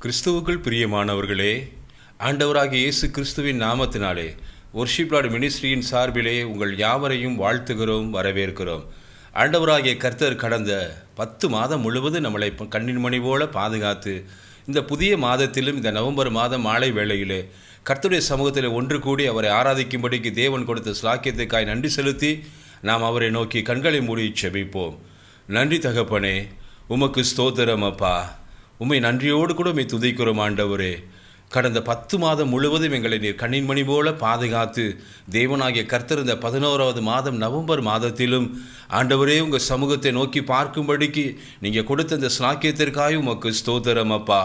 கிறிஸ்துவுக்குள் பிரியமானவர்களே, ஆண்டவராகிய இயேசு கிறிஸ்துவின் நாமத்தினாலே வொர்ஷிப் லார்ட் மினிஸ்ட்ரியின் சார்பிலே உங்கள் யாவரையும் வாழ்த்துகிறோம், வரவேற்கிறோம். ஆண்டவராகிய கர்த்தர் கடந்த 10 மாதம் முழுவதும் நம்மளை கண்ணின் மணி போல பாதுகாத்து, இந்த புதிய மாதத்திலும் இந்த நவம்பர் மாதம் மாலை வேளையிலே கர்த்தருடைய சமூகத்தில் ஒன்று கூடி அவரை ஆராதிக்கும்படிக்கு தேவன் கொடுத்த ஸ்லாக்கியத்துக்காய் நன்றி செலுத்தி நாம் அவரை நோக்கி கண்களை மூடி செபிப்போம். நன்றி தகப்பனே, உமக்கு ஸ்தோத்திரம் அப்பா. உம்மை நன்றியோடு கூட உம்மை துதிக்கிறோம் ஆண்டவரே. கடந்த 10 மாதம் முழுவதும் எங்களை நீர் கண்ணின் மணி போல பாதுகாத்து தேவனாகிய கர்த்தர் இந்த 11வது மாதம் நவம்பர் மாதத்திலும் ஆண்டவரே உங்கள் சமூகத்தை நோக்கி பார்க்கும்படிக்கு நீங்கள் கொடுத்த இந்த ஸ்லாக்கியத்திற்காக உமக்கு ஸ்தோத்திரம் அப்பா.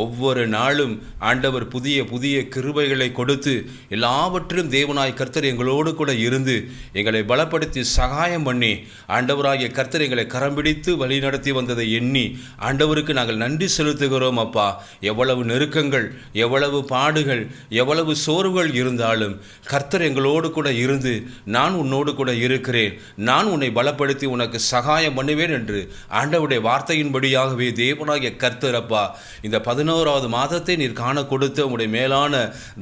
ஒவ்வொரு நாளும் ஆண்டவர் புதிய புதிய கிருபைகளை கொடுத்து எல்லாவற்றிலும் தேவனாய் கர்த்தர் எங்களோடு கூட இருந்து எங்களை பலப்படுத்தி சகாயம் பண்ணி ஆண்டவராகிய கர்த்தர் எங்களை கரம் பிடித்து வழி நடத்தி வந்ததை எண்ணி ஆண்டவருக்கு நாங்கள் நன்றி செலுத்துகிறோம் அப்பா. எவ்வளவு நெருக்கங்கள், எவ்வளவு பாடுகள், எவ்வளவு சோர்வுகள் இருந்தாலும் கர்த்தர் எங்களோடு கூட இருந்து நான் உன்னோடு கூட இருக்கிறேன், நான் உன்னை பலப்படுத்தி உனக்கு சகாயம் பண்ணுவேன் என்று ஆண்டவருடைய வார்த்தையின்படியாகவே தேவனாகிய கர்த்தர் அப்பா இந்த 11வது மாதத்தை நீர் காண கொடுத்த உங்களுடைய மேலான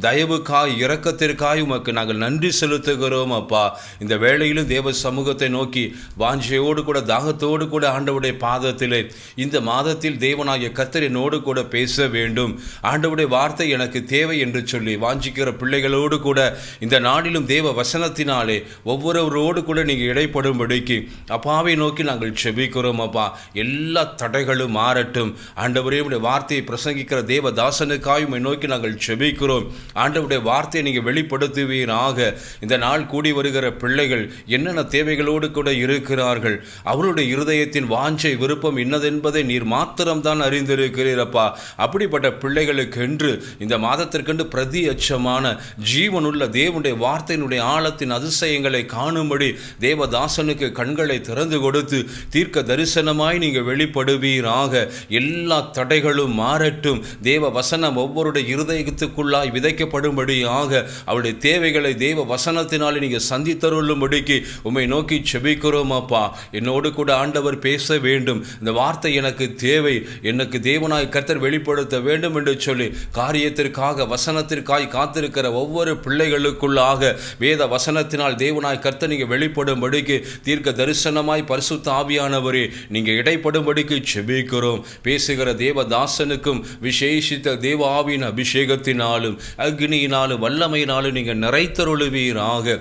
தயவுக்காய் இரக்கத்திற்காய் உமக்கு நாங்கள் நன்றி செலுத்துகிறோம் அப்பா. இந்த வேளையிலும் தேவ சமூகத்தை நோக்கி வாஞ்சையோடு கூட தாகத்தோடு கூட ஆண்டவருடைய பாதத்திலே இந்த மாதத்தில் தேவனாகிய கர்த்தர் என்னோடு கூட பேச வேண்டும், ஆண்டவருடைய வார்த்தை எனக்கு தேவை என்று சொல்லி வாஞ்சிக்கிற பிள்ளைகளோடு கூட இந்த நாளிலும் தேவ வசனத்தினாலே ஒவ்வொருவரோடு கூட நீங்கள் இடைப்படும்படிக்கு அப்பாவை நோக்கி நாங்கள் செபிக்கிறோம் அப்பா. எல்லா தடைகளும் மாறட்டும் ஆண்டவரே. உடைய வார்த்தையை பிரசங்கிக்கிற தேவதாசனுக்காய் உம்மை நோக்கி நாங்கள் செபிக்கிறோம். ஆண்டவருடைய வார்த்தையை நீங்கள் வெளிப்படுத்துவீராக. இந்த நாள் கூடி வருகிற பிள்ளைகள் என்னென்ன தேவைகளோடு கூட இருக்கிறார்கள், அவருடைய இருதயத்தின் வாஞ்சை விருப்பம் இன்னதென்பதை நீர் மாத்திரம்தான் அறிந்திருக்கிறீரப்பா. அப்படிப்பட்ட பிள்ளைகளுக்கு என்று இந்த மாதத்திற்கென்று பிரதி அச்சமான ஜீவனுள்ள தேவனுடைய வார்த்தையினுடைய ஆழத்தின் அதிசயங்களை காணும்படி தேவதாசனுக்கு கண்களை திறந்து கொடுத்து தீர்க்க தரிசனமாய் நீங்கள் வெளிப்படுவீராக. எல்லா தடைகளும் மாறட்டும். தேவ வசனம் ஒவ்வொருடைய இருதயத்துக்குள்ளாய் விதைக்கப்படும்படியாக அவருடைய தேவைகளை தேவ வசனத்தினாலே நீங்கள் சந்தித்தருளும்படிக்கு உம்மை நோக்கி செபிக்கிறோம் அப்பா. என்னோடு கூட ஆண்டவர் பேச வேண்டும், இந்த வார்த்தை எனக்கு தேவை, எனக்கு தேவனாய் கர்த்தர் வெளிப்படுத்த வேண்டும் என்று சொல்லி காரியத்திற்காக வசனத்திற்காய் காத்திருக்கிற ஒவ்வொரு பிள்ளைகளுக்குள்ளாக வேத வசனத்தினால் தேவனாய் கர்த்தர் நீங்கள் வெளிப்படும்படிக்கு தீர்க்க தரிசனமாய் பரிசுத்த ஆவியானவரே நீங்கள் இடைப்படும்படிக்கு செபிக்கிறோம். பேசுகிற தேவதாசனுக்கும் விசேஷித்த தேவ ஆவியின் அபிஷேகத்தினாலும் அக்னியினாலும் வல்லமையினாலும் நீங்கள் நிறைத்தருளுவீராக.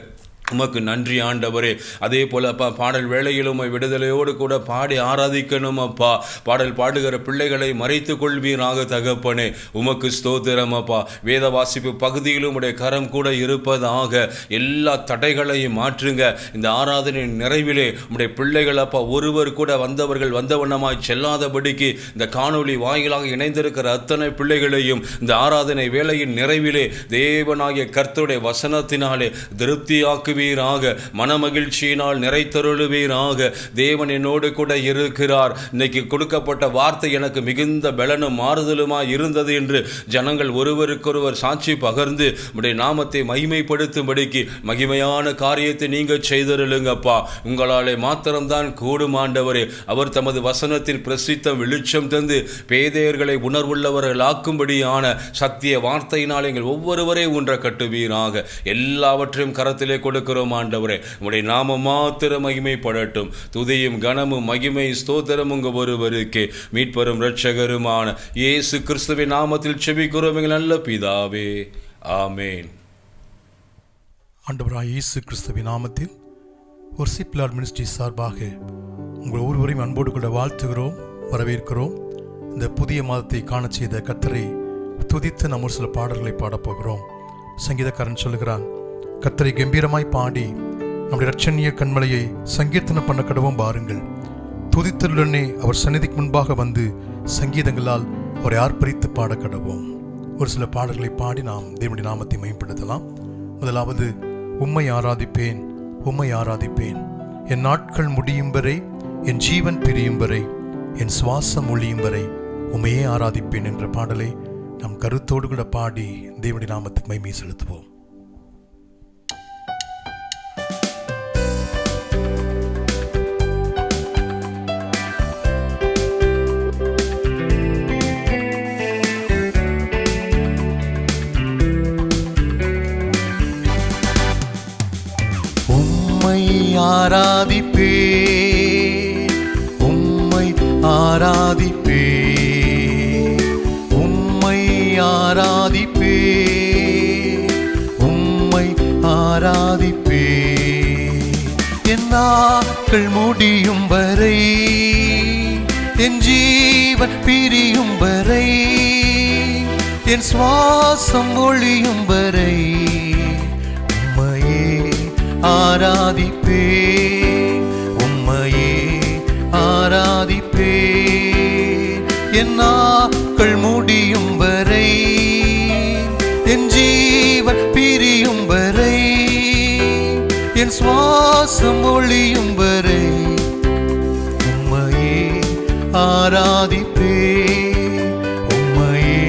உமக்கு நன்றி ஆண்டவரே. அதே போல் அப்பா பாடல் வேளையிலும் விடுதலையோடு கூட பாடி ஆராதிக்கணும் அப்பா. பாடல் பாடுகிற பிள்ளைகளை மறைத்து கொள்வீராக தகப்பனே. உமக்கு ஸ்தோத்திரம் அப்பா. வேத வாசிப்பு பகுதியிலும் உடைய கரம் கூட இருப்பதாக. எல்லா தடைகளையும் மாற்றுங்க. இந்த ஆராதனையின் நிறைவிலே உடைய பிள்ளைகள் அப்பா ஒருவர் கூட வந்தவர்கள் வந்தவண்ணமாய் செல்லாதபடிக்கு இந்த காணொளி வாயிலாக இணைந்திருக்கிற அத்தனை பிள்ளைகளையும் இந்த ஆராதனை வேளையின் நிறைவிலே தேவனாகிய கர்த்தருடைய வசனத்தினாலே திருப்தியாக்கு மனமகிழ்ச்சியினால் நிறைத்தருளுவீராக. தேவன் என்னோடு கூட இருக்கிறார். இன்னைக்கு கொடுக்கப்பட்ட வார்த்தை எனக்கு மிகுந்த பலனும் மாறுதலுமாய் இருந்தது என்று ஜனங்கள் ஒருவருக்கொருவர் சாட்சி பகர்ந்து உடைய நாமத்தை மகிமைப்படுத்தும்படிக்கு மகிமையான காரியத்தை நீங்கள் செய்தருளுங்கப்பா. உங்களாலே மாத்திரம்தான் கூடும் ஆண்டவரே. அவர் தமது வசனத்தின் பிரசித்தம் வெளிச்சம் தந்து பேதையர்களை உணர்வுள்ளவர்கள் ஆக்கும்படியான சத்திய வார்த்தையினால் எங்கள் ஒவ்வொருவரே ஒன்ற கட்டுவீராக. எல்லாவற்றையும் கரத்திலே கொடுக்கிறோம் ஆண்டவரே. உம்முடைய நாமம் மாத்திரம் மகிமைப்படட்டும். துதியும் கனமும் மகிமை ஸ்தோத்திரம் உங்க ஒருவருக்கே. மீட்பரும் இரட்சகருமான இயேசு கிறிஸ்துவின் நாமத்தில் செபிக்கிறோம் எங்கள் நல்ல பிதாவே, ஆமென். ஆண்டவராய் இயேசு கிறிஸ்துவின் நாமத்தில் வொர்ஷிப் லார்ட் மினிஸ்ட்ரி சார்பாக உங்கள் ஒருவரையும் அன்போடு கூட வாழ்த்துகிறோம், வரவேற்கிறோம். இந்த புதிய மாதத்தை காண செய்த கர்த்தரை துதித்து நம்ம ஒரு சில பாடல்களை பாடப்போகிறோம். சங்கீதக்காரன் சொல்லுகிறான், கர்த்தரை கம்பீரமாய் பாடி நம்முடைய இரட்சணிய கண்மலையை சங்கீர்த்தனம் பண்ண கடவும் பாருங்கள். துதித்தலுடனே அவர் சந்நிதிக்கு முன்பாக வந்து சங்கீதங்களால் அவரை ஆர்ப்பரித்து பாட கடவும். ஒரு சில பாடல்களை பாடி நாம் தேவனுடைய நாமத்தை மேம்படுத்தலாம். முதலாவது, உம்மை ஆராதிப்பேன், உம்மை ஆராதிப்பேன், என் நாட்கள் முடியும் வரை, என் ஜீவன் பிரியும் வரை, என் சுவாசம் ஒழியும் வரை உம்மையே ஆராதிப்பேன் என்ற பாடலை நாம் கருத்தோடு கூட பாடி தேவனுடைய நாமத்துக்கு மகிமை செலுத்துவோம். ஆராதிப்பேன், உம்மை ஆராதிப்பேன், உம்மை ஆராதிப்பேன், உம்மை ஆராதிப்பேன். என் நாட்கள் முடியும் வரை, என் ஜீவன் பிரியும் வரை, என் சுவாசம் ஒழியும் வரை உம்மையே ஆராதிப்பேன், உம்மையே ஆராதிப்பேன். என் நாட்கள் முடியும் வரை, என் ஜீவன் பிரியும் வரை, என் சுவாசம் ஒழியும் வரை உம்மையே ஆராதிப்பேன், உம்மையே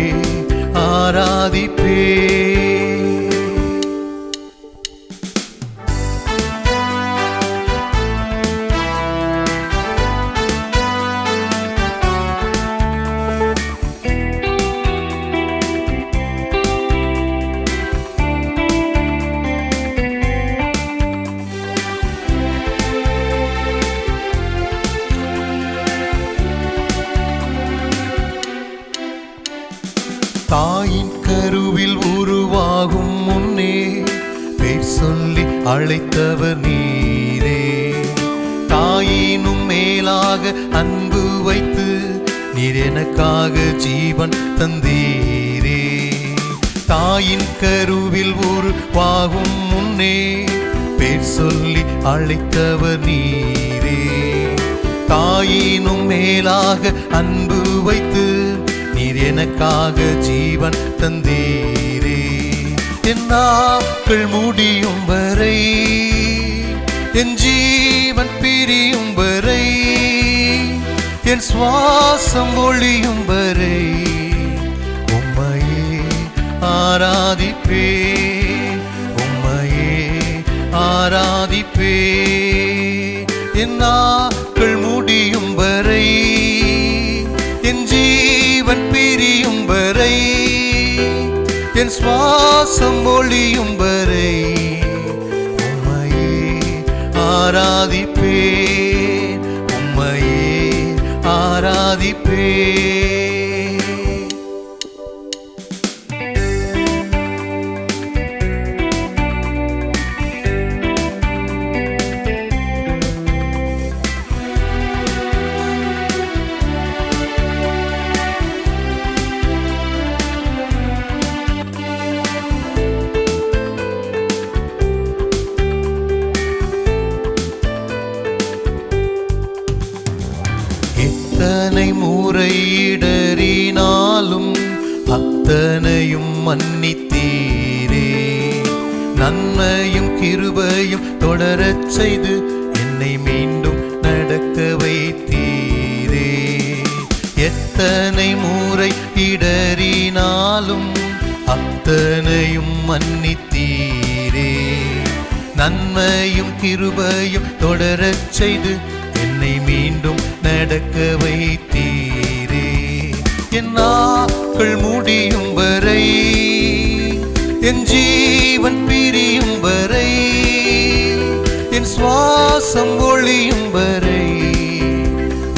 ஆராதிப்பேன். தாயின் கருவில் உருவாகும் முன்னே பேர் சொல்லி அழைத்தவர் நீரே. தாயினும் மேலாக அன்பு வைத்து நீர் எனக்காக ஜீவன் தந்தீரே. தாயின் கருவில் உருவாகும் முன்னே பேர் சொல்லி அழைத்தவர் நீரே. தாயினும் மேலாக அன்பு வைத்து நீர் எனக்காக ஜீவன் தந்தீரே. என் நாட்கள் முடியும் வரை, என் ஜீவன் பிரியும் வரை, என் சுவாசம் ஒழியும் வரை உம்மையே ஆராதிப்பேன், உம்மையே ஆராதிப்பேன். என் நாட்கள் முடியும் வரை, என் ஜீவன் பிரியும் வரை, என் சுவாசம் ஒழியும் வரை உம்மையே ஆராதிப்பேன், உம்மையே ஆராதிப்பேன். எத்தனை முறையிடறினாலும் அத்தனையும் மன்னித்தீரே. நன்மையும் கிருபையும் தொடரச் செய்து என்னை மீண்டும் நடக்க வைத்தீரே. எத்தனை முறை இடறினாலும் அத்தனையும் மன்னித்தீரே. நன்மையும் கிருபையும் தொடரச் செய்து என்னை மீண்டும் நடக்க வைத்தீரே. என் நாட்கள் முடியும் வரை, என் ஜீவன் பிரியும் வரை, என் சுவாசம் ஒழியும் வரை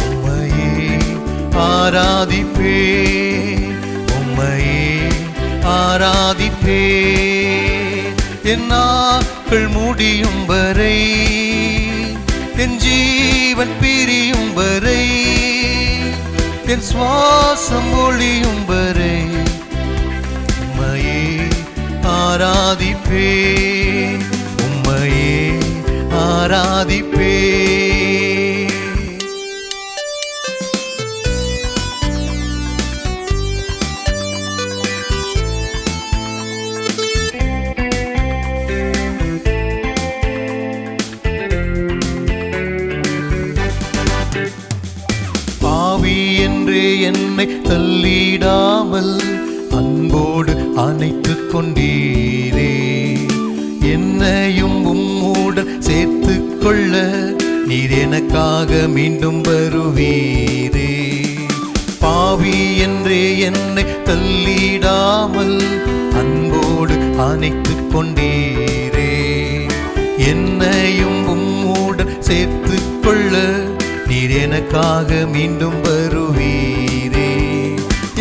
உம்மையே ஆராதிப்பேன், உம்மையே ஆராதிப்பேன். என் நாட்கள் முடியும் வரை, என் ஜீவன் பிரியும் வரை, என் சுவாசம் ஒழியும் வரை உம்மையே ஆராதிப்பேன், உம்மையே ஆராதிப்பேன். பாவி என்றே என்னை தள்ளிடாமல் அன்போடு அணைத்துக் கொண்டீரே. என்னையும் உம்முடன் சேர்த்துக் கொள்ள நீர் எனக்காக மீண்டும் வருவீரே. பாவி என்றே என்னை தள்ளிடாமல் அன்போடு அணைத்துக் கொண்டீரே. என்னையும் உம்மோடு மீண்டும் வருவீரே.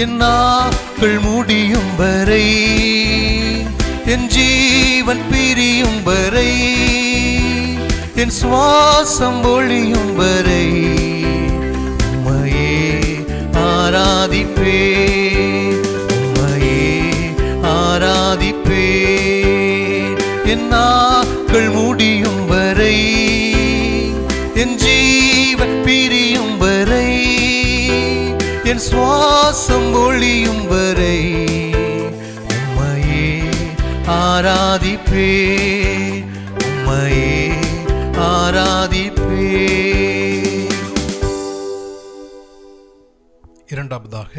என் நாட்கள் முடியும் வரை, என் ஜீவன் பிரியும் வரை, என் சுவாசம் ஒழியும் வரை உம்மையே ஆராதிப்பேன், உம்மையே ஆராதிப்பேன். என் நாட்கள் முடியும் வரை, என் ஜீவன் பிரியும் வரை, என் சுவாசம் ஒழியும் வரை உம்மையே ஆராதிப்பேன், உம்மையே ஆராதிப்பேன். இரண்டாவதாக,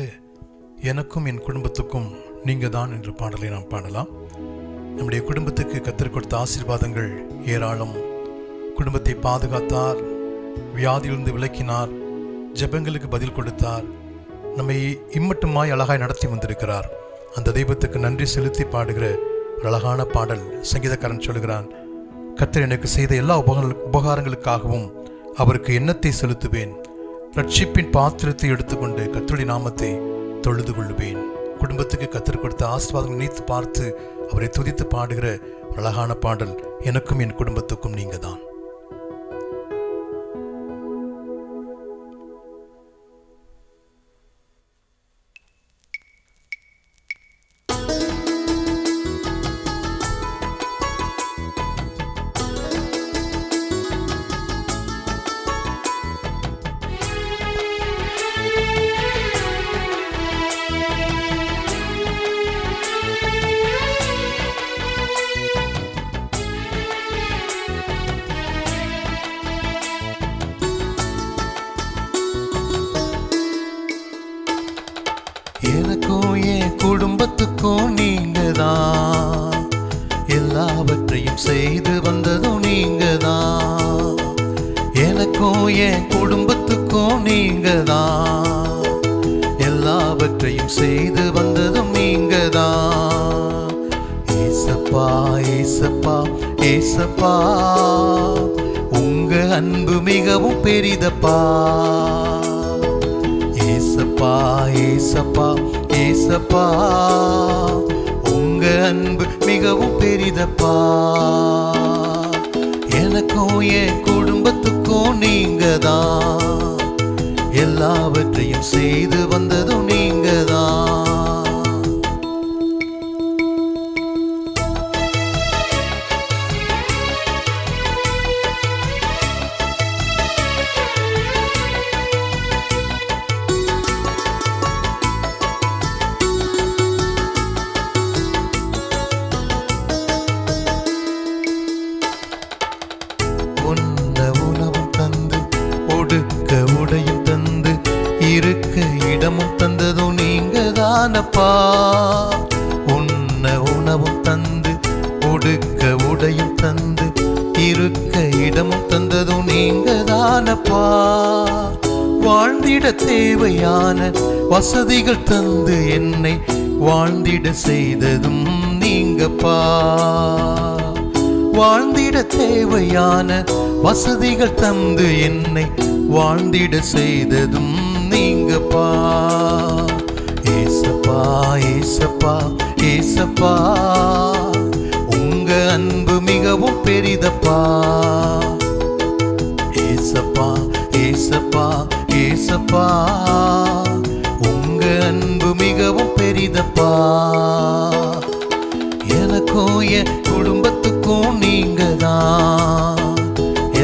எனக்கும் என் குடும்பத்துக்கும் நீங்க தான் என்ற பாடலை நாம் பாடலாம். நம்முடைய குடும்பத்துக்கு கர்த்தர் கொடுத்த ஆசீர்வாதங்கள் ஏராளம். குடும்பத்தை பாதுகாத்தார், வியாதியிலிருந்து விலக்கினார், ஜெபங்களுக்கு பதில் கொடுத்தார், நம்மை இம்மட்டுமாய் அழகாய் நடத்தி வந்திருக்கிறார். அந்த தெய்வத்துக்கு நன்றி செலுத்தி பாடுகிற ஒரு அழகான பாடல். சங்கீதக்காரன் சொல்கிறான், கர்த்தர் எனக்கு செய்த எல்லா உபகாரங்களுக்காகவும் அவருக்கு எண்ணத்தை செலுத்துவேன். ரட்சிப்பின் பாத்திரத்தை எடுத்துக்கொண்டு கர்த்தருடைய நாமத்தை தொழுது கொள்ளுவேன். குடும்பத்துக்கு கர்த்தர் கொடுத்த ஆசீர்வாதங்களை நினைத்து பார்த்து அவரை துதித்து பாடுகிற ஒரு அழகான பாடல், எனக்கும் என் குடும்பத்துக்கும் நீங்க தான். எனக்கும் என் குடும்பத்துக்கும் நீங்க தான், எல்லாவற்றையும் செய்து வந்ததும் நீங்க தான். எனக்கும் என் குடும்பத்துக்கும் நீங்க தான், எல்லாவற்றையும் செய்து வந்ததும் நீங்க தான். ஏசப்பா ஏசப்பா ஏசப்பா, உங்க அன்பு மிகவும் பெரிதப்பா. ஏசப்பா ஏசப்பா ஏசப்பா, உங்க அன்பு மிகவும் பெரிதப்பா. எனக்கும் என் குடும்பத்துக்கும் நீங்க தான், எல்லாவற்றையும் செய்து வந்ததும் நீங்க தான். உண்ண உணவும் தந்து, ஒடுக்க உடையும் தந்து, இருக்க இடமும் தந்ததும் நீங்க தானப்பா. உண்ண உணவும் தந்து, ஒடுக்க உடையும் தந்து, இருக்க இடமும் தந்ததும் நீங்க தானப்பா. வாழ்ந்திட தேவையான வசதிகள் தந்து என்னை வாழ்ந்திட செய்ததும் நீங்கப்பா. வாழ்ந்திட தேவையான வசதிகள் தந்து என்னை வாழ்ந்திட செய்ததும் நீங்கப்பா. ஏசப்பா ஏசப்பா ஏசப்பா, உங்க அன்பு மிகவும் பெரிதப்பா. ஏசப்பா ஏசப்பா ஏசப்பா, உங்க அன்பு மிகவும் பெரிதப்பா. எனக்கும் என் குடும்பத்துக்கும் நீங்க தான்,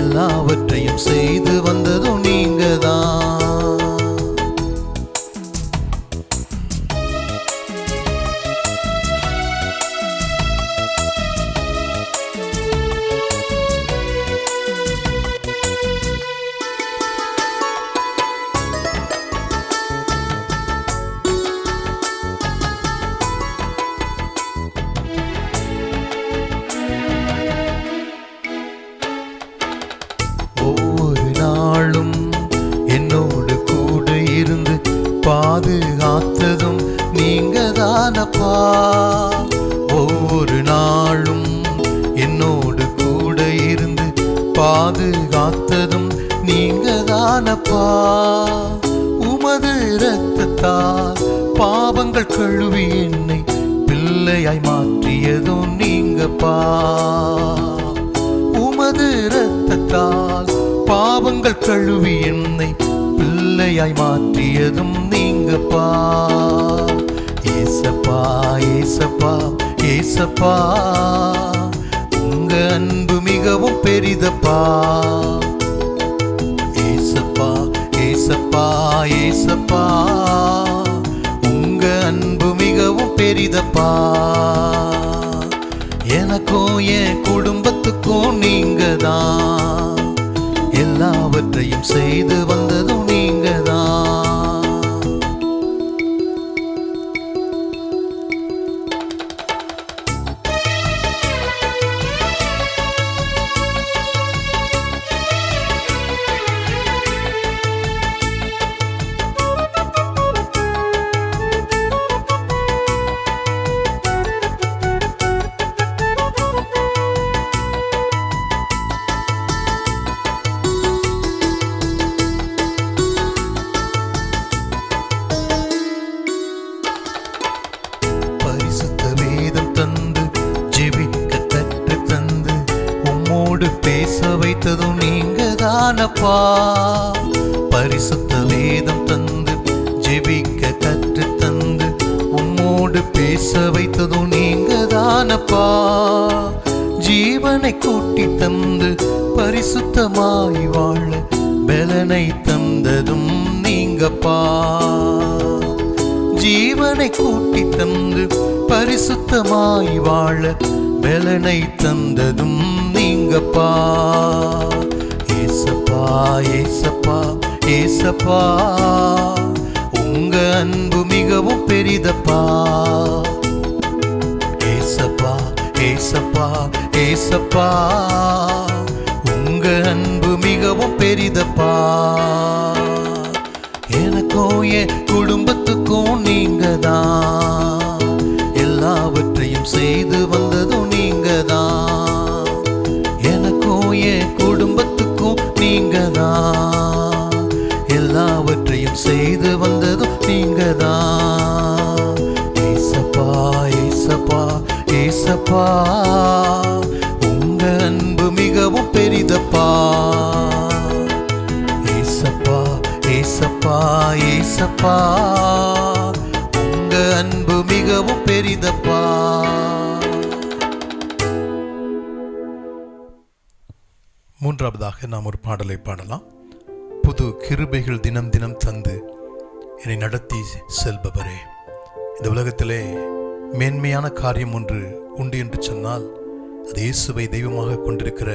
எல்லாவற்றையும் செய்து வந்ததும் நீங்க தான். ஒவ்வொரு நாளும் என்னோடு கூட இருந்து பாதுகாத்ததும் நீங்க தானப்பா. ஒவ்வொரு நாளும் என்னோடு கூட இருந்து பாதுகாத்ததும் நீங்க தான் தானப்பா. உமது இரத்தத்தால் பாவங்கள் கழுவி என்னை பிள்ளையாய் மாற்றியதும் நீங்கப்பா. உமது இரத்தத்தால் பாவங்கள் கழுவி என்னை பிள்ளையாய் மாற்றியதும் நீங்கப்பா. ஏசப்பா ஏசப்பா ஏசப்பா, உங்க அன்பு மிகவும் பெரிதப்பா. ஏசப்பா ஏசப்பா ஏசப்பா, உங்க அன்பு மிகவும் பெரிதப்பா. எனக்கும் என் குடும்பத்துக்கும் நீங்க தான், எல்லாவற்றையும் செய்து வந்ததும் நீங்க தான். பேச வைத்ததும் நீங்க தானப்பா. பரிசுத்த வேதம் தந்து ஜெபிக்க கற்று தந்து உம்மோடு பேச வைத்ததும் நீங்க தானப்பா. ஜீவனை கூட்டி தந்து பரிசுத்தமாய் வாழ பலனை தந்ததும் நீங்கப்பா. ஜீவனை கூட்டி தந்து பரிசுத்தமாய் வாழ பலனை தந்ததும் நீங்கப்பா. ஏசப்பா ஏசப்பா ஏசப்பா, உங்க அன்பு மிகவும் பெரிதப்பா. ஏசப்பா ஏசப்பா ஏசப்பா, உங்க அன்பு மிகவும் பெரிதப்பா. எனக்கும் என் குடும்பத்துக்கும் நீங்க தான், எல்லாவற்றையும் செய்து வந்ததும் நீங்க தான். எனக்கும் என் குடும்பத்துக்கும் நீங்க தான், எல்லாவற்றையும் செய்து வந்ததும் நீங்க தான். ஏசப்பா ஏசப்பா ஏசப்பா, உங்க அன்பு மிகவும் பெரிதப்பா. ஏசப்பா ஏசப்பா ஏசப்பா, உங்க அன்பு மிகவும் பெரிதப்பா. மூன்றாவதாக நாம் ஒரு பாடலை பாடலாம். புது கிருபைகள் தினம் தினம் தந்து என்னை நடத்தி செல்பவரே. இந்த உலகத்திலே மேன்மையான காரியம் ஒன்று உண்டு என்று சொன்னால் அது இயேசுவை தெய்வமாக கொண்டிருக்கிற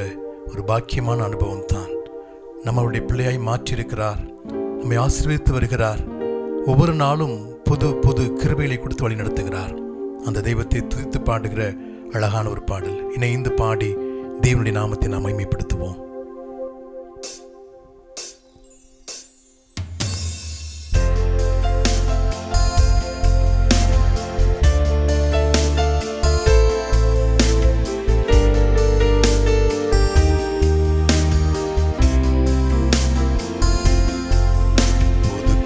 ஒரு பாக்கியமான அனுபவம் தான். நம்மளுடைய பிள்ளையாய் மாற்றியிருக்கிறார், நம்மை ஆசீர்வதித்து வருகிறார். ஒவ்வொரு நாளும் புது புது கிருபைகளை கொடுத்து வழி நடத்துகிறார். அந்த தெய்வத்தை துதித்து பாடுகிற அழகான ஒரு பாடல். இணைந்து பாடி தேவனுடைய நாமத்தை நாம் மகிமைப்படுத்துவோம்.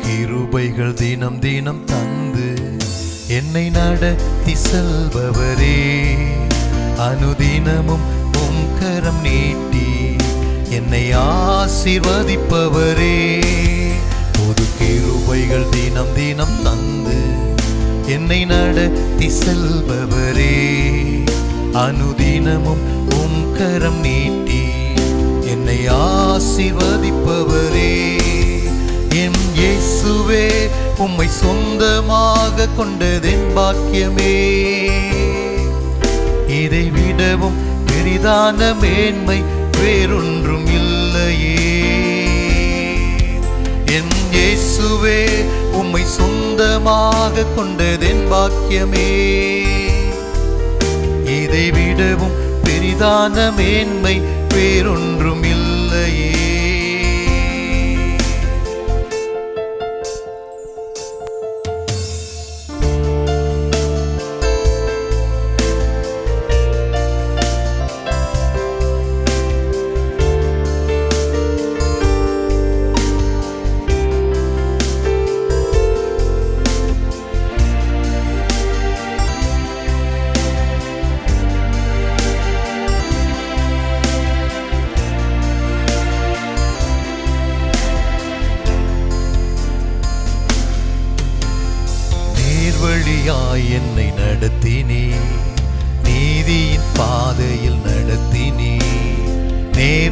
கிருபைகள் தினம் தினம் தந்து என்னை நடத்தி செல்பவரே, அனுதினமும் உம் கரம் நீட்டி என்னை ஆசீர்வதிப்பவரே. புது கிருபைகள் தினம் தினம் தந்து என்னை நடத்தி செல்பவரே, அனுதினமும் உம் கரம் நீட்டி என்னை ஆசீர்வதிப்பவரே. என் இயேசுவே, உம்மை சொந்தமாக கொண்டதென் பாக்கியமே. இதை விடவும் பெரிதான மேன்மை வேறொன்றும் இல்லையே. என் இயேசுவே, உம்மை சொந்தமாக கொண்டதென் பாக்கியமே. இதை விடவும் பெரிதான மேன்மை வேறொன்றும் இல்லையே.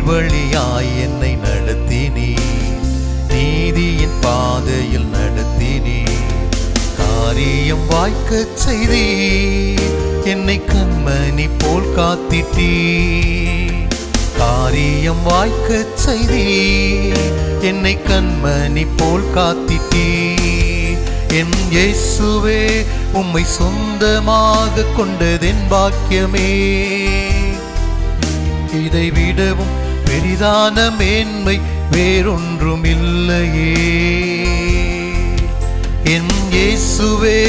வழியாய் என்னை நடத்தினீர், நீதியின் பாதையில் நடத்தினீர். காரியம் வாய்க்கச் செய்தீர், என்னை கண்மணி போல் காத்திட்டீர். காரியம் வாய்க்கச் செய்தீர், என்னை கண்மணி போல் காத்திட்டீர். என் இயேசுவே, உம்மை சொந்தமாக கொண்டதென் பாக்கியமே. இதை விடவும் பெரிதான மேன்மை வேறொன்றும் இல்லையே. என் இயேசுவே,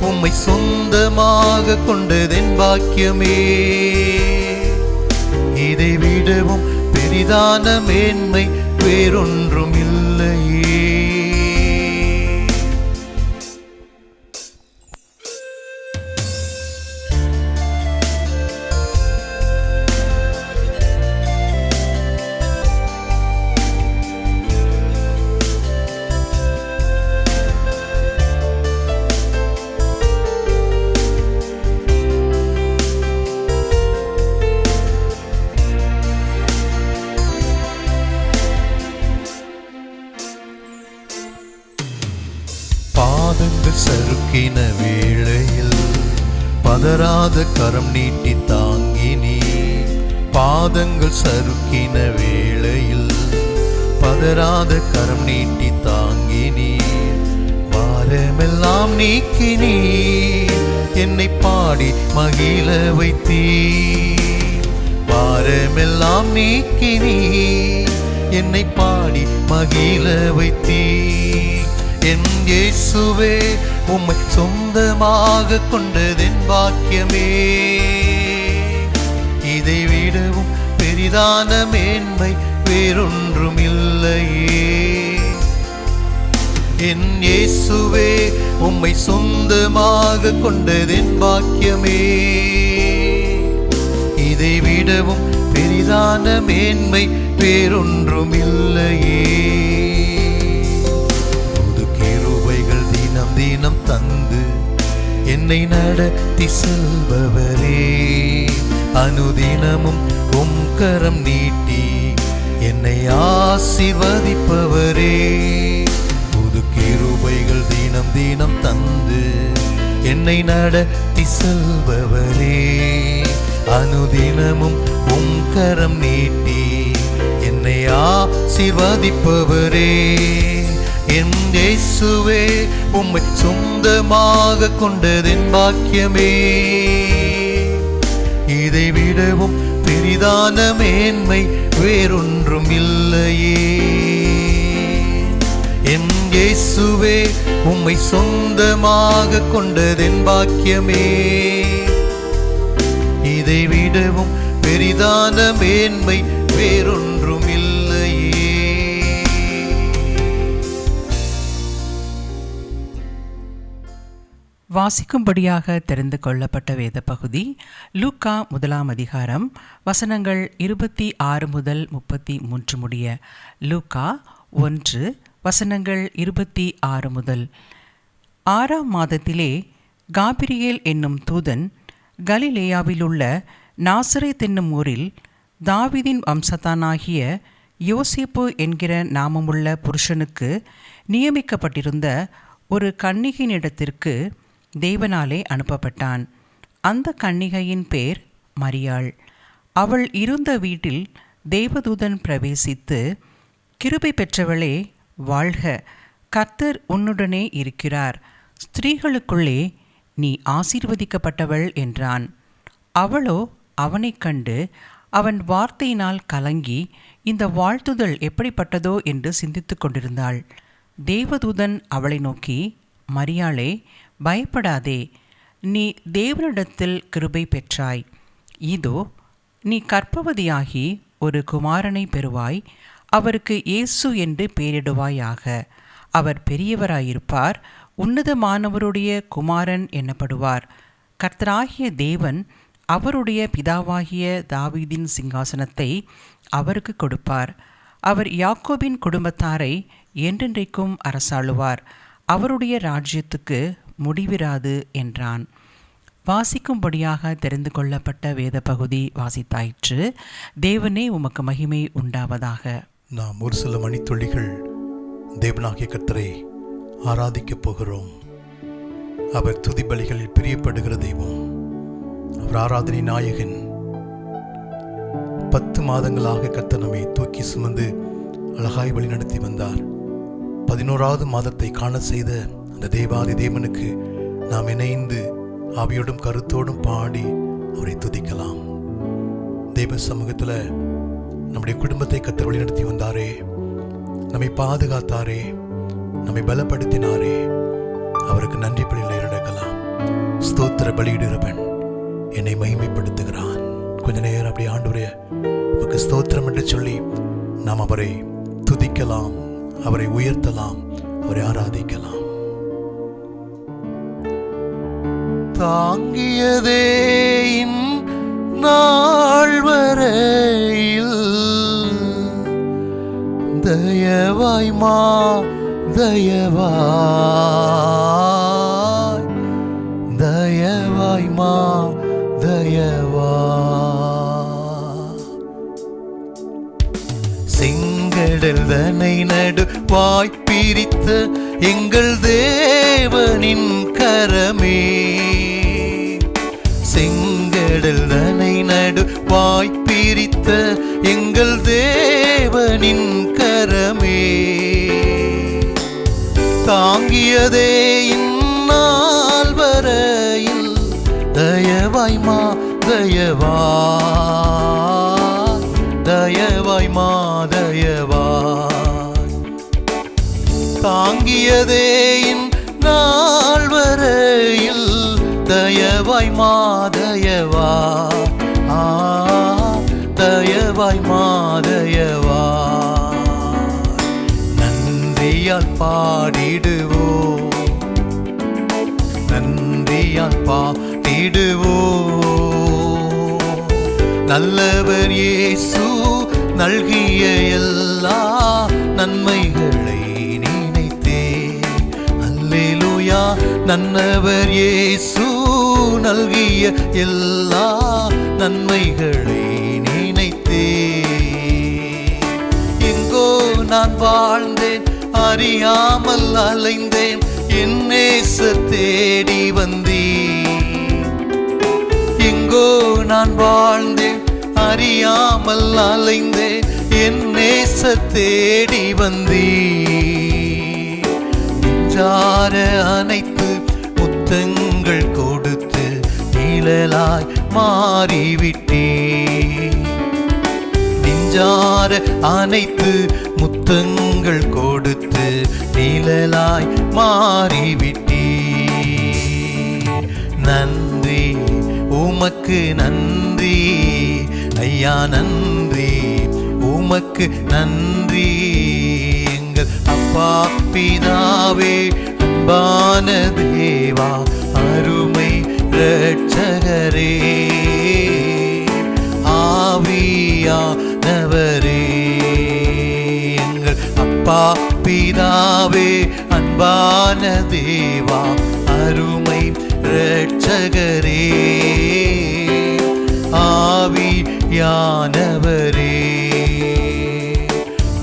உம்மை சொந்தமாக கொண்டதென் பாக்கியமே. இதை விடவும் பெரிதான மேன்மை வேறொன்றும் இல்லையே. பாதங்கள் சறுக்கின வேளையில் பதறாத கரம் நீட்டி தாங்கினீர். பாதங்கள் சறுக்கின வேளையில் பதறாத கரம் நீட்டி தாங்கினீர். பாரமெல்லாம் நீக்கினீர், என்னை பாடி மகிழ வைத்தீர். பாரமெல்லாம் நீக்கினீர், என்னை பாடி மகிழ வைத்தீர். என் இயேசுவே, உம்மை சொந்தமாக கொண்டதென் பாக்கியமே. இதை விடவும் பெரிதான மேன்மை வேறொன்றும் இல்லையே. என் இயேசுவே, உம்மை சொந்தமாக கொண்டதென் பாக்கியமே. இதை விடவும் பெரிதான மேன்மை வேறொன்றும் இல்லையே. தினம் தந்து என்னை நடத்தி செல்பவரே, அனுதினமும் உம் கரம் நீட்டி என்னை ஆசீர்வதிப்பவரே. புது கிருபைகள் தினம் தினம் தந்து என்னை நடத்தி செல்பவரே, அனுதினமும் உம் கரம் நீட்டி என்னை ஆசீர்வதிப்பவரே. என் இயேசுவே, உம்மை சொந்தமாக கொண்டதென் பாக்கியமே. இதை விடவும் பெரிதான மேன்மை வேறொன்றும் இல்லையே. என் இயேசுவே, உம்மை சொந்தமாக கொண்டதென் பாக்கியமே. இதை விடவும் பெரிதான மேன்மை வேறொன்றும் இல்லையே. வாசிக்கும்படியாக தெரிந்து கொள்ளப்பட்ட வேத பகுதி லூக்கா 1ஆம் அதிகாரம் வசனங்கள் 26 முதல் 33 முடிய. லூக்கா 1 வசனங்கள் 26 முதல். 6ஆம் மாதத்திலே காபிரியேல் என்னும் தூதன் கலிலேயாவிலுள்ள நாசரேத் என்னும் ஊரில் தாவீதின் வம்சத்தானாகிய யோசேப்பு என்கிற நாமமுள்ள புருஷனுக்கு நியமிக்கப்பட்டிருந்த ஒரு கன்னிகையினிடத்திற்கு தேவனாலே அனுப்பப்பட்டான். அந்த கன்னிகையின் பேர் மரியாள். அவள் இருந்த வீட்டில் தேவதூதன் பிரவேசித்து, கிருபை பெற்றவளே வாழ்க, கர்த்தர் உன்னுடனே இருக்கிறார், ஸ்திரீகளுக்குள்ளே நீ ஆசீர்வதிக்கப்பட்டவள் என்றான். அவளோ அவனைக் கண்டு அவன் வார்த்தையினால் கலங்கி இந்த வாழ்த்துதல் எப்படிப்பட்டதோ என்று சிந்தித்து கொண்டிருந்தாள். தேவதூதன் அவளை நோக்கி, மரியாளே, பயப்படாதே, நீ தேவனிடத்தில் கிருபை பெற்றாய். இதோ நீ கர்ப்பவதியாகி ஒரு குமாரனை பெறுவாய், அவருக்கு இயேசு என்று பெயரிடுவாயாக. அவர் பெரியவராயிருப்பார், உன்னதமானவருடைய குமாரன் எனப்படுவார். கர்த்தராகிய தேவன் அவருடைய பிதாவாகிய தாவீதின் சிங்காசனத்தை அவருக்கு கொடுப்பார். அவர் யாக்கோபின் குடும்பத்தாரை என்றென்றைக்கும் அரசாளுவார், அவருடைய ராஜ்யத்துக்கு முடிவிராது என்றான். வாசிக்கும்படியாக தெரிந்து கொள்ளப்பட்ட வேத பகுதி வாசித்தாயிற்று. தேவனே உமக்கு மகிமை உண்டாவதாக. நாம் ஒரு சில மணித்துளிகள் தேவனாகிய கர்த்தரை ஆராதிக்கப் போகிறோம். அவர் துதி பலிகளில் பிரியப்படுகிற தெய்வம். அவர் ஆராதனை நாயகன். 10 மாதங்களாக கர்த்தர் நம்மை தூக்கி சுமந்து அழகாய் வழி நடத்தி வந்தார். 11வது மாதத்தை காண செய்த அந்த தேவாதி தேவனுக்கு நாம் இணைந்து ஆவியோடும் கருத்தோடும் பாடி அவரை துதிக்கலாம். தெய்வ சமூகத்தில் நம்முடைய குடும்பத்தை கர்த்தர் வழி நடத்தி வந்தாரே, நம்மை பாதுகாத்தாரே, நம்மை பலப்படுத்தினாரே, அவருக்கு நன்றி பலியில் ஏறெடுக்கலாம். ஸ்தோத்திர பலியிடுகிறவன் என்னை மகிமைப்படுத்துகிறான். கொஞ்ச நேரம் அப்படி ஆண்டவரே உமக்கு ஸ்தோத்திரம் என்று சொல்லி நாம் அவரை துதிக்கலாம், அவரை உயர்த்தலாம், அவரை ஆராதிக்கலாம். தாங்கியதே நாள் வரையில் தயவாய் மா தயவாய் தயவாய் மா தயவாய் செங்கடல் தனை நடு வாய்ப்பிரித்த எங்கள் தேவனின் கரமே, செங்கடல் தனை நடு வாய்ப்பிரித்த எங்கள் தேவனின் கரமே, தாங்கியதே இந்நாள் வரையில் தயவாய் மா தயவாய் தயவாய் மா தயவாய், தாங்கியதே இந்நாள் வரையில் தயவாய் மா தயவாய் தயவாய் மா தயவாய். நன்றியால் பாடிடுவோம், நன்றியால் பாடிடுவோம், நல்லவர் இயேசு நல்கிய எல்லா நன்மைகளை நினைத்தே. அல்லேலூயா. நல்லவர் இயேசு நல்கிய எல்லா நன்மைகளை நினைத்தே. எங்கோ நான் வாழ்ந்தேன், அறியாமல் அலைந்தேன், என் நேசர் தேடி வந்தீர். எங்கோ நான் வாழ்ந்தேன், அறியாமல் அலைந்தேன், என் நேசர் தேடி வந்தீர். நெஞ்சார அனைத்து முத்தங்கள் கொடுத்து நிழலாய் மாறிவிட்டீர். நெஞ்சார அனைத்து முத்தங்கள் கொடுத்து நிழலாய் மாறிவிட்டீர். நன்றி உமக்கு நன்றி ஐயா, நன்றி உமக்கு நன்றி. எங்கள் அப்பா பிதாவே, அன்பான தேவா, அருமை இரட்சகரே, ஆவியானவரே. எங்கள் அப்பா பிதாவே, அன்பான தேவா, அருமை இரட்சகரே, ஆவியானவரே.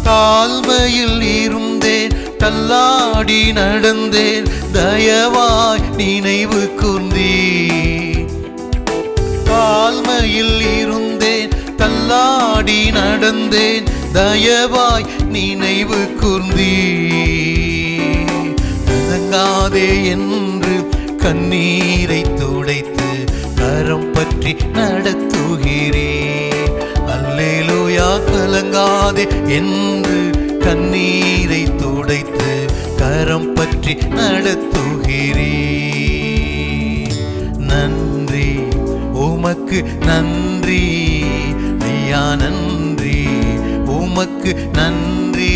தாழ்மையில் இருந்தேன், தள்ளாடி நடந்தேன், தயவாய் நினைவு கூர்ந்தீர். தாழ்மையில் இருந்தேன், தள்ளாடி நடந்தேன், தயவாய் நினைவு கூர்ந்தீர். கலங்காதே என்று கண்ணீரை துடைத்து கரம் பற்றி நடத்துகிறேன். அல்லேலூயா. கலங்காதே என்று கண்ணீரை துடைத்து கரம் பற்றி நடத்துகிறேன். நன்றி உமக்கு நன்றி ஐயா, நன்றி உமக்கு நன்றி.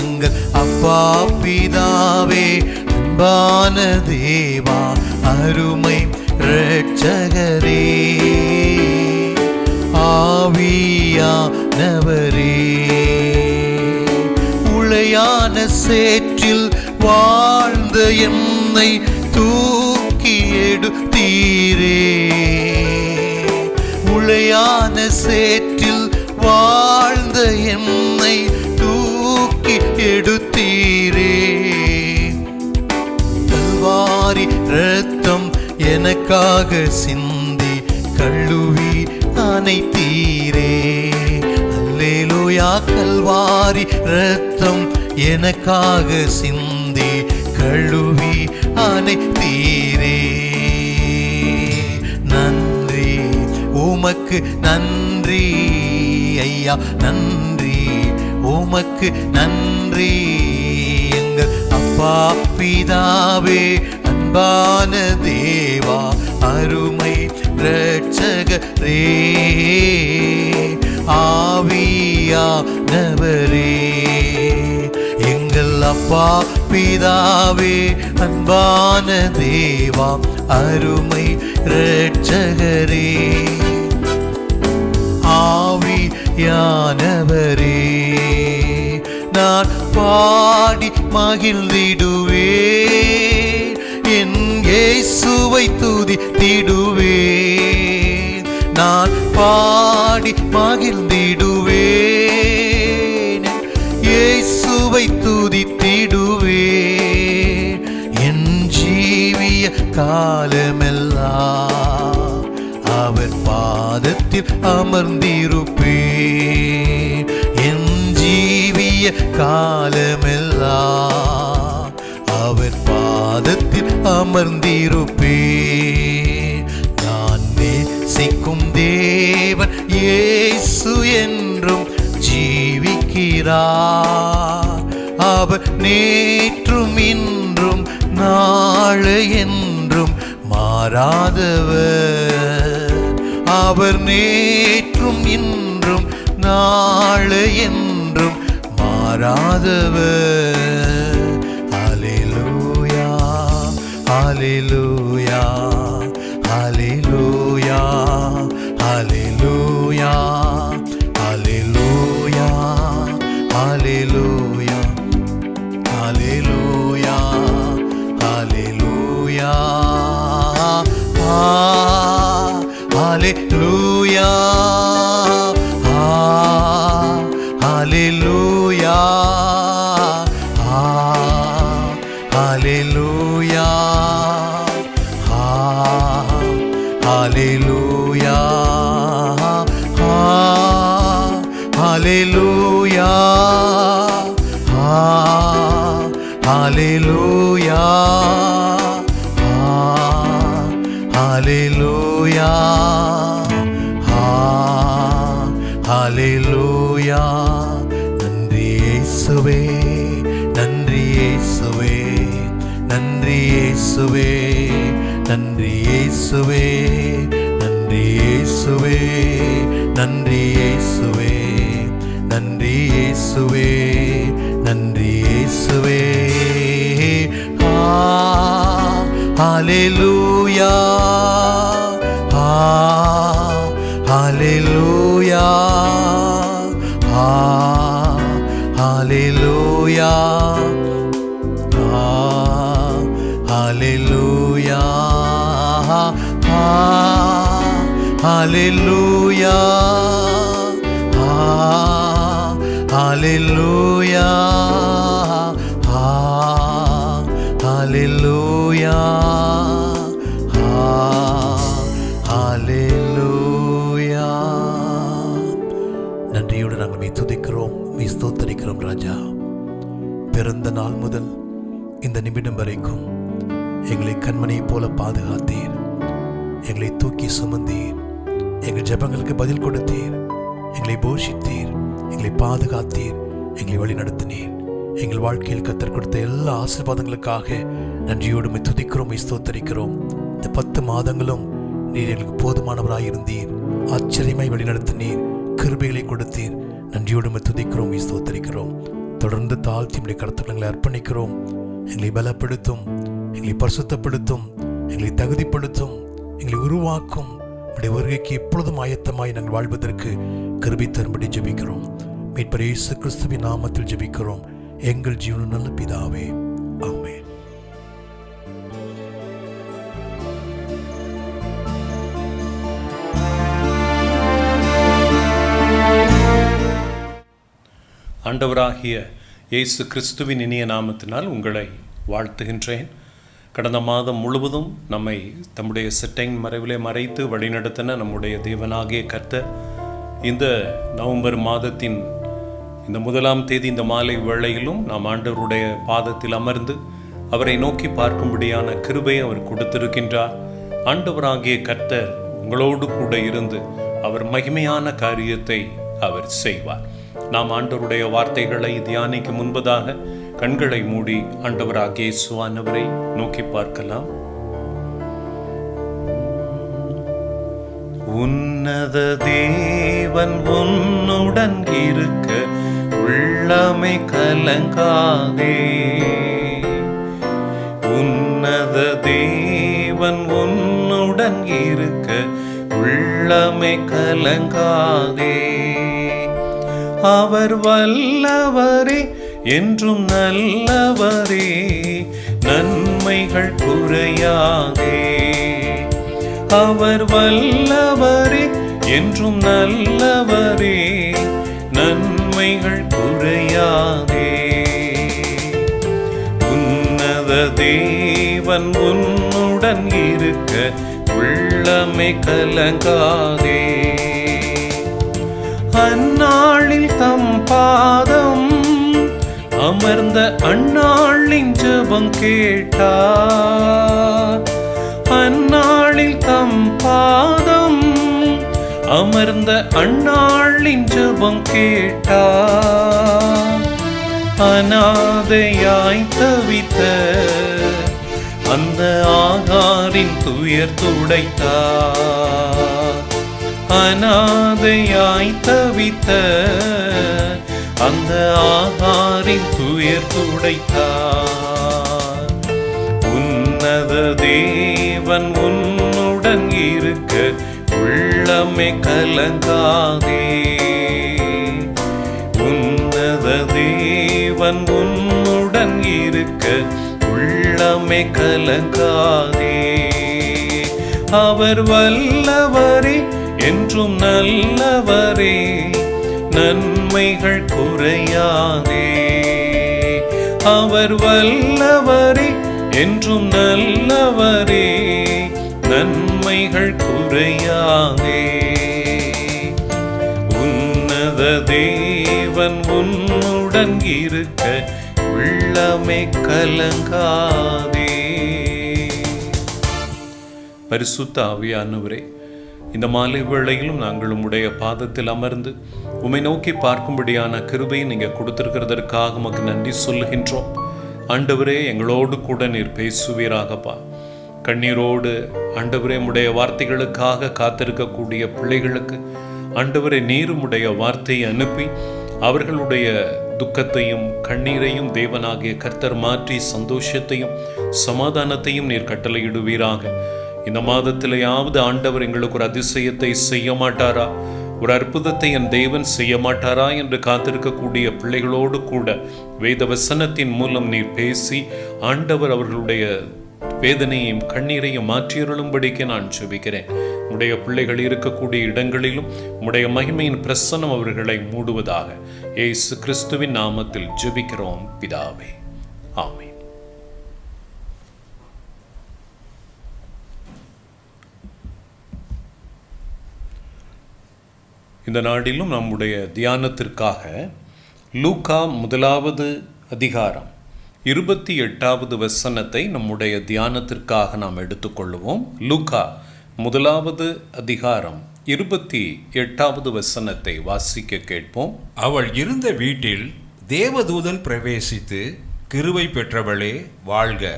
எங்கள் அப்பா பிதாவே, அன்பான தேவா, அருமை இரட்சகரே, ஆவியானவரே. உளையான சேற்றில் வாழ்ந்த என்னை தூக்கி எடுத்தி எடுத்தீரே. உளையான சேற்றில் வாழ்ந்த என்னை தூக்கி எடுத்தீரே. கல்வாரி இரத்தம் எனக்காக சிந்தி கழுவி அணைத்தீரே. அல்லேலூயா. கல்வாரி இரத்தம் எனக்காக சிந்தி கழுவி அணைத்தீரே. நன்றி உமக்கு நன்றி ஐயா, நன்றி உமக்கு நன்றி. எங்கள் அப்பா பிதாவே, அன்பான தேவா, அருமை இரட்சகரே, ஆவியானவரே. எங்கள் அப்பா பிதாவே, அன்பான தேவா, அருமை இரட்சகரே, ஆவியானவரே. நான் பாடி மகிழ்ந்திடுவேன், என் இயேசுவை துதித்திடுவேன். நான் பாடி மகிழ்ந்திடுவேன், இயேசுவை துதித்திடுவேன். என் ஜீவிய காலமெல்லாம் அவர் பாதத்தில் அமர்ந்திருப்பேன். என் ஜீவிய காலமெல்லாம் அவர் பாதத்தில் அமர்ந்திருப்பேன். நான் நேசிக்கும் தேவன் இயேசு என்றும் ஜீவிக்கிறார். அவர் நேற்றும் இன்றும் நாளை என்றும் மாறாதவர். அவர் நேற்றும் இன்றும் நாளை என்றும் மாறாதவர். ஹல்லேலூயா, ஹல்லேலூயா, ஹல்லேலூயா, ஹல்லேலூயா, ஹல்லேலூயா, ஹல்லேலூயா, ஹல்லேலூயா, ஹல்லேலூயா, ஹல்லேலூயா, ஹல்லேலூயா, ஹல்லேலூயா, ஹல்லேலூயா, ஹல்லேலூயா, ஹல்லேலூயா, ஹல்லேலூயா, ஹல்லேலூயா. நன்றி இயேசுவே, நன்றி இயேசுவே, நன்றி இயேசுவே, நன்றி இயேசுவே, நன்றி இயேசுவே, நன்றி இயேசுவே, நன்றி இயேசுவே, நன்றி இயேசுவே. ஹல்லேலூயா, ஹல்லேலூயா, ஹல்லேலூயா, ஹல்லேலூயா, ஹல்லேலூயா, ஹல்லேலூயா, ஹல்லேலூயா, ஹல்லேலூயா. நன்றியோடு நாங்கள் மெய் துதிக்கிறோம், மெய் ஸ்தோத்தரிக்கிறோம் ராஜா. பிறந்த நாள் முதல் இந்த நிமிடம் வரைக்கும் எங்களை கண்மணியைப் போல பாதுகாத்தீர், எங்களை தூக்கி சுமந்தீர், எங்கள் ஜெபங்களுக்கு பதில் கொடுத்தீர், எங்களை போஷித்தீர், எங்களை பாதுகாத்தீர், எங்களை வழி நடத்தினீர். எங்கள் வாழ்க்கையில் கர்த்தர் கொடுத்த எல்லா ஆசீர்வாதங்களுக்காக நன்றியோடு மெய் துதிக்கிறோம், மெய் ஸ்தோத்தரிக்கிறோம். இந்த 10 மாதங்களும் நீர் எங்களுக்கு போதுமானவராயிருந்தீர், ஆச்சரியமாய் வழி நடத்தினீர், கிருபைகளை கொடுத்தீர். நன்றியோடு மெய் துதிக்கிறோம், மெய் ஸ்தோத்தரிக்கிறோம். தொடர்ந்து தாழ்த்தி நம்முடைய கருத்துக்களை எங்களை அர்ப்பணிக்கிறோம். எங்களை பலப்படுத்தும், எங்களை பரிசுத்தப்படுத்தும், எங்களை தகுதிப்படுத்தும், எங்களை உருவாக்கும். நம்முடைய வருகைக்கு எப்பொழுதும் ஆயத்தமாய் நாங்கள் வாழ்வதற்கு கிருபை தரும்படி ஜெபிக்கிறோம். மீட்பர் இயேசு கிறிஸ்துவின் நாமத்தில் ஜெபிக்கிறோம் எங்கள் ஜீவனுள்ள நல்ல பிதாவே, ஆமென். ஆண்டவராகிய இயேசு கிறிஸ்துவின் இனிய நாமத்தினால் உங்களை வாழ்த்துகின்றேன். கடந்த மாதம் முழுவதும் நம்மை தம்முடைய செட்டையின் மறைவிலே மறைத்து வழிநடத்தின நம்முடைய தேவனாகிய கர்த்தர் இந்த நவம்பர் மாதத்தின் இந்த 1ஆம் தேதி இந்த மாலை வேளையிலும் நாம் ஆண்டவருடைய பாதத்தில் அமர்ந்து அவரை நோக்கி பார்க்கும்படியான கிருபை அவர் கொடுத்திருக்கின்றார். ஆண்டவராகிய கர்த்தர் உங்களோடு கூட இருந்து அவர் மகிமையான காரியத்தை அவர் செய்வார். நாம் ஆண்டவருடைய வார்த்தைகளை தியானிக்க முன்பதாக கண்களை மூடி ஆண்டவராகிய இயேசுவானவரை நோக்கி பார்க்கலாம். உன்னத தேவன் உன்னுடன் இருக்க உள்ளமை கலங்காதே. உன்னத தேவன் உன்னுடன் இருக்க உள்ளமை கலங்காதே. அவர் வல்லவரே, என்றும் நல்லவரே, நன்மைகள் குறையாதே. அவர் வல்லவரே, என்றும் நல்லவரே, நன்மைகள் குறையாதே. உன்னத தேவன் உன்னுடன் இருக்க உள்ளமை கலங்காதே. அந்நாளில் தம் பாதம் அமர்ந்த அந்நாளின் ஜெபம் கேட்டார். அந்நாளில் தம் பாதம் அமர்ந்த அந்நாளின் ஜெபம் கேட்டார். அநாதையாய் தவித்த அந்த ஆகாரின் துயர் துடைத்தார். அநாதையாய் தவித்த அந்த ஆகாரின் துயர் துடைத்தார். உன்னத தேவன் உன்னுடன் இருக்க உள்ளமே கலங்காதே. உன்னத தேவன் உன்னுடன் இருக்க உள்ளமே கலங்காதே. அவர் வல்லவரே, என்றும் நல்லவரே, நன்மைகள் குறையாதே. அவர் வல்லவரே, என்றும் நல்லவரே, நன்மைகள் குறையாதே. உன்னத தேவன் உன்னுடன் இருக்க உள்ளமே கலங்காதே. பரிசுத்த ஆவியானவரே, இந்த மாலை வேளையிலும் நாங்கள் உம்முடைய பாதத்தில் அமர்ந்து உம்மை நோக்கி பார்க்கும்படியான கிருபையை நீங்கள் கொடுத்திருக்கிறதற்காக உமக்கு நன்றி சொல்லுகின்றோம். ஆண்டவரே, எங்களோடு கூட நீர் பேசுவீராகப்பா. கண்ணீரோடு ஆண்டவரே உம்முடைய வார்த்தைகளுக்காக காத்திருக்கக்கூடிய பிள்ளைகளுக்கு ஆண்டவரே நீர் உம்முடைய வார்த்தையை அனுப்பி அவர்களுடைய துக்கத்தையும் கண்ணீரையும் தேவனாகிய கர்த்தர் மாற்றி சந்தோஷத்தையும் சமாதானத்தையும் நீர் கட்டளையிடுவீராக. இந்த மாதத்திலேயாவது ஆண்டவர் எங்களுக்கு ஒரு அதிசயத்தை செய்ய மாட்டாரா, ஒரு அற்புதத்தை என் தேவன் செய்ய மாட்டாரா என்று காத்திருக்கக்கூடிய பிள்ளைகளோடு கூட வேத வசனத்தின் மூலம் நீர் பேசி ஆண்டவர் அவர்களுடைய வேதனையும் கண்ணீரையும் மாற்றியருளும்படிக்கு நான் ஜெபிக்கிறேன். உடைய பிள்ளைகள் இருக்கக்கூடிய இடங்களிலும் உடைய மகிமையின் பிரசன்னம் அவர்களை மூடுவதாக இயேசு கிறிஸ்துவின் நாமத்தில் ஜெபிக்கிறோம் பிதாவே, ஆமென். இந்த நாளிலும் நம்முடைய தியானத்திற்காக லூக்கா 1வது அதிகாரம் 28வது வசனத்தை நம்முடைய தியானத்திற்காக நாம் எடுத்துக்கொள்வோம். லூக்கா 1வது அதிகாரம் 28வது வசனத்தை வாசிக்க கேட்போம். அவள் இருந்த வீட்டில் தேவதூதன் பிரவேசித்து, கிருபை பெற்றவளே வாழ்க,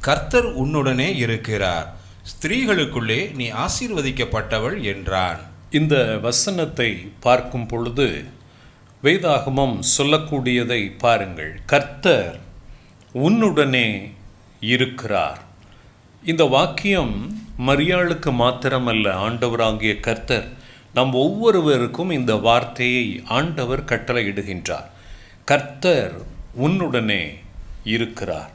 கர்த்தர் உன்னுடனே இருக்கிறார், ஸ்திரீகளுக்குள்ளே நீ ஆசீர்வதிக்கப்பட்டவள் என்றான். இந்த வசனத்தை பார்க்கும் பொழுது வேதாகமம் சொல்லக்கூடியதை பாருங்கள். கர்த்தர் உன்னுடனே இருக்கிறார். இந்த வாக்கியம் மரியாளுக்கு மாத்திரமல்ல, ஆண்டவராகிய கர்த்தர் நம் ஒவ்வொருவருக்கும் இந்த வார்த்தையை ஆண்டவர் கட்டளையிடுகின்றார். கர்த்தர் உன்னுடனே இருக்கிறார்.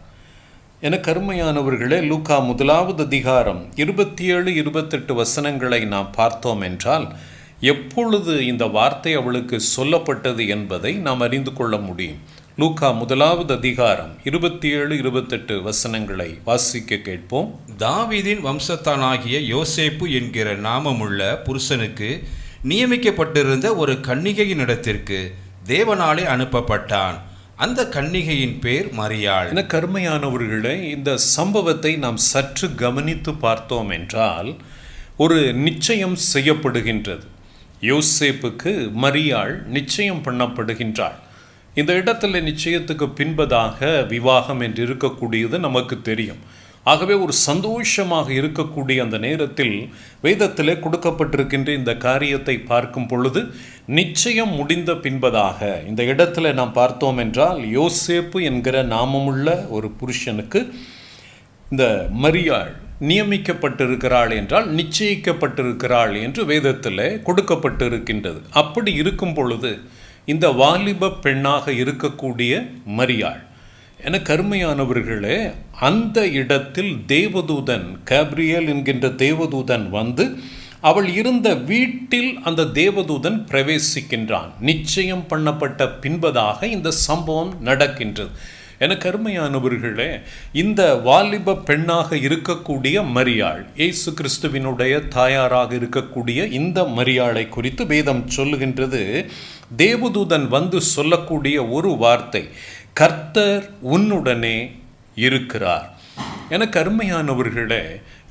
என கருமையானவர்களே, லூக்கா 1வது அதிகாரம் 27-28 வசனங்களை நாம் பார்த்தோம் என்றால், எப்பொழுது இந்த வார்த்தை அவளுக்கு சொல்லப்பட்டது என்பதை நாம் அறிந்து கொள்ள முடியும். லூக்கா 1வது அதிகாரம் 27-28 வசனங்களை வாசிக்க கேட்போம். தாவீதின் வம்சத்தானாகிய யோசேப்பு என்கிற நாமமுள்ள புருஷனுக்கு நியமிக்கப்பட்டிருந்த ஒரு கன்னிகையினிடத்திற்கு தேவனாலே அனுப்பப்பட்டான். அந்த கன்னிகையின் பேர் மரியாள். என கருமையானவர்களே, இந்த சம்பவத்தை நாம் சற்று கவனித்து பார்த்தோம் என்றால் ஒரு நிச்சயம் செய்யப்படுகின்றது. யோசேப்புக்கு மரியாள் நிச்சயம் பண்ணப்படுகின்றாள். இந்த இடத்துல நிச்சயத்துக்கு பின்பதாக விவாகம் என்று இருக்கக்கூடியது நமக்கு தெரியும். ஆகவே ஒரு சந்தோஷமாக இருக்கக்கூடிய அந்த நேரத்தில் வேதத்திலே கொடுக்கப்பட்டிருக்கின்ற இந்த காரியத்தை பார்க்கும் பொழுது நிச்சயம் முடிந்த பின்பதாக இந்த இடத்துல நாம் பார்த்தோம் என்றால் யோசேப்பு என்கிற நாமமுள்ள ஒரு புருஷனுக்கு இந்த மரியாள் நியமிக்கப்பட்டிருக்கிறாள் என்றால் நிச்சயிக்கப்பட்டிருக்கிறாள் என்று வேதத்தில் கொடுக்கப்பட்டிருக்கின்றது. அப்படி இருக்கும் பொழுது இந்த வாலிப பெண்ணாக இருக்கக்கூடிய மரியாள் என கருமையானவர்களே, அந்த இடத்தில் தேவதூதன் கேப்ரியேல் என்கின்ற தேவதூதன் வந்து அவள் இருந்த வீட்டில் அந்த தேவதூதன் பிரவேசிக்கின்றான். நிச்சயம் பண்ணப்பட்ட பின்பதாக இந்த சம்பவம் நடக்கின்றது. என கருமையானவர்களே, இந்த வாலிப பெண்ணாக இருக்கக்கூடிய மரியாள், இயேசு கிறிஸ்துவினுடைய தாயாராக இருக்கக்கூடிய இந்த மரியாளை குறித்து வேதம் சொல்லுகின்றது. தேவதூதன் வந்து சொல்லக்கூடிய ஒரு வார்த்தை, கர்த்தர் உன்னுடனே இருக்கிறார். என கருமையானவர்களே,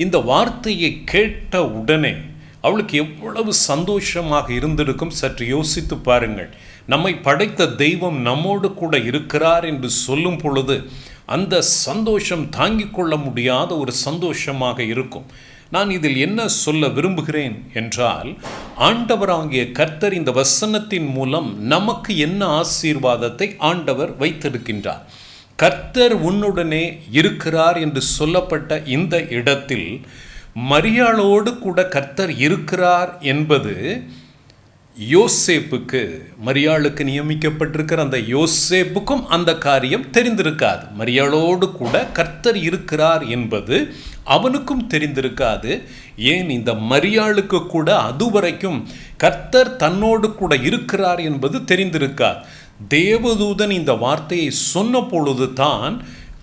இந்த வார்த்தையை கேட்ட உடனே அவளுக்கு எவ்வளவு சந்தோஷமாக இருந்திருக்கும். சற்று யோசித்து பாருங்கள். நம்மை படைத்த தெய்வம் நம்மோடு கூட இருக்கிறார் என்று சொல்லும் பொழுது அந்த சந்தோஷம் தாங்கிக் கொள்ள முடியாத ஒரு சந்தோஷமாக இருக்கும். நான் இதில் என்ன சொல்ல விரும்புகிறேன் என்றால், ஆண்டவராகிய கர்த்தர் இந்த வசனத்தின் மூலம் நமக்கு என்ன ஆசீர்வாதத்தை ஆண்டவர் வைத்திருக்கின்றார். கர்த்தர் உன்னுடனே இருக்கிறார் என்று சொல்லப்பட்ட இந்த இடத்தில் மரியாளோடு கூட கர்த்தர் இருக்கிறார் என்பது யோசேப்புக்கு, மரியாளுக்கு நியமிக்கப்பட்டிருக்கிற அந்த யோசேப்புக்கும் அந்த காரியம் தெரிந்திருக்காது. மரியாளோடு கூட கர்த்தர் இருக்கிறார் என்பது அவனுக்கும் தெரிந்திருக்காது. ஏன், இந்த மரியாளுக்கு கூட அதுவரைக்கும் கர்த்தர் தன்னோடு கூட இருக்கிறார் என்பது தெரிந்திருக்காது. தேவதூதன் இந்த வார்த்தையை சொன்ன பொழுது தான்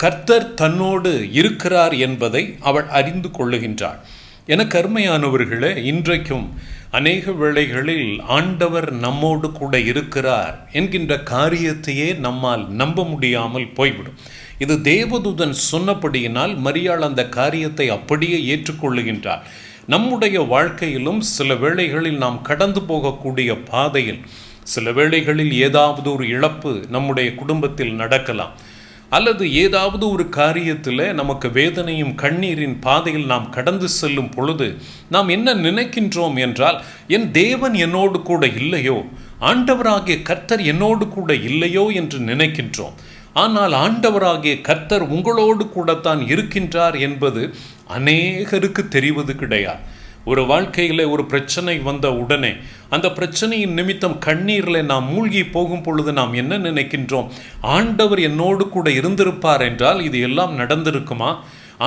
கர்த்தர் தன்னோடு இருக்கிறார் என்பதை அவள் அறிந்து கொள்ளுகின்றாள். எனக்கு அருமையானவர்களே, இன்றைக்கும் அநேக வேளைகளில் ஆண்டவர் நம்மோடு கூட இருக்கிறார் என்கின்ற காரியத்தையே நம்மால் நம்ப முடியாமல் போய்விடும். இது தேவதூதன் சொன்னபடியினால் மரியாள் அந்த காரியத்தை அப்படியே ஏற்றுக்கொள்ளுகின்றார். நம்முடைய வாழ்க்கையிலும் சில வேளைகளில் நாம் கடந்து போகக்கூடிய பாதையில் சில வேளைகளில் ஏதாவது ஒரு இழப்பு நம்முடைய குடும்பத்தில் நடக்கலாம், அல்லது ஏதாவது ஒரு காரியத்தில் நமக்கு வேதனையும் கண்ணீரின் பாதையில் நாம் கடந்து செல்லும் பொழுது நாம் என்ன நினைக்கின்றோம் என்றால், என் தேவன் என்னோடு கூட இல்லையோ, ஆண்டவராகிய கர்த்தர் என்னோடு கூட இல்லையோ என்று நினைக்கின்றோம். ஆனால் ஆண்டவராகிய கர்த்தர் உங்களோடு கூடத்தான் இருக்கின்றார் என்பது அநேகருக்கு தெரிவது கிடையாது. ஒரு வாழ்க்கையில் ஒரு பிரச்சனை வந்த உடனே அந்த பிரச்சனையின் நிமித்தம் கண்ணீரில் நாம் மூழ்கி போகும் பொழுது நாம் என்ன நினைக்கின்றோம்? ஆண்டவர் என்னோடு கூட இருந்திருப்பார் என்றால் இது எல்லாம் நடந்திருக்குமா?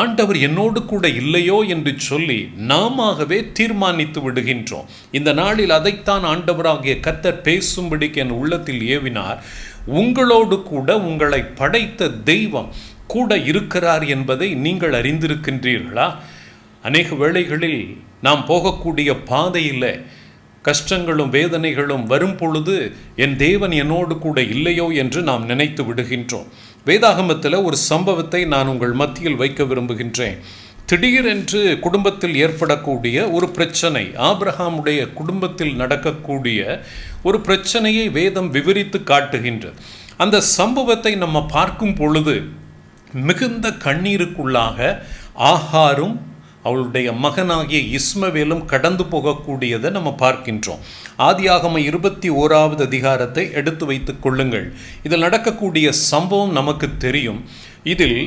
ஆண்டவர் என்னோடு கூட இல்லையோ என்று சொல்லி நாமவே தீர்மானித்து விடுகின்றோம். இந்த நாளில் அதைத்தான் ஆண்டவராகிய கர்த்தர் பேசும்படிக்கு என் உள்ளத்தில் ஏவினார். உங்களோடு கூட உங்களை படைத்த தெய்வம் கூட இருக்கிறார் என்பதை நீங்கள் அறிந்திருக்கின்றீர்களா? அநேக வேளைகளில் நாம் போகக்கூடிய பாதையில் கஷ்டங்களும் வேதனைகளும் வரும் பொழுது என் தேவன் என்னோடு கூட இல்லையோ என்று நாம் நினைத்து விடுகின்றோம். வேதாகமத்தில் ஒரு சம்பவத்தை நான் உங்கள் மத்தியில் வைக்க விரும்புகின்றேன். திடீரென்று குடும்பத்தில் ஏற்படக்கூடிய ஒரு பிரச்சனை, ஆபிரகாமுடைய குடும்பத்தில் நடக்கக்கூடிய ஒரு பிரச்சனையை வேதம் விவரித்து காட்டுகின்றது. அந்த சம்பவத்தை நம்ம பார்க்கும் பொழுது மிகுந்த கண்ணீருக்குள்ளாக ஆகாரும் அவளுடைய மகனாகிய இஸ்மவேலும் கடந்து போகக்கூடியதை நம்ம பார்க்கின்றோம். ஆதியாகம 21வது அதிகாரத்தை எடுத்து வைத்துக் கொள்ளுங்கள். இதில் நடக்கக்கூடிய சம்பவம் நமக்கு தெரியும். இதில்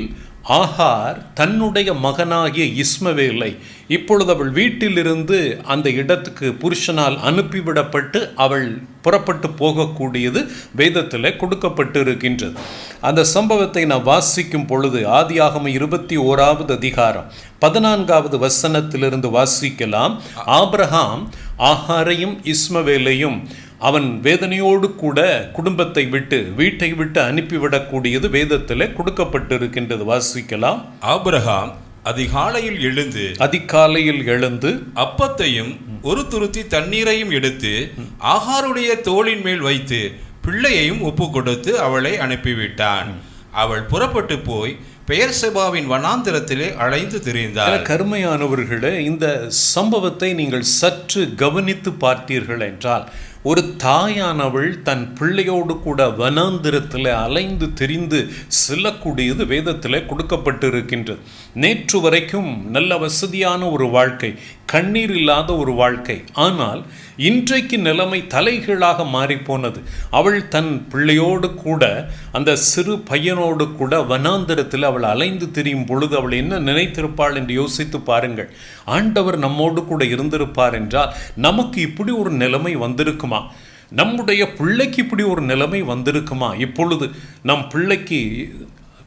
ஆகார் தன்னுடைய மகனாகிய இஸ்மவேலை இப்பொழுது அவள் வீட்டிலிருந்து அந்த இடத்துக்கு புருஷனால் அனுப்பிவிடப்பட்டு அவள் புறப்பட்டு போகக்கூடியது வேதத்தில் கொடுக்கப்பட்டு இருக்கின்றது. அந்த சம்பவத்தை நான் வாசிக்கும் பொழுது ஆதியாகமம் 21வது அதிகாரம் 14வது வசனத்திலிருந்து வாசிக்கலாம். ஆபிரகாம் ஆகாரையும் இஸ்மவேலையும் அவன் வேதனையோடு கூட குடும்பத்தை விட்டு வீட்டை விட்டு அனுப்பிவிடக்கூடியது வேதத்தில் கொடுக்கப்பட்டிருக்கின்றது. வாசிக்கலாம். ஆபிரகாம் அதிகாலையில் எழுந்து அப்பத்தையும் ஒரு துருத்தி தண்ணீரையும் எடுத்து ஆகாருடைய தோளின் மேல் வைத்து பிள்ளையையும் ஒப்பு கொடுத்து அவளை அனுப்பிவிட்டான். அவள் புறப்பட்டு போய் பெயர்செபாவின் வனாந்திரத்திலே அலைந்து திரிந்தார். கருமையானவர்களே, இந்த சம்பவத்தை நீங்கள் சற்று கவனித்து பார்த்தீர்கள் என்றால், ஒரு தாயானவள் தன் பிள்ளையோடு கூட வனாந்திரத்தில் அலைந்து திரிந்து செல்லக்கூடியது வேதத்தில் கொடுக்கப்பட்டிருக்கின்றது. நேற்று வரைக்கும் நல்ல வசதியான ஒரு வாழ்க்கை, கண்ணீர் இல்லாத ஒரு வாழ்க்கை. ஆனால் இன்றைக்கு நிலைமை தலைகீழாக மாறிப்போனது. அவள் தன் பிள்ளையோடு கூட அந்த சிறு பையனோடு கூட வனாந்திரத்தில் அவள் அலைந்து திரியும் பொழுது அவள் என்ன நினைத்திருப்பாள் என்று யோசித்து பாருங்கள். ஆண்டவர் நம்மோடு கூட இருந்திருப்பார் என்றால் நமக்கு இப்படி ஒரு நிலைமை வந்திருக்குமா? நம்முடைய பிள்ளைக்கு இப்படி ஒரு நிலைமை வந்திருக்குமா? இப்பொழுது நம் பிள்ளைக்கு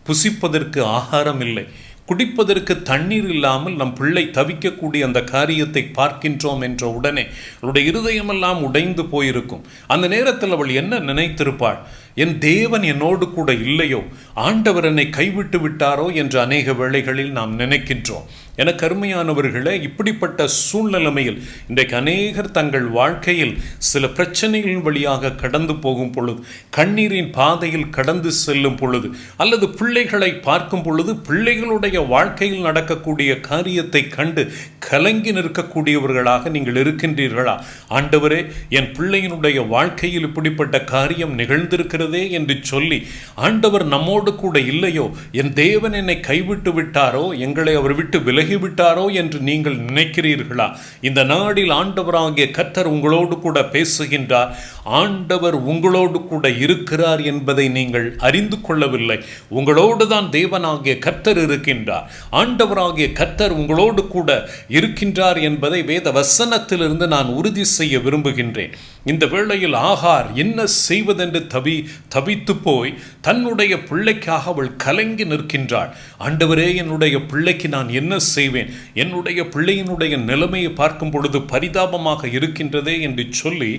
புசிப்பதற்கு ஆகாரம் இல்லை, குடிப்பதற்கு தண்ணீர் இல்லாமல் நம் பிள்ளை தவிக்கக்கூடிய அந்த காரியத்தை பார்க்கின்றோம் என்ற உடனே அவளுடைய இருதயமெல்லாம் உடைந்து போயிருக்கும். அந்த நேரத்தில் அவள் என்ன நினைத்திருப்பாள்? என் தேவன் என்னோடு கூட இல்லையோ, ஆண்டவர் என்னை கைவிட்டு விட்டாரோ என்று அநேக வேளைகளில் நாம் நினைக்கின்றோம். என கருமையானவர்களே, இப்படிப்பட்ட சூழ்நிலைமையில் இன்றைக்கு அநேகர் தங்கள் வாழ்க்கையில் சில பிரச்சனைகளின் வழியாக கடந்து போகும் பொழுது, கண்ணீரின் பாதையில் கடந்து செல்லும் பொழுது, அல்லது பிள்ளைகளை பார்க்கும் பொழுது பிள்ளைகளுடைய வாழ்க்கையில் நடக்கக்கூடிய காரியத்தை கண்டு கலங்கி நிற்கக்கூடியவர்களாக நீங்கள் இருக்கின்றீர்களா? ஆண்டவரே, என் பிள்ளையினுடைய வாழ்க்கையில் இப்படிப்பட்ட காரியம் நிகழ்ந்திருக்கிறதே என்று சொல்லி, ஆண்டவர் நம்மோடு கூட இல்லையோ, என் தேவன் என்னை கைவிட்டு விட்டாரோ, எங்களை அவர் விட்டு விலகிவிட்டாரோ என்று நீங்கள் நினைக்கிறீர்களா? இந்த நாடில் ஆண்டவராகிய கர்த்தர் உங்களோடு கூட பேசுகின்றார். ஆண்டவர் உங்களோடு கூட இருக்கிறார் என்பதை நீங்கள் அறிந்து கொள்ளவில்லை. உங்களோடு தான் தேவனாகிய கர்த்தர் இருக்கின்றார். ஆண்டவராகிய கர்த்தர் உங்களோடு கூட இருக்கின்றார் என்பதை வேத வசனத்திலிருந்து நான் உறுதி செய்ய விரும்புகின்றேன். இந்த வேளையில் ஆகார் என்ன செய்வதென்று தவித்து போய் தன்னுடைய பிள்ளைக்காக அவள் கலங்கி நிற்கின்றாள். ஆண்டவரே, என்னுடைய பிள்ளைக்கு நான் என்ன செய்வேன்? என்னுடைய பிள்ளையினுடைய நிலைமையை பார்க்கும் பொழுது பரிதாபமாக இருக்கின்றதே என்று சொல்லி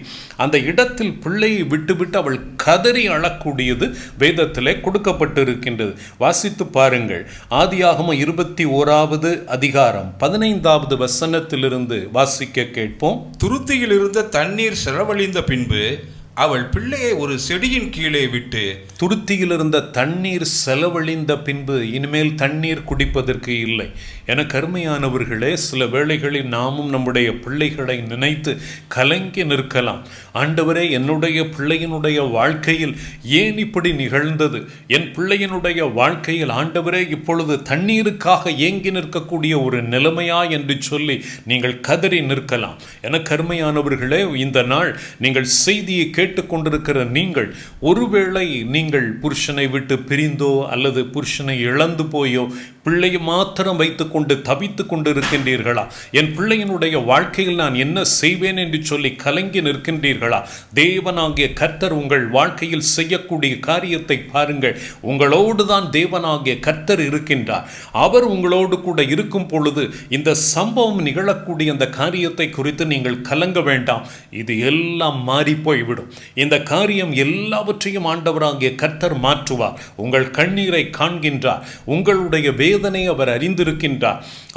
அந்த இடத்தில் பிள்ளையை விட்டுவிட்டு அவள் கதறி அழக்கூடியது வேதத்திலே கொடுக்கப்பட்டிருக்கின்றது. வாசித்து பாருங்கள். ஆதியாகமம் 21வது அதிகாரம் 15வது வசனத்திலிருந்து வாசிக்க கேட்போம். துருத்தியில் இருந்த தண்ணீர் செலவழிந்த பின்பு அவள் பிள்ளையை ஒரு செடியின் கீழே விட்டு, துருத்தியில் இருந்த தண்ணீர் செலவழிந்த பின்பு இனிமேல் தண்ணீர் குடிப்பதற்கு இல்லை. என கருமையானவர்களே, சில வேளைகளில் நாமும் நம்முடைய பிள்ளைகளை நினைத்து கலங்கி நிற்கலாம். ஆண்டவரே, என்னுடைய பிள்ளையினுடைய வாழ்க்கையில் ஏன் இப்படி நிகழ்ந்தது? என் பிள்ளையினுடைய வாழ்க்கையில் ஆண்டவரே இப்பொழுது தண்ணீருக்காக ஏங்கி நிற்கக்கூடிய ஒரு நிலைமையா என்று சொல்லி நீங்கள் கதறி நிற்கலாம். என கருமையானவர்களே, இந்த நாள் நீங்கள் செய்தியை கேட்டுக்கொண்டிருக்கிற நீங்கள், ஒருவேளை நீங்கள் புருஷனை விட்டு பிரிந்தோ அல்லது புருஷனை இழந்து போயோ பிள்ளையை மாத்திரம் வைத்துக்கொண்டு தவித்து கொண்டு இருக்கின்றீர்களா? என் பிள்ளையினுடைய வாழ்க்கையில் நான் என்ன செய்வேன் என்று சொல்லி கலங்கி நிற்கின்றீர்களா? தேவனாகிய கர்த்தர் உங்கள் வாழ்க்கையில் செய்யக்கூடிய காரியத்தை பாருங்கள். உங்களோடு தான் தேவனாகிய கர்த்தர் இருக்கின்றார். அவர் உங்களோடு கூட இருக்கும் பொழுது இந்த சம்பவம் நிகழக்கூடிய அந்த காரியத்தை குறித்து நீங்கள் கலங்க வேண்டாம். இது எல்லாம் மாறி போய்விடும். இந்த காரியம் எல்லாவற்றையும் ஆண்டவராகிய கர்த்தர் மாற்றுவார். உங்கள் கண்ணீரை காண்கின்றார். உங்களுடைய வேதனை அவர் அறிந்திருக்கின்றார்.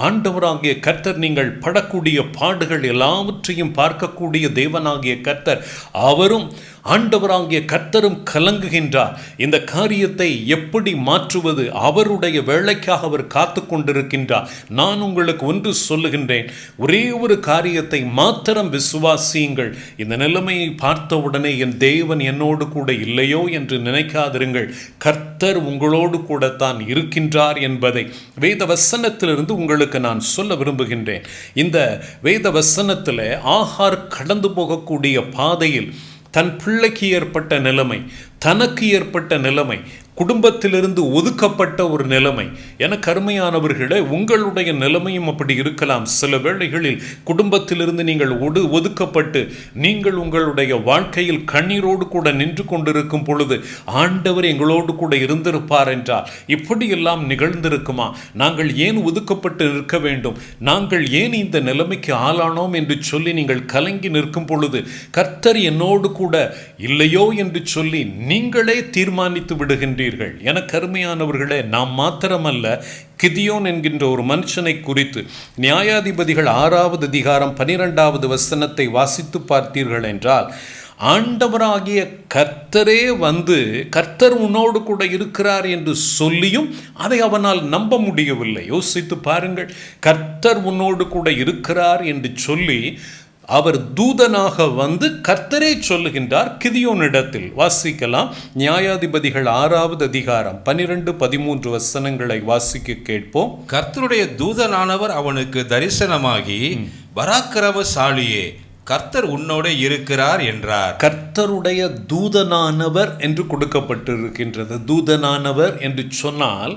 ஆண்டவராகிய கர்த்தர் நீங்கள் படக்கூடிய பாடுகள் எல்லாவற்றையும் பார்க்கக்கூடிய தேவனாகிய கர்த்தர், அவரும் ஆண்டவராகிய கர்த்தரும் கலங்குகின்றார். இந்த காரியத்தை எப்படி மாற்றுவது? அவருடைய வேலைக்காக அவர் காத்து கொண்டிருக்கின்றார். நான் உங்களுக்கு ஒன்று சொல்லுகின்றேன், ஒரே ஒரு காரியத்தை மாத்திரம் விசுவாசியுங்கள். இந்த நிலைமையை பார்த்தவுடனே என் தேவன் என்னோடு கூட இல்லையோ என்று நினைக்காதிருங்கள். கர்த்தர் உங்களோடு கூட தான் இருக்கின்றார் என்பதை வேத வசனத்திலிருந்து உங்களுக்கு நான் சொல்ல விரும்புகின்றேன். இந்த வேத வசனத்தில் ஆகார் கடந்து போகக்கூடிய பாதையில் தன் பிள்ளைக்கு ஏற்பட்ட நிலைமை, தனக்கு ஏற்பட்ட நிலைமை, குடும்பத்திலிருந்து ஒதுக்கப்பட்ட ஒரு நிலைமை. எனக்கு அருமையானவர்களே, உங்களுடைய நிலைமையும் அப்படி இருக்கலாம். சில வேளைகளில் குடும்பத்திலிருந்து நீங்கள் ஒதுக்கப்பட்டு நீங்கள் உங்களுடைய வாழ்க்கையில் கண்ணீரோடு கூட நின்று கொண்டிருக்கும் பொழுது ஆண்டவர் எங்களோடு கூட இருந்திருப்பார் என்றால் இப்படியெல்லாம் நிகழ்ந்திருக்குமா? நாங்கள் ஏன் ஒதுக்கப்பட்டு நிற்க வேண்டும், நாங்கள் ஏன் இந்த நிலைமைக்கு ஆளானோம் என்று சொல்லி நீங்கள் கலங்கி நிற்கும் பொழுது கர்த்தர் என்னோடு கூட இல்லையோ என்று சொல்லி நீங்களே தீர்மானித்து விடுகின்றீர்கள். எனக்கு அருமையானவர்களே, நாம் மாத்திரமல்ல, கிதியோன் என்கின்ற ஒரு மனுஷனை குறித்து நியாயாதிபதிகள் 6வது அதிகாரம் 12வது வசனத்தை வாசித்து பார்த்தீர்கள் என்றால், ஆண்டவராகிய கர்த்தரே வந்து கர்த்தர் உன்னோடு கூட இருக்கிறார் என்று சொல்லியும் அதை அவனால் நம்ப முடியவில்லை. யோசித்து பாருங்கள், கர்த்தர் உன்னோடு கூட இருக்கிறார் என்று சொல்லி அவர் தூதனாக வந்து கர்த்தரே சொல்லுகின்றார் கிதியோனிடத்தில். வாசிக்கலாம், நியாயாதிபதிகள் 6வது அதிகாரம் 12-13 வசனங்களை வாசிக்க கேட்போம். கர்த்தருடைய தூதனானவர் அவனுக்கு தரிசனமாகி, பராக்கிரமசாலியே, கர்த்தர் உன்னோட இருக்கிறார் என்றார். கர்த்தருடைய தூதனானவர் என்று கொடுக்கப்பட்டிருக்கின்றது. தூதனானவர் என்று சொன்னால்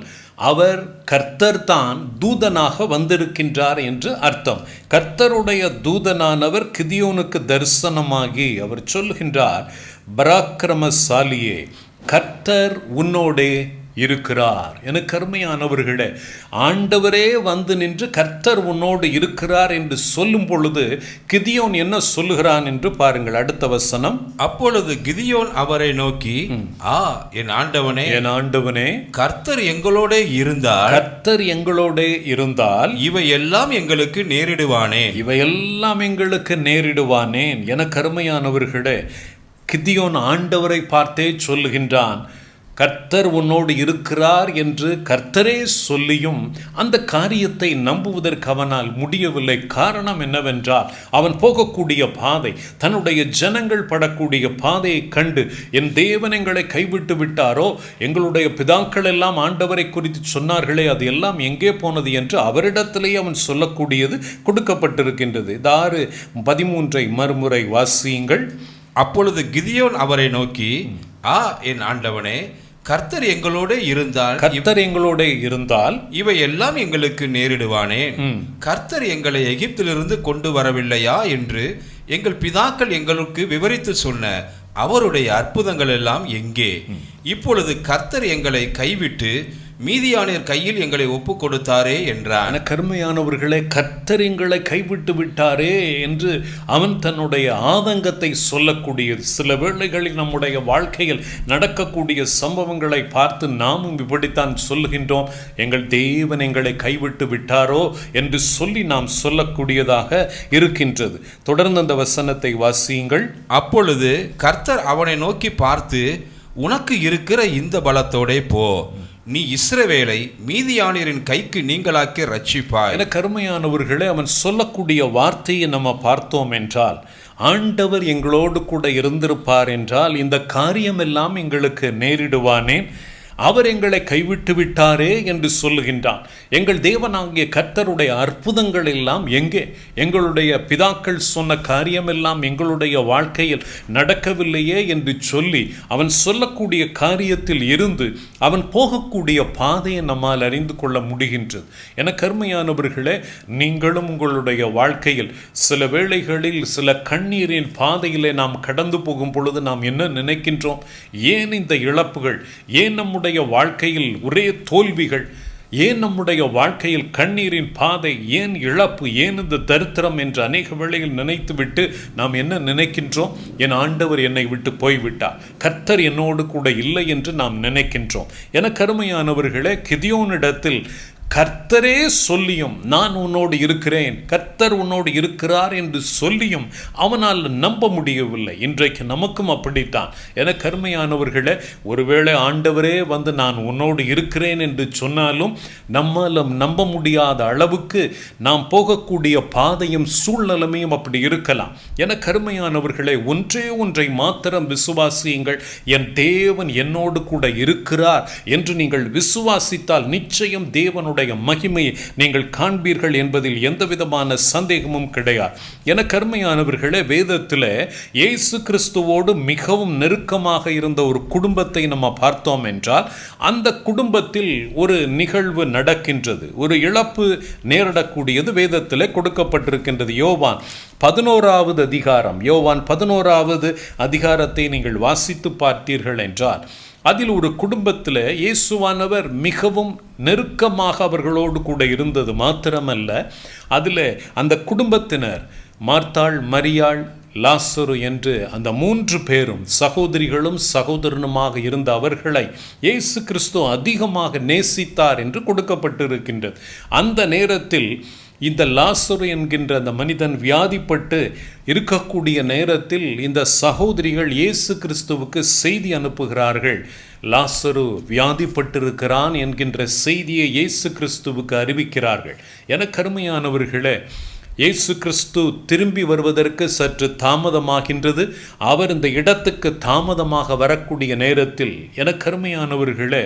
அவர் கர்த்தர் தான் தூதனாக வந்திருக்கின்றார் என்று அர்த்தம். கர்த்தருடைய தூதனானவர் கிதியோனுக்கு தரிசனமாகி அவர் சொல்கின்றார், பராக்கிரமசாலியே, கர்த்தர் உன்னோடே இருக்கிறார். எனக்கு அருமையானவர்களே, ஆண்டவரே வந்து நின்று கர்த்தர் உன்னோடு இருக்கிறார் என்று சொல்லும் பொழுது கிதியோன் என்ன சொல்லுகிறான் என்று பாருங்கள். அடுத்த வசனம், அப்பொழுது கிதியோன் அவரை நோக்கி, என் ஆண்டவனே, என் ஆண்டவனே, கர்த்தர் எங்களோட இருந்தால், கர்த்தர் எங்களோட இருந்தால் இவையெல்லாம் எங்களுக்கு நேரிடுவானேன், இவையெல்லாம் எங்களுக்கு நேரிடுவானேன். எனக்கு அருமையானவர்களே, கிதியோன் ஆண்டவரை பார்த்தே சொல்லுகின்றான், கர்த்தர் உன்னோடு இருக்கிறார் என்று கர்த்தரே சொல்லியும் அந்த காரியத்தை நம்புவதற்கு அவனால் முடியவில்லை. காரணம் என்னவென்றால், அவன் போகக்கூடிய பாதை, தன்னுடைய ஜனங்கள் படக்கூடிய பாதையை கண்டு, என் தேவன் எங்களை கைவிட்டு விட்டாரோ, எங்களுடைய பிதாக்கள் எல்லாம் ஆண்டவரை குறித்து சொன்னார்களே, அது எல்லாம் எங்கே போனது என்று அவரிடத்திலேயே அவன் சொல்லக்கூடியது கொடுக்கப்பட்டிருக்கின்றது. 6:13 மறுமுறை வாசியுங்கள். அப்பொழுது கிதியோன் அவரை நோக்கி, என் ஆண்டவனே, கர்த்தர் எங்களோட இருந்தால், கர்த்தர் எங்களோட இருந்தால் இவை எல்லாம் எங்களுக்கு நேரிடுவானேன். கர்த்தர் எங்களை எகிப்திலிருந்து கொண்டு வரவில்லையா என்று எங்கள் பிதாக்கள் எங்களுக்கு விவரித்து சொன்ன அவருடைய அற்புதங்கள் எல்லாம் எங்கே? இப்பொழுது கர்த்தர் எங்களை கைவிட்டு மீதியானியர் கையில் எங்களை ஒப்பு கொடுத்தாரே என்றான். கருமையானவர்களே, கர்த்தர் எங்களை கைவிட்டு விட்டாரே என்று அவன் தன்னுடைய ஆதங்கத்தை சொல்லக்கூடியது. சில வேளைகளில் நம்முடைய வாழ்க்கையில் நடக்கக்கூடிய சம்பவங்களை பார்த்து நாமும் இப்படித்தான் சொல்லுகின்றோம், எங்கள் தேவன் எங்களை கைவிட்டு விட்டாரோ என்று சொல்லி நாம் சொல்லக்கூடியதாக இருக்கின்றது. தொடர்ந்து அந்த வசனத்தை வாசியுங்கள். அப்பொழுது கர்த்தர் அவனை நோக்கி பார்த்து, உனக்கு இருக்கிற இந்த பலத்தோடே போ, நீ இஸ்ரவேலை மீதியானியரின் கைக்கு நீங்களாக்கி ரட்சிப்பாய். என கருமையானவர்களே, அவன் சொல்லக்கூடிய வார்த்தையை நம்ம பார்த்தோம் என்றால், ஆண்டவர் எங்களோடு கூட இருந்திருப்பார் என்றால் இந்த காரியமெல்லாம் எங்களுக்கு நேரிடுவானேன், அவர் எங்களை கைவிட்டு விட்டாரே என்று சொல்லுகின்றான். எங்கள் தேவனாகிய கர்த்தருடைய அற்புதங்கள் எல்லாம் எங்கே? எங்களுடைய பிதாக்கள் சொன்ன காரியமெல்லாம் எங்களுடைய வாழ்க்கையில் நடக்கவில்லையே என்று சொல்லி அவன் சொல்லக்கூடிய காரியத்தில் இருந்து அவன் போகக்கூடிய பாதையை நம்மால் அறிந்து கொள்ள முடிகின்றது. என கருமையானவர்களே, நீங்களும் உங்களுடைய வாழ்க்கையில் சில வேளைகளில் சில கண்ணீரின் பாதையிலே நாம் கடந்து போகும் பொழுது நாம் என்ன நினைக்கின்றோம்? ஏன் இந்த இழப்புகள்? ஏன் நம்முடைய வாழ்க்கையில் ஒரே தோல்விகள்? ஏன் நம்முடைய வாழ்க்கையில் கண்ணீரின் பாதை? ஏன் இழப்பு? ஏன் இந்த தரித்திரம் என்று அநேக வேளையில் நினைத்துவிட்டு நாம் என்ன நினைக்கின்றோம்? என் ஆண்டவர் என்னை விட்டு போய்விட்டார், கர்த்தர் என்னோடு கூட இல்லை என்று நாம் நினைக்கின்றோம். என கருமையானவர்களே, கிதியோனிடத்தில் கர்த்தரே சொல்லியும் நான் உன்னோடு இருக்கிறேன், கர்த்தர் உன்னோடு இருக்கிறார் என்று சொல்லியும் அவனால் நம்ப முடியவில்லை. இன்றைக்கு நமக்கும் அப்படித்தான். என கருமையானவர்களே, ஒருவேளை ஆண்டவரே வந்து நான் உன்னோடு இருக்கிறேன் என்று சொன்னாலும் நம்மால் நம்ப முடியாத அளவுக்கு நாம் போகக்கூடிய பாதையும் சூழ்நிலைமையும் அப்படி இருக்கலாம். என கருமையானவர்களே, ஒன்றே ஒன்றை மாத்திரம் விசுவாசியுங்கள், என் தேவன் என்னோடு கூட இருக்கிறார் என்று நீங்கள் விசுவாசித்தால் நிச்சயம் தேவனுடைய தேவனுடைய மகிமையை நீங்கள் காண்பீர்கள் என்பதில் எந்த விதமான சந்தேகமும் கிடையாது. என கருமையானவர்களே, வேதத்தில் இயேசு கிறிஸ்துவோடு மிகவும் நெருக்கமாக இருந்த ஒரு குடும்பத்தை நம்ம பார்த்தோம் என்றால், அந்த குடும்பத்தில் ஒரு நிகழ்வு நடக்கின்றது, ஒரு இழப்பு நேரிடக்கூடியது வேதத்தில் கொடுக்கப்பட்டிருக்கின்றது. யோவான் 11வது அதிகாரத்தை நீங்கள் வாசித்து பார்த்தீர்கள் என்றால், அதில் ஒரு குடும்பத்தில் இயேசுவானவர் மிகவும் நெருக்கமாக அவர்களோடு கூட இருந்தது மாத்திரமல்ல, அதில் அந்த குடும்பத்தினர் மார்த்தாள், மரியாள், லாசரு என்று அந்த 3 பேரும் சகோதரிகளும் சகோதரனுமாக இருந்த அவர்களை இயேசு கிறிஸ்து அதிகமாக நேசித்தார் என்று கொடுக்கப்பட்டிருக்கின்றது. அந்த நேரத்தில் இந்த லாசரு என்கின்ற அந்த மனிதன் வியாதிப்பட்டு இருக்கக்கூடிய நேரத்தில் இந்த சகோதரிகள் இயேசு கிறிஸ்துவுக்கு செய்தி அனுப்புகிறார்கள். லாசரு வியாதிப்பட்டிருக்கிறான் என்கின்ற செய்தியை இயேசு கிறிஸ்துவுக்கு அறிவிக்கிறார்கள். என கருமையானவர்களே, இயேசு கிறிஸ்து திரும்பி வருவதற்கு சற்று தாமதமாகின்றது. அவர் இந்த இடத்துக்கு தாமதமாக வரக்கூடிய நேரத்தில், என கருமையானவர்களே,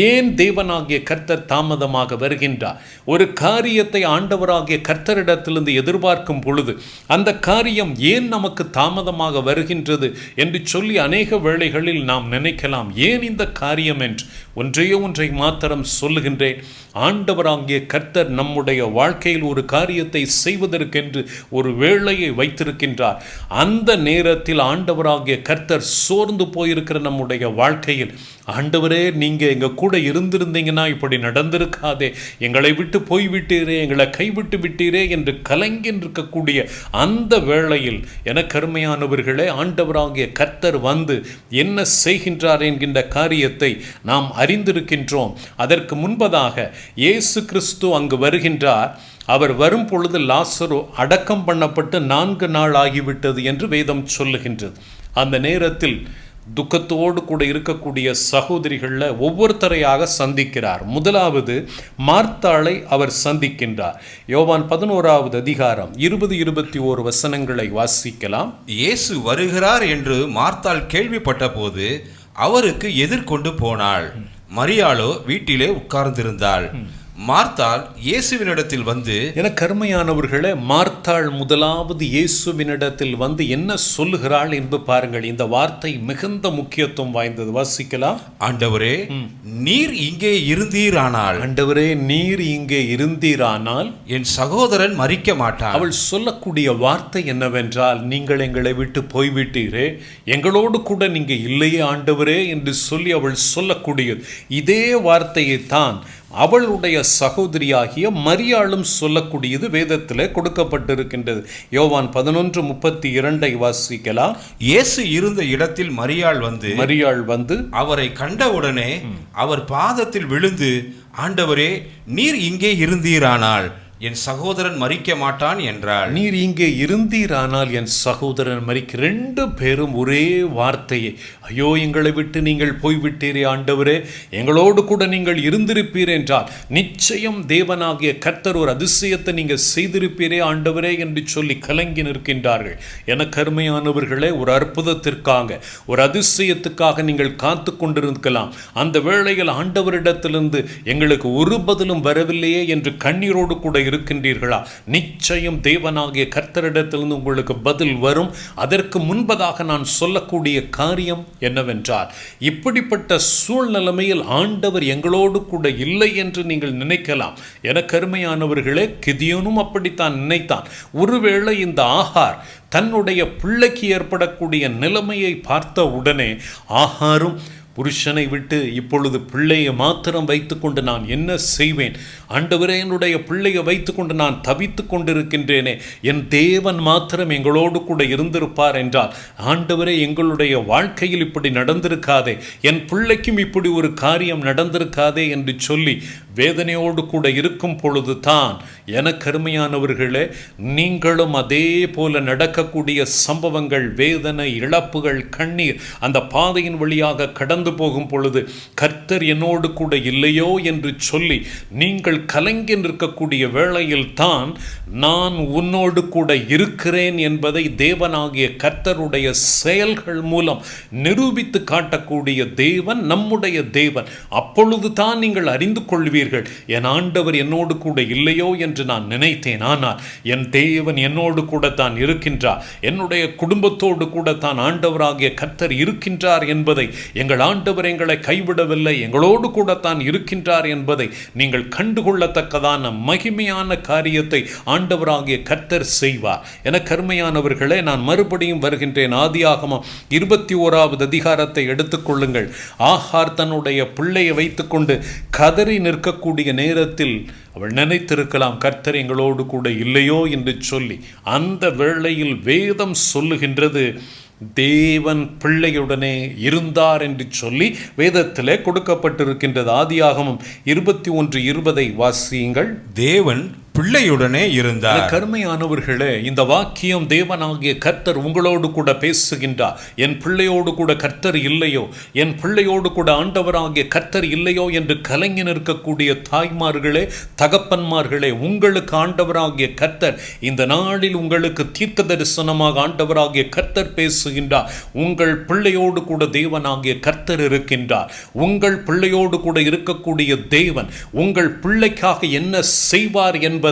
ஏன் தேவனாகிய கர்த்தர் தாமதமாக வருகின்றார்? ஒரு காரியத்தை ஆண்டவராகிய கர்த்தரிடத்திலிருந்து எதிர்பார்க்கும் பொழுது அந்த காரியம் ஏன் நமக்கு தாமதமாக வருகின்றது என்று சொல்லி அநேக வேளைகளில் நாம் நினைக்கலாம். ஏன் இந்த காரியம் என்று ஒன்றை மாத்திரம் சொல்லுகின்றேன். ஆண்டவராகிய கர்த்தர் நம்முடைய வாழ்க்கையில் ஒரு காரியத்தை செய்வதற்கென்று ஒரு வேளையை வைத்திருக்கின்றார். அந்த நேரத்தில் ஆண்டவராகிய கர்த்தர் சோர்ந்து போயிருக்கிற நம்முடைய வாழ்க்கையில், ஆண்டவரே, நீங்கள் எங்கள் கூட இருந்திருந்தீங்கன்னா இப்படி நடந்திருக்காதே, எங்களை விட்டு போய்விட்டீரே, எங்களை கைவிட்டு விட்டீரே என்று கலங்கின்றிருக்கக்கூடிய அந்த வேளையில், என கருமையானவர்களே, ஆண்டவராகிய கர்த்தர் வந்து என்ன செய்கின்றார் என்கின்ற காரியத்தை நாம் அறிந்திருக்கின்றோம். அதற்கு முன்பதாக இயேசு கிறிஸ்து அங்கு வருகின்றார். அவர் வரும் பொழுது லாசரு அடக்கம் பண்ணப்பட்டு 4 நாள் ஆகிவிட்டது என்று வேதம் சொல்லுகின்றது. அந்த நேரத்தில் துக்கத்தோடு கூட இருக்கக்கூடிய சகோதரிகளில் ஒவ்வொருத்தரையாக சந்திக்கிறார். முதலாவது மார்த்தாளை அவர் சந்திக்கின்றார். யோவான் 11வது அதிகாரம் 20-21 வசனங்களை வாசிக்கலாம். இயேசு வருகிறார் என்று மார்த்தாள் கேள்விப்பட்ட போது அவருக்கு எதிர்கொண்டு போனாள். மரியாளோ வீட்டிலே உட்கார்ந்திருந்தாள். மார்த்தாள் இயேசுவினிடத்தில் வந்து, என கருமையானவர்களே, மார்த்தாள் முதலாவது இயேசுவினிடத்தில் வந்து என்ன சொல்லுகிறாள் என்று பாருங்கள். இந்த வார்த்தை மிகுந்த முக்கியத்துவம் வாய்ந்தது. வாசிக்கலாம். ஆண்டவரே, நீர் இங்கே இருந்தீரானால், ஆண்டவரே, நீர் இங்கே இருந்தீரானால் என் சகோதரன் மரிக்க மாட்டான். அவள் சொல்லக்கூடிய வார்த்தை என்னவென்றால், நீங்கள் எங்களை விட்டு போய்விட்டீரே, எங்களோடு கூட நீங்க இல்லையே ஆண்டவரே என்று சொல்லி அவள் சொல்லக்கூடியது. இதே வார்த்தையை தான் அவளுடைய சகோதரியாகிய மரியாளும் சொல்லக்கூடியது வேதத்தில் கொடுக்கப்பட்டிருக்கின்றது. யோவான் 11:32 வாசிக்கலாம். இயேசு இருந்த இடத்தில் மரியாள் வந்து அவரை கண்டவுடனே அவர் பாதத்தில் விழுந்து, ஆண்டவரே, நீர் இங்கே இருந்தீரானால் என் சகோதரன் மரிக்க மாட்டான் என்றாள். நீர் இங்கே இருந்தீரானால் என் சகோதரன் மரிக்க. 2 பேரும் ஒரே வார்த்தையை, ஐயோ, எங்களை விட்டு நீங்கள் போய்விட்டீரே ஆண்டவரே, எங்களோடு கூட நீங்கள் இருந்திருப்பீர் என்றால் நிச்சயம் தேவனாகிய கர்த்தர் ஒரு அதிசயத்தை நீங்கள் செய்திருப்பீரே ஆண்டவரே என்று சொல்லி கலங்கி நிற்கின்றார்கள். என கருமையானவர்களே, ஒரு அற்புதத்திற்காக, ஒரு அதிசயத்துக்காக நீங்கள் காத்து கொண்டிருக்கலாம். அந்த வேளையில் ஆண்டவரிடத்திலிருந்து எங்களுக்கு ஒரு பதிலும் வரவில்லையே என்று கண்ணீரோடு கூட இருக்கின்றீர்களா? நிச்சயம் தேவனாகிய கர்த்தரிடத்திலிருந்து உங்களுக்கு பதில் வரும். அதற்கு முன்பதாக நான் சொல்லக்கூடிய காரியம் என்னவென்றால், இப்படிப்பட்ட சூழ்நிலைமையில் ஆண்டவர் எங்களோடு கூட இல்லை என்று நீங்கள் நினைக்கலாம். என கருமையானவர்களே, கிதியோனும் அப்படித்தான் நினைத்தான். ஒருவேளை இந்த ஆகார் தன்னுடைய பிள்ளைக்கு ஏற்படக்கூடிய நிலைமையை பார்த்த உடனே, ஆகாரும் புருஷனை விட்டு இப்பொழுது பிள்ளையை மாத்திரம் வைத்துக்கொண்டு நான் என்ன செய்வேன்? ஆண்டவரே, என்னுடைய பிள்ளையை வைத்துக்கொண்டு நான் தவித்து கொண்டிருக்கின்றேனே, என் தேவன் மாத்திரம் எங்களோடு கூட இருந்திருப்பார் என்றால், ஆண்டவரே, எங்களுடைய வாழ்க்கையில் இப்படி நடந்திருக்காதே, என் பிள்ளைக்கும் இப்படி ஒரு காரியம் நடந்திருக்காதே என்று சொல்லி வேதனையோடு கூட இருக்கும் பொழுது தான், என கருமையானவர்களே, நீங்களும் அதே போல நடக்கக்கூடிய சம்பவங்கள், வேதனை, இழப்புகள், கண்ணீர், அந்த பாதையின் வழியாக கடந்து போகும் பொழுது, கர்த்தர் என்னோடு கூட இல்லையோ என்று சொல்லி நீங்கள் கலங்கி நிற்கக்கூடிய வேளையில் தான் நான் உன்னோடு கூட இருக்கிறேன் என்பதை தேவனாகிய கர்த்தருடைய செயல்கள் மூலம் நிரூபித்து காட்டக்கூடிய தேவன் நம்முடைய தேவன். அப்பொழுது தான் நீங்கள் அறிந்து கொள்வீர்கள், என் ஆண்டவர் என்னோடு கூட இல்லையோ என்று நான் நினைத்தேன், ஆனால் என் தேவன் என்னோடு கூட தான் இருக்கின்றார், என்னுடைய குடும்பத்தோடு கூட தான் ஆண்டவராகிய கர்த்தர் இருக்கின்றார் என்பதை, எங்கள் ஆண்டவர் எங்களை கைவிடவில்லை, எங்களோடு கூட தான் இருக்கின்றார் என்பதை நீங்கள் கண்டுகொள்ளத்தக்கதான மகிமையான காரியத்தை ஆண்டவராகிய கர்த்தர் செய்வார். என கருமையானவர்களே, நான் மறுபடியும் வருகின்றேன். ஆதியாகமம் 21வது அதிகாரத்தை எடுத்துக்கொள்ளுங்கள். ஆகார் தன்னுடைய பிள்ளையை வைத்துக்கொண்டு கதறி நிற்கக்கூடிய நேரத்தில் அவள் நினைத்திருக்கலாம், கர்த்தர் எங்களோடு கூட இல்லையோ என்று சொல்லி. அந்த வேளையில் வேதம் சொல்லுகின்றது, தேவன் பிள்ளையுடனே இருந்தார் என்று சொல்லி வேதத்திலே கொடுக்கப்பட்டிருக்கின்றது. ஆதியாகமம் 21:20 வாசியுங்கள். தேவன் பிள்ளையுடனே இருந்தார். கருமையானவர்களே, இந்த வாக்கியம் தேவனாகிய கர்த்தர் உங்களோடு கூட பேசுகின்றார். என் பிள்ளையோடு கூட கர்த்தர் இல்லையோ, என் பிள்ளையோடு கூட ஆண்டவராகிய கர்த்தர் இல்லையோ என்று கலங்கி நிற்கக்கூடிய தாய்மார்களே, தகப்பன்மார்களே, உங்களுக்கு ஆண்டவராகிய கர்த்தர் இந்த நாளில் உங்களுக்கு தீர்க்க தரிசனமாக ஆண்டவராகிய கர்த்தர் பேசுகின்றார். உங்கள் பிள்ளையோடு கூட தேவனாகிய கர்த்தர் இருக்கின்றார். உங்கள் பிள்ளையோடு கூட இருக்கக்கூடிய தேவன் உங்கள் பிள்ளைக்காக என்ன செய்வார் என்பதை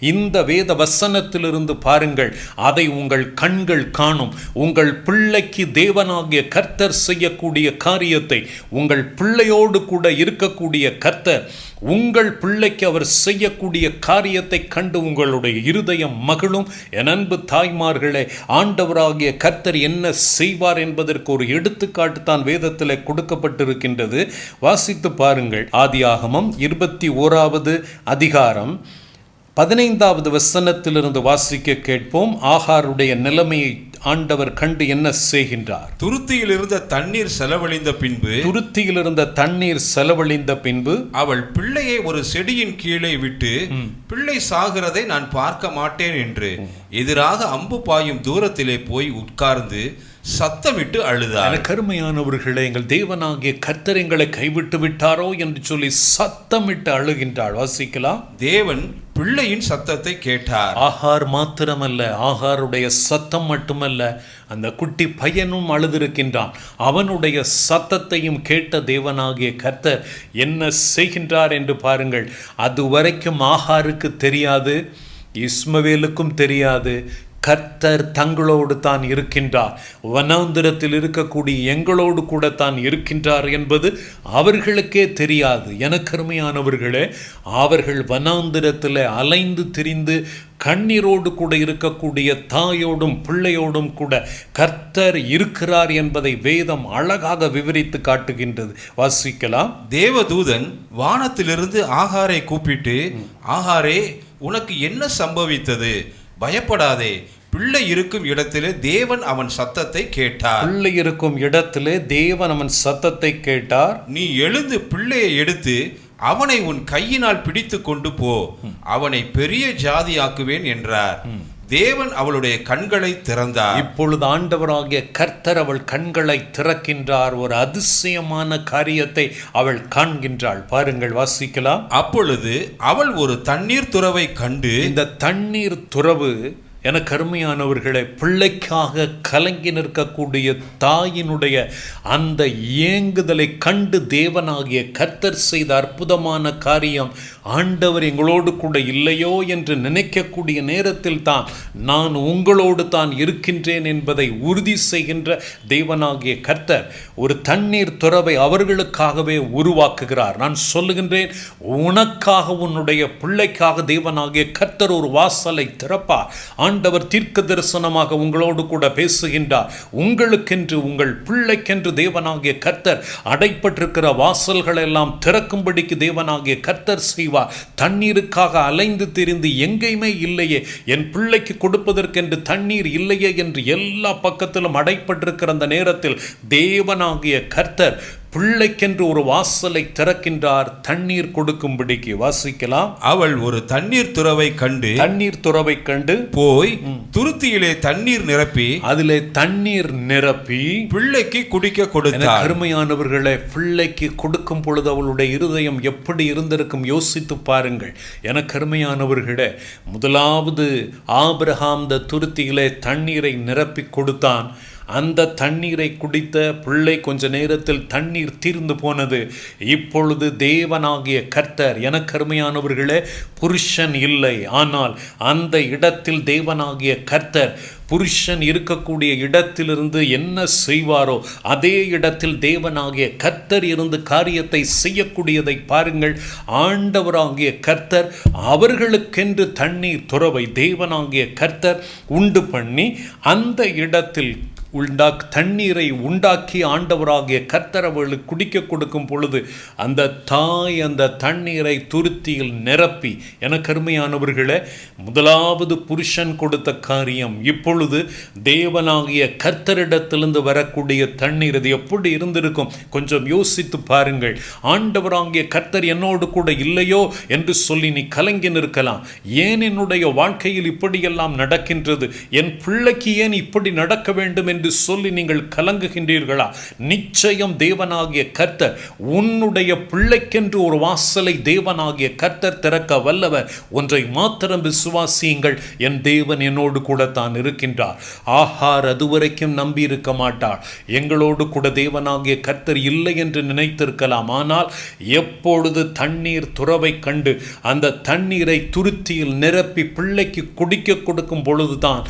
இந்த வேத வசனத்திலிருந்து பாருங்கள். அதை உங்கள் கண்கள் காணும். உங்கள் பிள்ளைக்கு தேவனாகிய கர்த்தர் செய்யக்கூடிய காரியத்தை, உங்கள் பிள்ளையோடு கூட இருக்கக்கூடிய கர்த்தர் உங்கள் பிள்ளைக்கு அவர் செய்யக்கூடிய காரியத்தை கண்டு உங்களுடைய இருதயம் மகிழும். என் அன்பு தாய்மார்களே, ஆண்டவராகிய கர்த்தர் என்ன செய்வார் என்பதற்கு ஒரு எடுத்துக்காட்டு தான் வேதத்தில் கொடுக்கப்பட்டிருக்கின்றது. வாசித்து பாருங்கள். ஆதியாகமம் 21வது அதிகாரம் 15வது வசனத்திலிருந்து வாசிக்க கேட்போம். ஆகாருடைய நிலைமையை ஆண்டவர் கண்டு என்ன செய்கின்றார்? துருத்தியில் இருந்த தண்ணீர் செலவழிந்த பின்பு அவள் பிள்ளையை ஒரு செடியின் கீழே விட்டு, பிள்ளை சாகிறதை நான் பார்க்க மாட்டேன் என்று எதிராக அம்பு பாயும் தூரத்திலே போய் உட்கார்ந்து சத்தமிட்டு அழுதார். கருமையானவர்களே, எங்கள் தேவனாகிய கர்த்தர் எங்களை கைவிட்டு விட்டாரோ என்று சொல்லி சத்தமிட்டு அழுகின்றாள். வாசிக்கலாம். தேவன் பிள்ளையின் சத்தத்தை கேட்டார். ஆகார் மாத்திரமல்ல, ஆகாருடைய சத்தம் மட்டுமல்ல, அந்த குட்டி பையனும் அழுதிருக்கின்றான். அவனுடைய சத்தத்தையும் கேட்ட தேவனாகிய கர்த்தர் என்ன செய்கின்றார் என்று பாருங்கள். அதுவரைக்கும் ஆகாருக்கு தெரியாது, இஸ்மவேலுக்கும் தெரியாது, கர்த்தர் தங்களோடு தான் இருக்கின்றார், வனாந்திரத்தில் இருக்கக்கூடிய எங்களோடு கூட தான் இருக்கின்றார் என்பது அவர்களுக்கே தெரியாது. எனக்கருமையானவர்களே, அவர்கள் வனாந்திரத்தில் அலைந்து திரிந்து கண்ணீரோடு கூட இருக்கக்கூடிய தாயோடும் பிள்ளையோடும் கூட கர்த்தர் இருக்கிறார் என்பதை வேதம் அழகாக விவரித்து காட்டுகின்றது. வாசிக்கலாம். தேவதூதன் வானத்திலிருந்து ஆகாரை கூப்பிட்டு, ஆகாரே, உனக்கு என்ன சம்பவித்தது? பயப்படாதே, பிள்ளை இருக்கும் இடத்திலே தேவன் அவன் சத்தத்தை கேட்டார். பிள்ளை இருக்கும் இடத்திலே தேவன் அவன் சத்தத்தை கேட்டார். நீ எழுந்து பிள்ளையை எடுத்து அவனை உன் கையினால் பிடித்து கொண்டு போ, அவனை பெரிய ஜாதியாக்குவேன் என்றார். தேவன் அவளுடைய கண்களை திறந்தார். இப்பொழுது ஆண்டவராகிய கர்த்தர் அவள் கண்களை திறக்கின்றார். ஒரு அதிசயமான காரியத்தை அவள் காண்கின்றாள். பாருங்கள், வாசிக்கலாம். அப்பொழுது அவள் ஒரு தண்ணீர் துறவை கண்டு, இந்த தண்ணீர் துறவு என கருமையானவர்களே, பிள்ளைக்காக கலங்கி நிற்கக்கூடிய தாயினுடைய அந்த ஏங்குதலை கண்டு தேவனாகிய கர்த்தர் செய்த அற்புதமான காரியம். ஆண்டவர் எங்களோடு கூட இல்லையோ என்று நினைக்கக்கூடிய நேரத்தில் தான் நான் உங்களோடு தான் இருக்கின்றேன் என்பதை உறுதி செய்கின்ற தேவனாகிய கர்த்தர் ஒரு தண்ணீர் துறவை அவர்களுக்காகவே உருவாக்குகிறார். நான் சொல்லுகின்றேன், உனக்காக, உன்னுடைய பிள்ளைக்காக தேவனாகிய கர்த்தர் ஒரு வாசலை திறப்பார். ஆண்டவர் தீர்க்க தரிசனமாக உங்களோடு கூட பேசுகின்றார். உங்களுக்கென்று, உங்கள் பிள்ளைக்கென்று தேவனாகிய கர்த்தர் அடைப்பட்டிருக்கிற வாசல்கள் எல்லாம் திறக்கும்படிக்கு தேவனாகிய கர்த்தர் செய்வார். தண்ணீருக்காக அலைந்து திரிந்து எங்கேயுமே இல்லையே, என் பிள்ளைக்கு கொடுப்பதற்கென்று தண்ணீர் இல்லையே என்று எல்லா பக்கத்திலும் அடைப்பட்டிருக்கிற அந்த நேரத்தில் தேவனாகிய கர்த்தர் பிள்ளைக்கென்று ஒரு வாசலை திறக்கின்றார் தண்ணீர் கொடுக்கும்படிக்கு. வாசிக்கலாம். அவள் ஒரு தண்ணீர் துறவை கண்டு போய் துருத்தியிலே தண்ணீர் நிரப்பி அதிலே தண்ணீர் நிரப்பி பிள்ளைக்கு குடிக்க கொடுத்தார். அருமையானவர்களே, பிள்ளைக்கு கொடுக்கும் பொழுது அவளுடைய இருதயம் எப்படி இருந்திருக்கும் யோசித்து பாருங்கள். எனக்கு அருமையானவர்களே, முதலாவது ஆபிரகாம் இந்த துருத்தியிலே தண்ணீரை நிரப்பி கொடுத்தான். அந்த தண்ணீரை குடித்த பிள்ளை கொஞ்ச நேரத்தில் தண்ணீர் தீர்ந்து போனது. இப்பொழுது தேவனாகிய கர்த்தர், எனக்கு அருமையானவர்களே, புருஷன் இல்லை, ஆனால் அந்த இடத்தில் தேவனாகிய கர்த்தர் புருஷன் இருக்கக்கூடிய இடத்திலிருந்து என்ன செய்வாரோ அதே இடத்தில் தேவனாகிய கர்த்தர் இருந்து காரியத்தை செய்யக்கூடியதை பாருங்கள். ஆண்டவராகிய கர்த்தர் அவர்களுக்கென்று தண்ணீர் துறவை தேவனாகிய கர்த்தர் உண்டு பண்ணி அந்த இடத்தில் தண்ணீரை உண்டாக்கி ஆண்டவராகிய கர்த்தர் அவர்களுக்கு குடிக்க கொடுக்கும் பொழுது அந்த தாய் அந்த தண்ணீரை துருத்தியில் நிரப்பி, எனக்கு அருமையானவர்களே, முதலாவது புருஷன் கொடுத்த காரியம். இப்பொழுது தேவனாகிய கர்த்தரிடத்திலிருந்து வரக்கூடிய தண்ணீர் இது எப்படி இருந்திருக்கும் கொஞ்சம் யோசித்து பாருங்கள். ஆண்டவராகிய கர்த்தர் என்னோடு கூட இல்லையோ என்று சொல்லி நீ கலங்கி நிற்கலாம். ஏன் என்னுடைய வாழ்க்கையில் இப்படியெல்லாம் நடக்கின்றது, என் பிள்ளைக்கு ஏன் இப்படி நடக்க வேண்டும் என்று சொல்லி நீங்கள் கலங்குகின்றீர்களா? நிச்சயம் தேவனாகிய கர்த்தர் உன்னுடைய பிள்ளைக்கென்று ஒரு வாசலை தேவனாகிய கர்த்தர் திறக்க வல்லவர். ஒன்றை மாத்திரம் விசுவாசியுங்கள், என் தேவன் என்னோடு கூட தான் இருக்கின்றார். ஆகார் அதுவரைக்கும் நம்பி இருக்க மாட்டார். எங்களோடு கூட தேவனாகிய கர்த்தர் இல்லை என்று நினைத்திருக்கலாம். ஆனால் எப்பொழுது தண்ணீர் துறவை கண்டு அந்த தண்ணீரை துருத்தியில் நிரப்பி பிள்ளைக்கு குடிக்க கொடுக்கும் பொழுதுதான்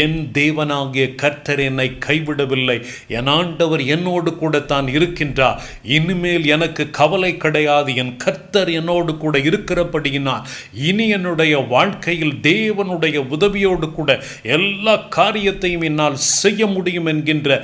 என் தேவனாகிய கர்த்தர் என்னை கைவிடவில்லை, என் ஆண்டவர் என்னோடு கூட தான் இருக்கின்றார், இனிமேல் எனக்கு கவலை கிடையாது, என் கர்த்தர் என்னோடு கூட இருக்கிறபடியினால் இனி என்னுடைய வாழ்க்கையில் தேவனுடைய உதவியோடு கூட எல்லா காரியத்தையும் என்னால் செய்ய முடியும் என்கின்ற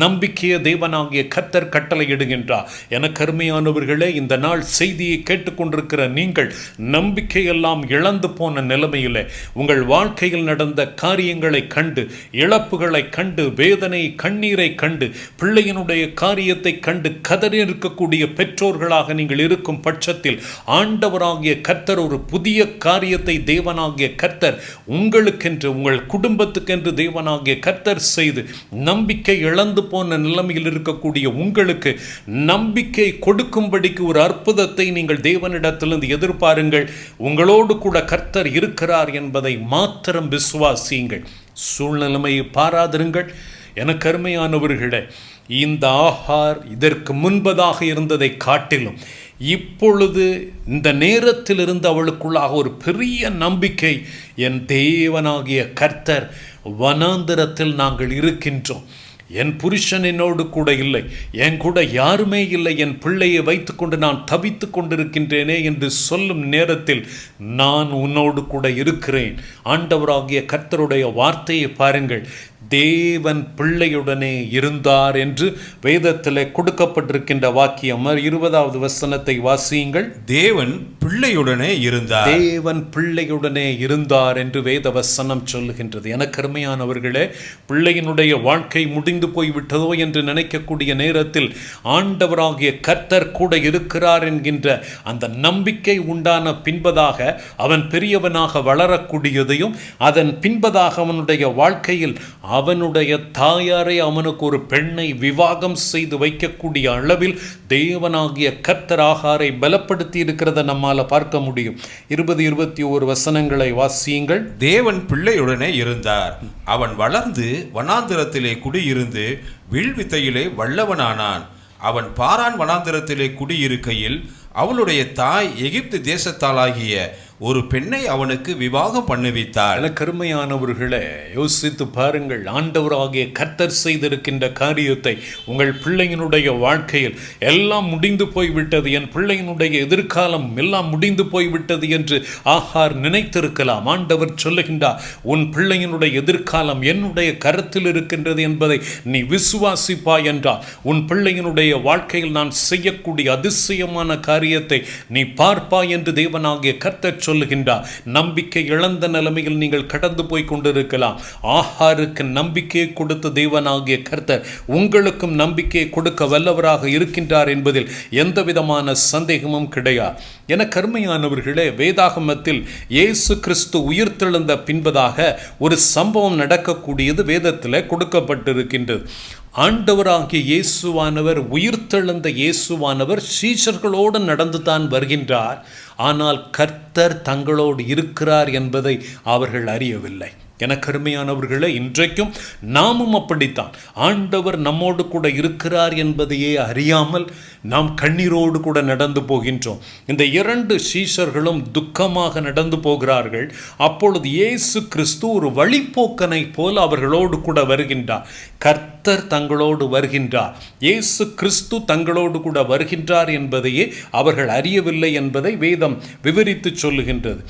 நம்பிக்கையை தேவனாகிய கர்த்தர் கட்டளையிடுகின்றார். எனக்கு அருமையானவர்களே, இந்த நாள் செய்தியை கேட்டுக்கொண்டிருக்கிற நீங்கள் நம்பிக்கையெல்லாம் இழந்து போன நிலைமையிலே உங்கள் வாழ்க்கையில் நடந்த காரியங்களை கண்டு, இழப்புகளை கண்டு, வேதனை கண்ணீரை கண்டு, பிள்ளையினுடைய காரியத்தை கண்டு கதறி இருக்கக்கூடிய பெற்றோர்களாக நீங்கள் இருக்கும் பட்சத்தில் ஆண்டவராகிய கர்த்தர் ஒரு புதிய காரியத்தை தேவனாகிய கர்த்தர் உங்களுக்கென்று, உங்கள் குடும்பத்துக்கென்று தேவனாகிய கர்த்தர் செய்து நம்பிக்கை இழந்து போன நிலைமையில் இருக்கக்கூடிய உங்களுக்கு நம்பிக்கை கொடுக்கும்படிக்கு ஒரு அற்புதத்தை நீங்கள் தேவனிடத்திலிருந்து எதிர்பாருங்கள். உங்களோடு கூட கர்த்தர் இருக்கிறார் என்பதை மாத்திரம் விசுவாசியுங்கள். சூழ்நிலைமையை பாராதிருங்கள். எனக்கு அருமையானவர்களே, இந்த ஆகார் இதற்கு முன்பதாக இருந்ததை காட்டிலும் இப்பொழுது இந்த நேரத்திலிருந்து அவளுக்குள்ளாக ஒரு பெரிய நம்பிக்கை, என் தேவனாகிய கர்த்தர் வனாந்திரத்தில் நாங்கள் இருக்கின்றோம், என் புருஷன் என்னோடு கூட இல்லை, என் கூட யாருமே இல்லை, என் பிள்ளையை வைத்துக்கொண்டு நான் தவித்து கொண்டிருக்கின்றேனே என்று சொல்லும் நேரத்தில் நான் உன்னோடு கூட இருக்கிறேன். ஆண்டவராகிய கர்த்தருடைய வார்த்தையை பாருங்கள். தேவன் பிள்ளையுடனே இருந்தார் என்று வேதத்தில் கொடுக்கப்பட்டிருக்கின்ற வாக்கியம் 20வது வசனத்தை வாசியுங்கள். தேவன் பிள்ளையுடனே இருந்தார். தேவன் பிள்ளையுடனே இருந்தார் என்று வேத வசனம் சொல்லுகின்றது. எனக்கு அருமையானவர்களே, பிள்ளையினுடைய வாழ்க்கை முடிந்து போய்விட்டதோ என்று நினைக்கக்கூடிய நேரத்தில் ஆண்டவராகிய கர்த்தர் கூட இருக்கிறார் என்கின்ற அந்த நம்பிக்கை உண்டான பின்பதாக அவன் பெரியவனாக வளரக்கூடியதையும், அதன் பின்பதாக அவனுடைய வாழ்க்கையில் அவனுடைய தாயாரை அவனுக்கு ஒரு பெண்ணை விவாகம் செய்து வைக்கக்கூடிய அளவில் தேவனாகிய கர்த்தர் ஆகாரை பலப்படுத்தி இருக்கிறத நம்மால பார்க்க முடியும். 20-21 வசனங்களை வாசியுங்கள். தேவன் பிள்ளையுடனே இருந்தார். அவன் வளர்ந்து வனாந்திரத்திலே குடியிருந்து வில்வித்தையிலே வல்லவனானான். அவன் பாரான் வனாந்திரத்திலே குடியிருக்கையில் அவளுடைய தாய் எகிப்து தேசத்தாலாகிய ஒரு பெண்ணை அவனுக்கு விவாகம் பண்ணுவித்தார். கருமையானவர்களே, யோசித்து பாருங்கள். ஆண்டவராகிய கர்த்தர் செய்திருக்கின்ற காரியத்தை உங்கள் பிள்ளையினுடைய வாழ்க்கையில் எல்லாம் முடிந்து போய்விட்டது, என் பிள்ளையினுடைய எதிர்காலம் எல்லாம் முடிந்து போய்விட்டது என்று ஆகார் நினைத்திருக்கலாம். ஆண்டவர் சொல்லுகின்றார், உன் பிள்ளையினுடைய எதிர்காலம் என்னுடைய கரத்தில் இருக்கின்றது என்பதை நீ விசுவாசிப்பாய் என்றால் உன் பிள்ளையினுடைய வாழ்க்கையில் நான் செய்யக்கூடிய அதிசயமான காரியத்தை நீ பார்ப்பாய் என்று தேவனாகிய கர்த்தர் சொல்லுகின்றார். நம்பிக்கை இழந்த நிலைமையில் நீங்கள் கடந்து போய் கொண்டிருக்கலாம். ஆகாருக்கு நம்பிக்கையை கொடுத்த தேவனாகிய கர்த்தர் உங்களுக்கும் நம்பிக்கையை கொடுக்க வல்லவராக இருக்கின்றார் என்பதில் எந்த விதமான சந்தேகமும் கிடையாது. என கருமையானவர்களே, வேதாகமத்தில் இயேசு கிறிஸ்து உயிர்த்தெழுந்த பின்பதாக ஒரு சம்பவம் நடக்கக்கூடியது வேதத்தில் கொடுக்கப்பட்டிருக்கின்றது. ஆண்டவராகிய இயேசுவானவர், உயிர்த்தெழுந்த இயேசுவானவர் சீஷர்களோடு நடந்து தான் வருகின்றார். ஆனால் கர்த்தர் தங்களோடு இருக்கிறார் என்பதை அவர்கள் அறியவில்லை. எனக்கு அருமையானவர்களே, இன்றைக்கும் நாமும் அப்படித்தான். ஆண்டவர் நம்மோடு கூட இருக்கிறார் என்பதையே அறியாமல் நாம் கண்ணீரோடு கூட நடந்து போகின்றோம். இந்த 2 சீஷர்களும் துக்கமாக நடந்து போகிறார்கள். அப்பொழுது இயேசு கிறிஸ்து ஒரு வழிப்போக்கனை போல் அவர்களோடு கூட வருகின்றார். கர்த்தர் தங்களோடு வருகின்றார், இயேசு கிறிஸ்து தங்களோடு கூட வருகின்றார் என்பதையே அவர்கள் அறியவில்லை என்பதை வேதம் விவரித்து சொல்லுகின்றது.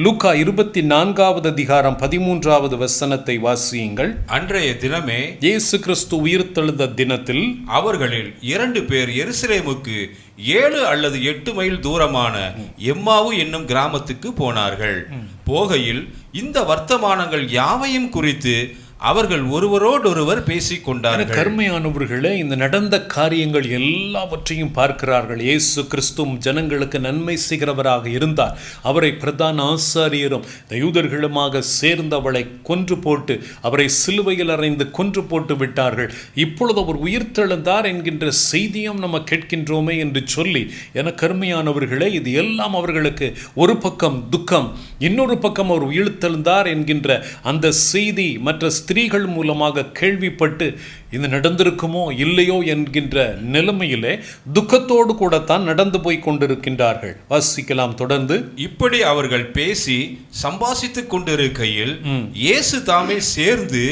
லூக்கா 24வது அதிகாரம் 13வது வசனத்தை வாசியுங்கள். அன்றைய தினமே இயேசு கிறிஸ்து உயிர்த்தெழுந்த தினத்தில் அவர்களில் 2 பேர் எருசலேமுக்கு 7 அல்லது 8 மைல் தூரமான எம்மாவு என்னும் கிராமத்துக்கு போனார்கள். போகையில் இந்த வர்த்தமானங்கள் யாவையும் குறித்து அவர்கள் ஒருவரோடொருவர் பேசிக் கொண்டார்கள். கருமையானவர்களே, இந்த நடந்த காரியங்கள் எல்லாவற்றையும் பார்க்கிறார்கள். இயேசு கிறிஸ்துவும் ஜனங்களுக்கு நன்மை செய்கிறவராக இருந்தார். அவரை பிரதான ஆசாரியரும் யூதர்களுமாக சேர்ந்து அவளை கொன்று போட்டு அவரை சிலுவையில் அறைந்து கொன்று போட்டு விட்டார்கள். இப்பொழுது அவர் உயிர்த்தெழுந்தார் என்கின்ற செய்தியும் நம்ம கேட்கின்றோமே என்று சொல்லி, என கருமையானவர்களே, இது எல்லாம் அவர்களுக்கு ஒரு பக்கம் துக்கம், இன்னொரு பக்கம் அவர் உயிர்த்தெழுந்தார் என்கின்ற அந்த செய்தி மற்ற ஸ்திரீகள் மூலமாக கேள்விப்பட்டு இது நடந்திருக்குமோ இல்லையோ என்கின்ற நிலைமையிலே துக்கத்தோடு கூட தான் நடந்து போய் கொண்டிருக்கின்றார்கள். வாசிக்கலாம் தொடர்ந்து. இப்படி அவர்கள் பேசி சம்பாஷித்துக் கொண்டிருக்கையில் இயேசு தாமே சேர்ந்து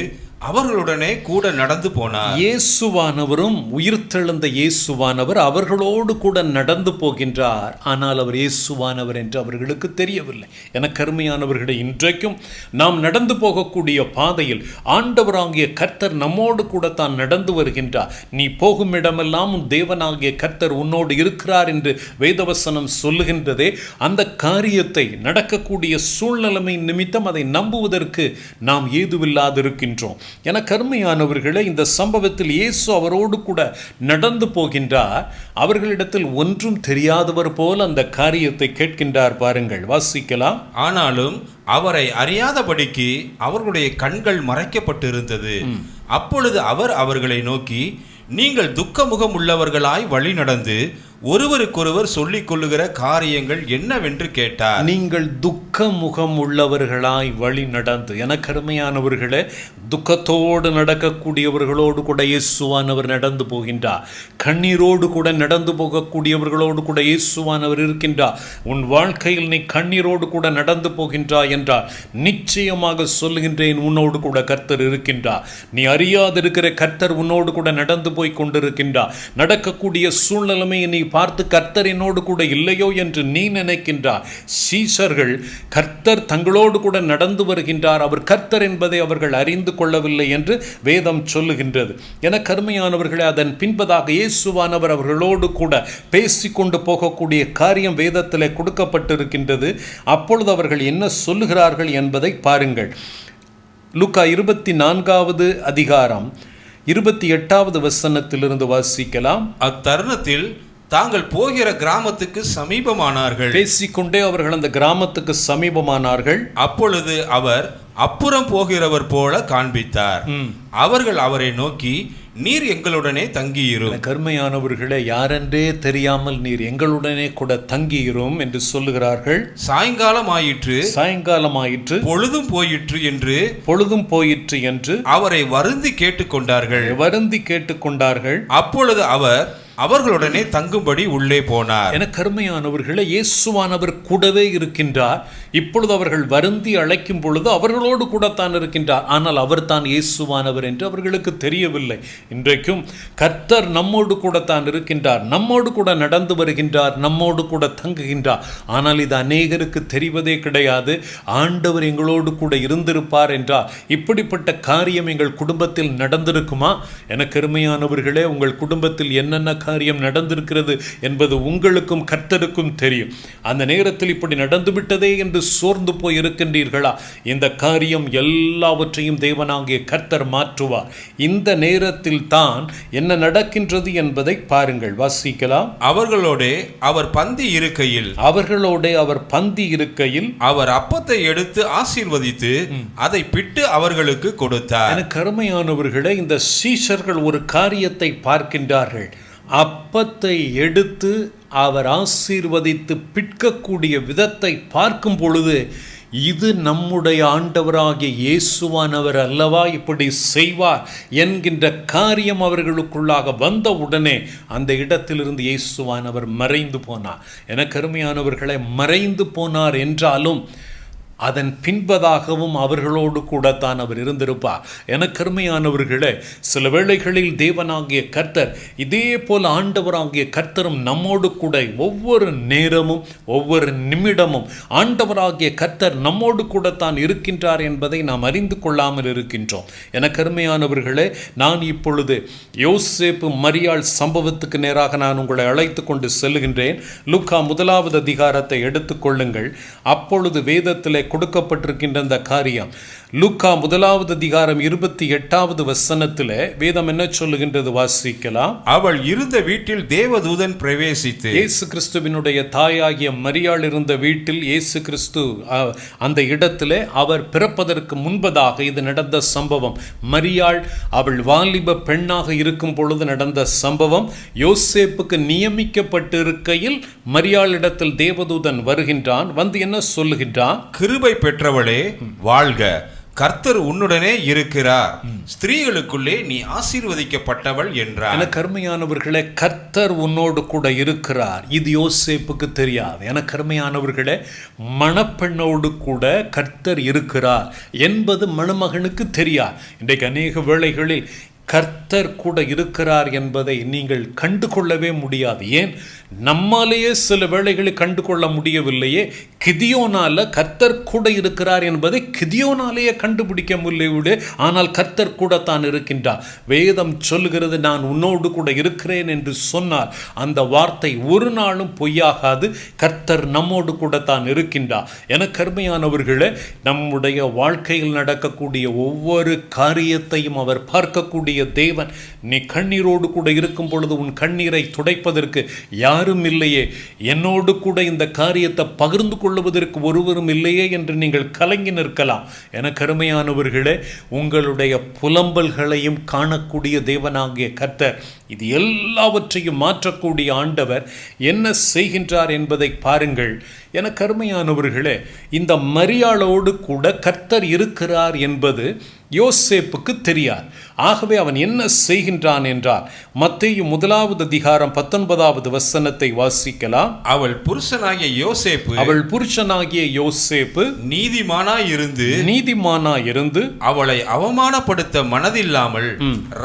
அவர்களுடனே கூட நடந்து போனார். இயேசுவானவரும், உயிர்த்தெழுந்த இயேசுவானவர் அவர்களோடு கூட நடந்து போகின்றார். ஆனால் அவர் இயேசுவானவர் என்று அவர்களுக்கு தெரியவில்லை. என கருமையானவர்களே, இன்றைக்கும் நாம் நடந்து போகக்கூடிய பாதையில் ஆண்டவராகிய கர்த்தர் நம்மோடு கூட தான் நடந்து வருகின்றார். நீ போகும் இடமெல்லாம் தேவனாகிய கர்த்தர் உன்னோடு இருக்கிறார் என்று வேதவசனம் சொல்லுகின்றதே. அந்த காரியத்தை, நடக்கக்கூடிய சூழ்நிலைமை நிமித்தம் அதை நம்புவதற்கு நாம் ஏதுவில்லாதிருக்கின்றோம். என கருமையானவர்களே, இந்த சம்பவத்தில் இயேசு அவரோடு கூட நடந்து போகின்றார். அவர்களிடத்தில் ஒன்றும் தெரியாதவர் போல் அந்த காரியத்தை கேட்கின்றார். பாருங்கள், வாசிக்கலாம். ஆனாலும் அவரை அறியாதபடிக்கு அவர்களுடைய கண்கள் மறைக்கப்பட்டிருந்தது. அப்பொழுது அவர் அவர்களை நோக்கி, நீங்கள் துக்கமுகம் உள்ளவர்களாய் வழி நடந்து ஒருவருக்கொருவர் சொல்லிக் கொள்ளுகிற காரியங்கள் என்னவென்று கேட்டார். நீங்கள் துக்க முகம் உள்ளவர்களாய் வழி நடந்து, என கருமையானவர்களே, துக்கத்தோடு நடக்கக்கூடியவர்களோடு கூட இயேசுவானவர் நடந்து போகின்றார். கண்ணீரோடு கூட நடந்து போகக்கூடியவர்களோடு கூட இயேசுவானவர் இருக்கின்றார். உன் வாழ்க்கையில் நீ கண்ணீரோடு கூட நடந்து போகின்றாய் என்றால் நிச்சயமாக சொல்லுகின்றேன், உன்னோடு கூட கர்த்தர் இருக்கின்றார். நீ அறியாதிருக்கிற கர்த்தர் உன்னோடு கூட நடந்து போய் கொண்டிருக்கின்றார். நடக்கக்கூடிய சூழ்நிலைமையை நீ பார்த்து கர்த்தர் என்னோடு கூட இல்லையோ என்று நீ நினைக்கின்றார். சீஷர்கள் கர்த்தர் தங்களோடு கூட நடந்து வருகின்றார், அவர் கர்த்தர் என்பதை அவர்கள் அறிந்து கொள்ளவில்லை என்று வேதம் சொல்லுகின்றது. என கருமையானவர்களே, அதன் பின்பதாக இயேசுவானவர் அவர்களோடு கூட பேசிக்கொண்டு போகக்கூடிய காரியம் வேதத்திலே கொடுக்கப்பட்டிருக்கின்றது. அப்பொழுது அவர்கள் என்ன சொல்லுகிறார்கள் என்பதை பாருங்கள். லூக்கா 24வது அதிகாரம் 28வது வசனத்திலிருந்து வாசிக்கலாம். அத்தருணத்தில் தாங்கள் போகிற கிராமத்துக்கு சமீபமானார்கள். பேசிக்கொண்டே அவர்கள் அந்த கிராமத்துக்கு சமீபமானார்கள். அப்பொழுது அவர் அப்புறம் போகிறவர் போல காண்பித்தார். அவர்கள் அவரை நோக்கி, நீர் எங்களுடனே தங்கியிரும். கருமையானவர்களே, யாரென்றே தெரியாமல் நீர் எங்களுடனே கூட தங்கியிரும் என்று சொல்லுகிறார்கள். சாயங்காலம் ஆயிற்று, பொழுதும் போயிற்று என்று அவரை வருந்தி கேட்டுக்கொண்டார்கள். அப்பொழுது அவர் அவர்களுடனே தங்கும்படி உள்ளே போனார். என கருமையானவர்களே, இயேசுவானவர் கூடவே இருக்கின்றார். இப்பொழுது அவர்கள் வருந்தி அழைக்கும் பொழுது அவர்களோடு கூட தான் இருக்கின்றார். ஆனால் அவர் தான் இயேசுவானவர் என்று அவர்களுக்கு தெரியவில்லை. இன்றைக்கும் கர்த்தர் நம்மோடு கூட தான் இருக்கின்றார், நம்மோடு கூட நடந்து வருகின்றார், நம்மோடு கூட தங்குகின்றார். ஆனால் இது அநேகருக்கு தெரிவதே கிடையாது. ஆண்டவர் எங்களோடு கூட இருந்திருப்பார் என்றால் இப்படிப்பட்ட காரியம் எங்கள் குடும்பத்தில் நடந்திருக்குமா? என கருமையானவர்களே, உங்கள் குடும்பத்தில் என்னென்ன காரியம் நடந்திருக்கிறது என்பது உங்களுக்கும் கர்த்தருக்கும் தெரியும். அந்த நேரத்தில் இப்படி நடந்துவிட்டதே என்று சோர்ந்து போய் இருக்கின்றீர்களா? இந்த காரியம் எல்லாவற்றையும் தேவனாகிய கர்த்தர் மாற்றுவார். இந்த நேரத்தில் தான் என்ன நடக்கின்றது என்பதை பாருங்கள், வாசிக்கலாம். அவர்களோடே அவர் பந்தி இருக்கையில் அவர் அப்பத்தை எடுத்து ஆசீர்வதித்து அதை பிட்டு அவர்களுக்கு கொடுத்தார். எனக்கு அருமையானவர்களே, இந்த சீஷர்கள் ஒரு காரியத்தை பார்க்கின்றார்கள். அப்பத்தை எடுத்து அவர் ஆசீர்வதித்து பிற்கக்கூடிய விதத்தை பார்க்கும் பொழுது, இது நம்முடைய ஆண்டவராகிய இயேசுவானவர் அல்லவா இப்படி செய்வார் என்கின்ற காரியம் அவர்களுக்குள்ளாக வந்த உடனே அந்த இடத்திலிருந்து இயேசுவானவர் மறைந்து போனார். எனக்கு அருமையானவர்களை, மறைந்து போனார் என்றாலும் அதன் பின்பதாகவும் அவர்களோடு கூட தான் அவர் இருந்திருப்பார். எனக்கு அருமையானவர்களே, சில வேளைகளில் தேவனாகிய கர்த்தர் இதே போல் ஆண்டவராகிய கர்த்தரும் நம்மோடு கூட ஒவ்வொரு நேரமும் ஒவ்வொரு நிமிடமும் ஆண்டவராகிய கர்த்தர் நம்மோடு கூட தான் இருக்கின்றார் என்பதை நாம் அறிந்து கொள்ளாமல் இருக்கின்றோம். எனக்கு அருமையானவர்களே, நான் இப்பொழுது யோசேப்பு மரியாள் சம்பவத்துக்கு நேராக நான் உங்களை அழைத்து கொண்டு செல்கின்றேன். லூக்கா 1வது அதிகாரத்தை எடுத்துக்கொள்ளுங்கள். அப்பொழுது வேதத்திலே கொடுக்கப்பட்டிருக்கின்ற அந்த காரியம் லூக்கா 1வது அதிகாரம் 28வது வசனத்தில் வேதம் என்ன சொல்லுகின்றது, வாசிக்கலாம். அவள் இருந்த வீட்டில் தேவதூதன் பிரவேசித்து, இயேசு கிறிஸ்துவினுடைய தாயாகிய மரியாள் இருந்த வீட்டில் இயேசு கிறிஸ்து அந்த இடத்திலே அவர் பிறப்பதற்கு முன்பதாக இது நடந்த சம்பவம். மரியாள் அவள் வாலிப பெண்ணாக இருக்கும் பொழுது நடந்த சம்பவம். யோசேப்புக்கு நியமிக்கப்பட்டிருக்கையில் மரியாளிடத்தில் தேவதூதன் வருகின்றான். வந்து என்ன சொல்லுகின்றான்? கிருபை பெற்றவளே வாழ்க, கர்த்தர் உன்னுடனே இருக்கிறார், ஸ்திரீகளுக்குள்ளே நீ ஆசீர்வதிக்கப்பட்டவள் என்றார். எனக்கு அருமையானவர்களே, கர்த்தர் உன்னோடு கூட இருக்கிறார். இது யோசேப்புக்கு தெரியாது. எனக்கு அருமையானவர்களே, மணப்பெண்ணோடு கூட கர்த்தர் இருக்கிறார் என்பது மணமகனுக்கு தெரியாது. இன்றைக்கு அநேக வேளைகளில் கர்த்தர் கூட இருக்கிறார் என்பதை நீங்கள் கண்டு கொள்ளவே முடியாது. ஏன்? நம்மாலேயே சில வேளைகளை கண்டு கொள்ள முடியவில்லையே. கிதியோனால கர்த்தர் கூட இருக்கிறார் என்பதை கிதியோனாலேயே கண்டுபிடிக்க முடியவில்லை. ஆனால் கர்த்தர் கூட தான் இருக்கின்றார். வேதம் சொல்லுகிறது, நான் உன்னோடு கூட இருக்கிறேன் என்று சொன்னார். அந்த வார்த்தை ஒரு நாளும் பொய்யாகாது. கர்த்தர் நம்மோடு கூட தான் இருக்கின்றார். எனக்கு அருமையானவர்களே, நம்முடைய வாழ்க்கையில் நடக்கக்கூடிய ஒவ்வொரு காரியத்தையும் அவர் பார்க்கக்கூடிய தேவன். நீ கண்ணீரோடு கூட இருக்கும் பொழுது உன் கண்ணீரை துடைப்பதற்கு யாரும் இல்லையே, என்னோடு கூட இந்த காரியத்தை பகிர்ந்து கொள்வதற்கு ஒருவரும் இல்லையே என்று நீங்கள் கலங்கி நிற்கலாம். எனக்கு அருமையானவர்களே, உங்களுடைய புலம்பல்களையும் காணக்கூடிய தேவனாகிய கர்த்தர், இது எல்லாவற்றையும் மாற்றக்கூடிய ஆண்டவர் என்ன செய்கின்றார் என்பதை பாருங்கள். எனக்கு அருமையானவர்களே, இந்த மரியாளோடு கூட கர்த்தர் இருக்கிறார் என்பது யோசேப்புக்கு தெரியாது. ஆகவே அவன் என்ன செய்கின்றான் என்றால், மத்தேயு 1வது அதிகாரம் 19வது வசனத்தை வாசிக்கலாம். அவள் புருஷனாகிய யோசேப்பு நீதிமானாய் இருந்து அவளை அவமானப்படுத்த மனதில்லாமல்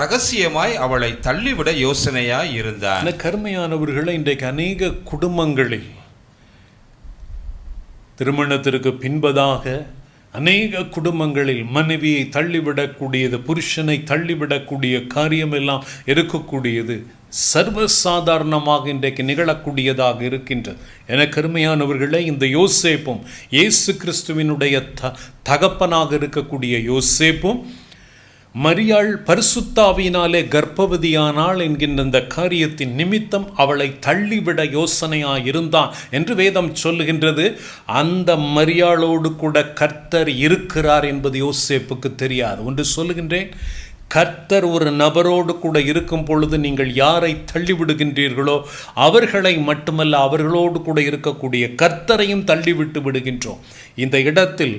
ரகசியமாய் அவளை தள்ளிவிட யோசனையாய் இருந்தான். கருமையானவர்களை, இன்றைக்கு அநேக குடும்பங்களில் திருமணத்திற்கு பின்பதாக அநேக குடும்பங்களில் மனைவியை தள்ளிவிடக்கூடியது, புருஷனை தள்ளிவிடக்கூடிய காரியமெல்லாம் இருக்கக்கூடியது சர்வசாதாரணமாக இன்றைக்கு நிகழக்கூடியதாக இருக்கின்றது. என கருமையானவர்களே, இந்த யோசேப்பும் இயேசு கிறிஸ்துவினுடைய தகப்பனாக இருக்கக்கூடிய யோசேப்பும் மரியாள் பரிசுத்தாவியினாலே கர்ப்பவதியானாள் என்கின்ற இந்த காரியத்தின் நிமித்தம் அவளை தள்ளிவிட யோசனையாயிருந்தான் என்று வேதம் சொல்லுகின்றது. அந்த மரியாளோடு கூட கர்த்தர் இருக்கிறார் என்பது யோசேப்புக்கு தெரியாது. ஒன்று சொல்லுகின்றேன், கர்த்தர் ஒரு நபரோடு கூட இருக்கும் பொழுது நீங்கள் யாரை தள்ளிவிடுகின்றீர்களோ அவர்களை மட்டுமல்ல, அவர்களோடு கூட இருக்கக்கூடிய கர்த்தரையும் தள்ளிவிட்டு விடுகின்றோம். இந்த இடத்தில்